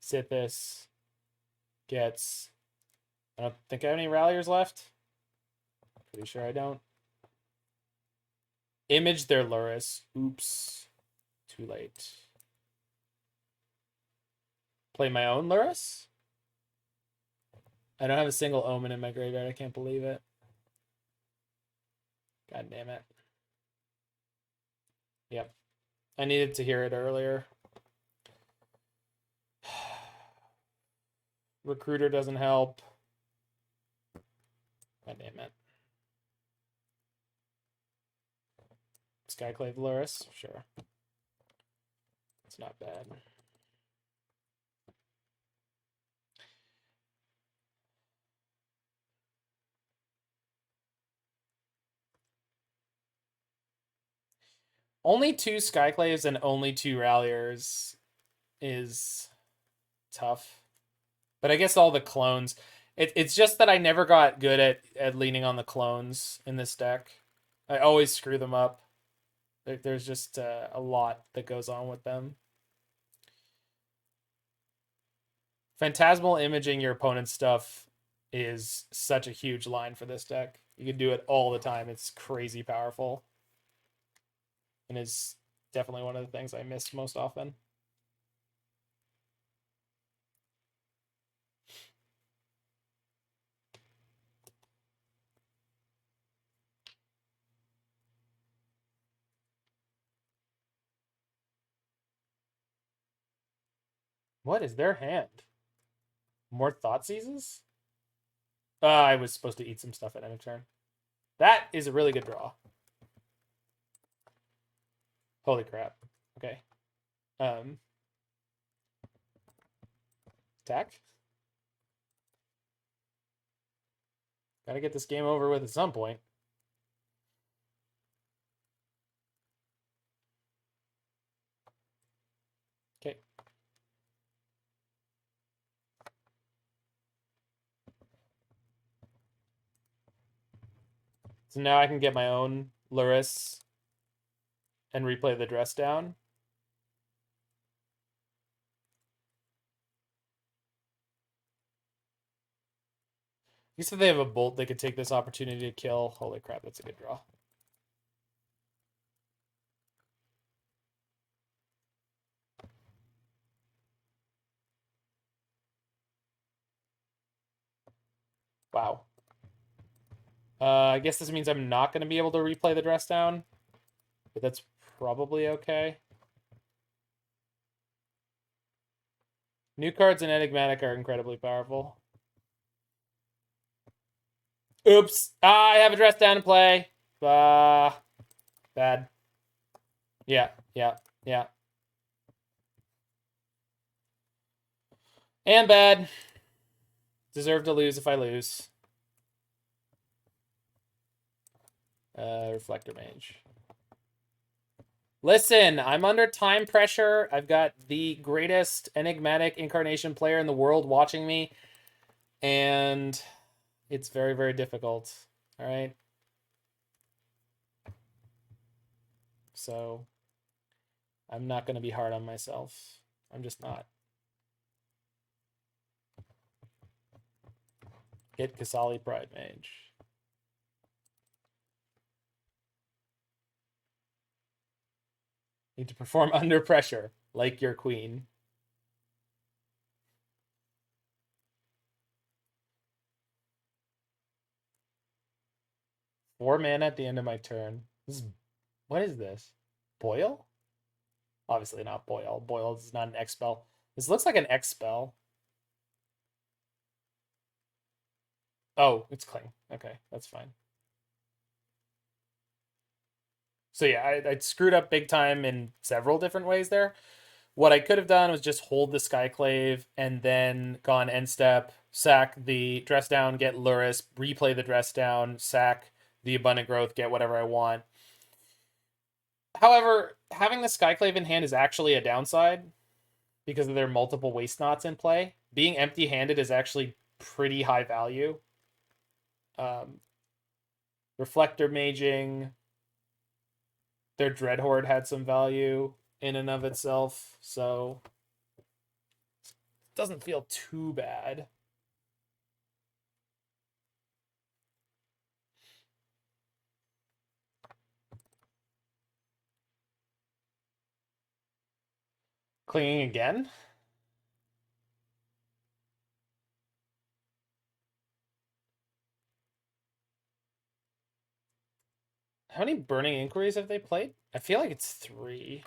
Sythis gets... I don't think I have any Ralliers left. Pretty sure I don't. Image their Lurrus. Oops. Too late. Play my own Lurrus? I don't have a single Omen in my graveyard. I can't believe it. God damn it. Yep. I needed to hear it earlier. Recruiter doesn't help. God damn it. Skyclave Lurrus? Sure. It's not bad. Only 2 Skyclaves and only 2 Ralliers is tough. But I guess all the clones. It's just that I never got good at leaning on the clones in this deck. I always screw them up. There's just a lot that goes on with them. Phantasmal imaging your opponent's stuff is such a huge line for this deck. You can do it all the time. It's crazy powerful. And is definitely one of the things I miss most often. What is their hand? More Thoughtseizes? I was supposed to eat some stuff at end of turn. That is a really good draw. Holy crap. Okay. Attack. Gotta get this game over with at some point. Okay. So now I can get my own Lurrus and replay the dress down. You said they have a bolt they could take this opportunity to kill. Holy crap, that's a good draw. Wow. I guess this means I'm not going to be able to replay the dress down, but that's probably okay. New cards in Enigmatic are incredibly powerful. Oops. I have a dress down to play. Bad. Yeah. And bad. Deserve to lose if I lose. Reflector Mage. Listen, I'm under time pressure. I've got the greatest Enigmatic Incarnation player in the world watching me. And it's very, very difficult. All right. So I'm not going to be hard on myself. I'm just not. Hit Kasali Pride Mage. Need to perform under pressure, like your queen. Four mana at the end of my turn. What is this? Boil? Obviously not Boil. Boil is not an X spell. This looks like an X spell. Oh, it's Cling. Okay, that's fine. So yeah, I screwed up big time in several different ways there. What I could have done was just hold the Skyclave and then gone end step, sack the dress down, get Lurrus, replay the dress down, sack the Abundant Growth, get whatever I want. However, having the Skyclave in hand is actually a downside because there are multiple waste knots in play. Being empty-handed is actually pretty high value. Reflector Maging, their Dread Horde had some value in and of itself, so it doesn't feel too bad. Clinging again? How many Burning Inquiries have they played? I feel like it's 3.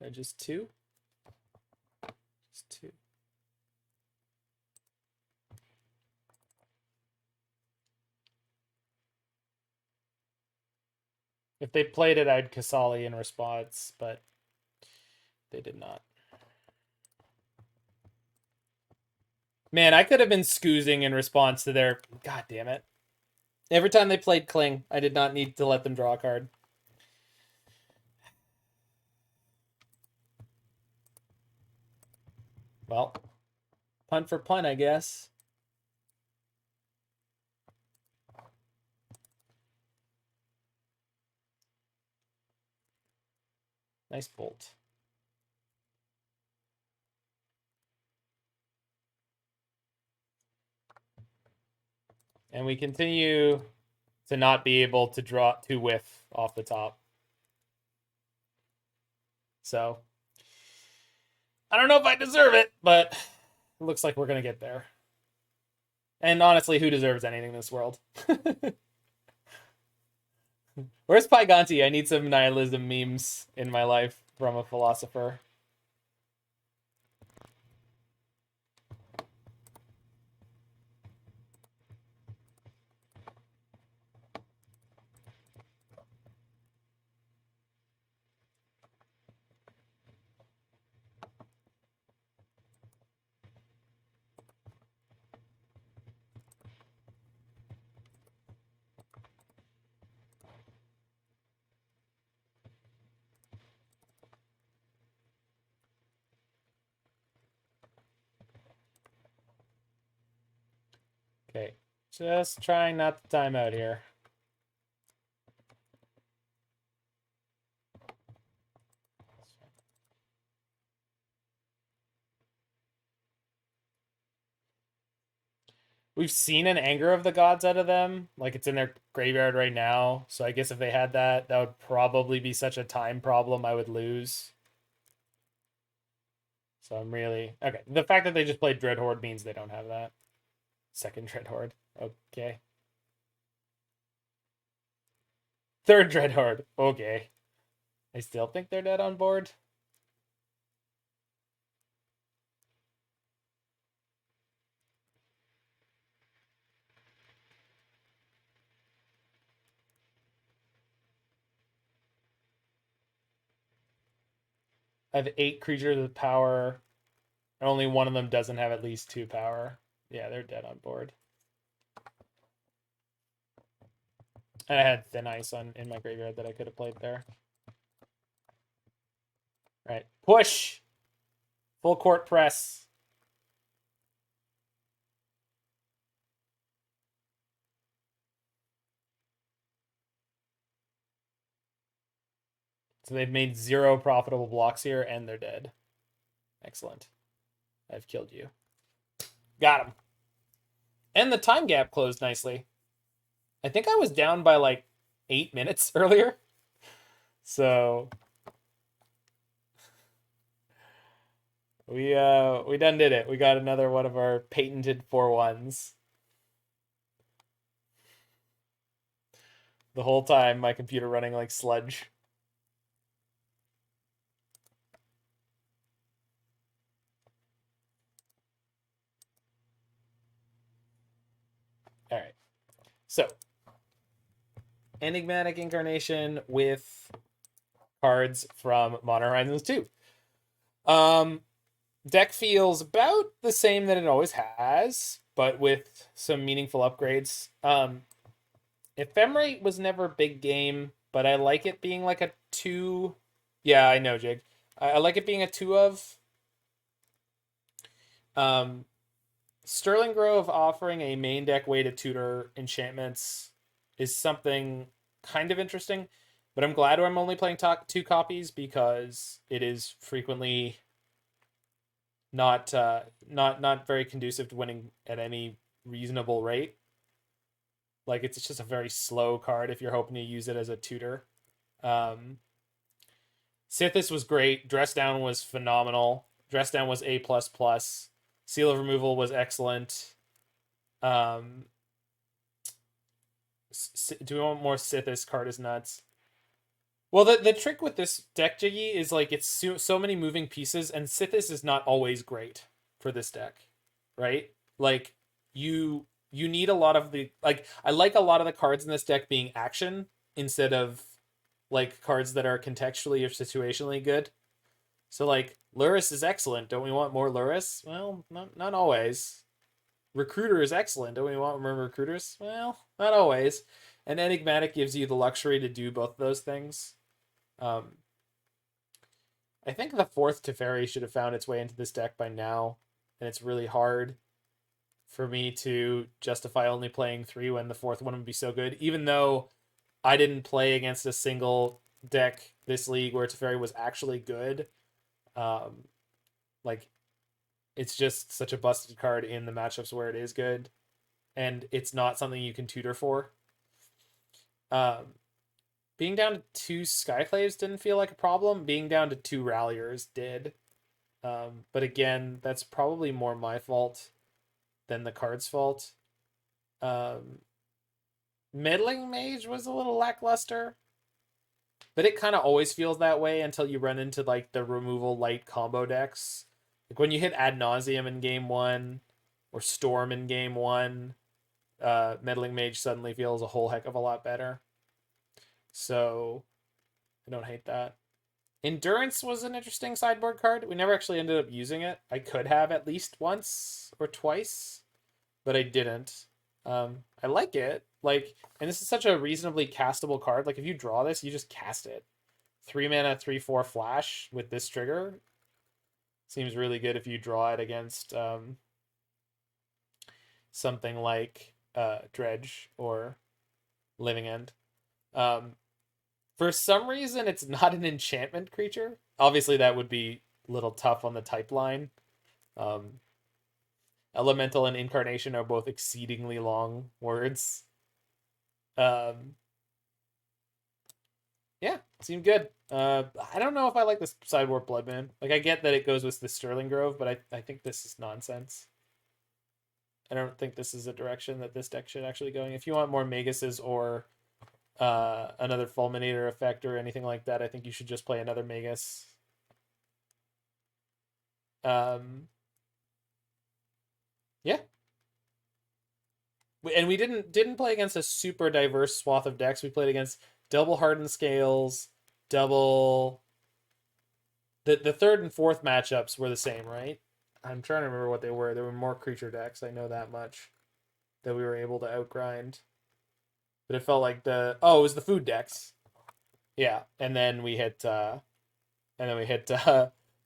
Or just 2? Just 2. If they played it, I'd Kasali in response, but they did not. Man, I could have been scoozing in response to their... God damn it. Every time they played Kling, I did not need to let them draw a card. Well, punt for punt, I guess. Nice bolt. And we continue to not be able to draw to whiff off the top. So, I don't know if I deserve it, but it looks like we're going to get there. And honestly, who deserves anything in this world? Where's Pyganti? I need some nihilism memes in my life from a philosopher. Okay, just trying not to time out here. We've seen an Anger of the Gods out of them. Like, it's in their graveyard right now. So I guess if they had that, that would probably be such a time problem I would lose. So I'm really... Okay, the fact that they just played Dreadhorde means they don't have that. Second Dreadhorde. Okay. Third Dreadhorde. Okay. I still think they're dead on board. I have 8 creatures with power. And only one of them doesn't have at least 2 power. Yeah, they're dead on board. And I had Thin Ice in my graveyard that I could have played there. Right. Push! Full court press. So they've made 0 profitable blocks here, and they're dead. Excellent. I've killed you. Got him. And the time gap closed nicely. I think I was down by like 8 minutes earlier. So we done did it. We got another one of our patented 4/1s. The whole time my computer running like sludge. All right. So, Enigmatic Incarnation with cards from Modern Horizons 2. Deck feels about the same that it always has, but with some meaningful upgrades. Ephemerate was never big game, but I like it being like a 2. Yeah, I know, Jig. I like it being a 2 of. Sterling Grove offering a main deck way to tutor enchantments is something kind of interesting, but I'm glad I'm only playing 2 copies because it is frequently not very conducive to winning at any reasonable rate. Like, it's just a very slow card if you're hoping to use it as a tutor. Sythis was great. Dress Down was phenomenal. Dress Down was A++. Seal of Removal was excellent. Do we want more Sythis? Card is nuts. Well, the trick with this deck, Jiggy, is like it's so many moving pieces, and Sythis is not always great for this deck, right? Like, you need a lot of the... Like, I like a lot of the cards in this deck being action instead of like cards that are contextually or situationally good. So like Lurrus is excellent. Don't we want more Lurrus? Well, not always. Recruiter is excellent. Don't we want more recruiters? Well, not always. And Enigmatic gives you the luxury to do both of those things. I think the fourth Teferi should have found its way into this deck by now, and it's really hard for me to justify only playing 3 when the fourth one would be so good, even though I didn't play against a single deck this league where Teferi was actually good. Like, it's just such a busted card in the matchups where it is good, and it's not something you can tutor for. Being down to 2 Skyclaves didn't feel like a problem. Being down to 2 Ralliers did. But again, that's probably more my fault than the card's fault. Meddling Mage was a little lackluster, but it kind of always feels that way until you run into like the removal light combo decks. Like when you hit Ad Nauseam in game 1 or Storm in game 1, Meddling Mage suddenly feels a whole heck of a lot better. So I don't hate that. Endurance was an interesting sideboard card. We never actually ended up using it. I could have at least once or twice, but I didn't. I like it. Like, and this is such a reasonably castable card. Like, if you draw this, you just cast it. 3 mana, 3/4 flash with this trigger seems really good if you draw it against something like Dredge or Living End. For some reason, it's not an enchantment creature. Obviously, that would be a little tough on the type line. Elemental and Incarnation are both exceedingly long words. Yeah, seemed good. I don't know if I like this sideboard Blood Moon. Like, I get that it goes with the Sterling Grove, but I think this is nonsense. I don't think this is a direction that this deck should actually go. If you want more Maguses or another Fulminator effect or anything like that, I think you should just play another Magus. Yeah. And we didn't play against a super diverse swath of decks. We played against double Hardened Scales, double... The third and fourth matchups were the same, right? I'm trying to remember what they were. There were more creature decks, I know that much, that we were able to outgrind. But it felt like it was the food decks. Yeah, and then we hit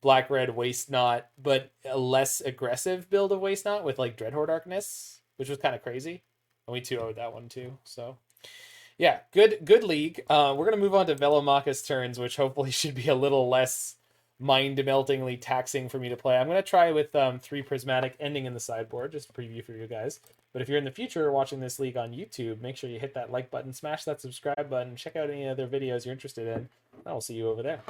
Black Red Waste Not, but a less aggressive build of Waste Not with like Dreadhorde Darkness, which was kind of crazy. And we 2-0'd that one too. So yeah, good league. We're gonna move on to Velomachus turns, which hopefully should be a little less mind-meltingly taxing for me to play. I'm gonna try with 3 Prismatic ending in the sideboard, just a preview for you guys. But if you're in the future watching this league on YouTube, make sure you hit that like button, smash that subscribe button, check out any other videos you're interested in. I'll see you over there.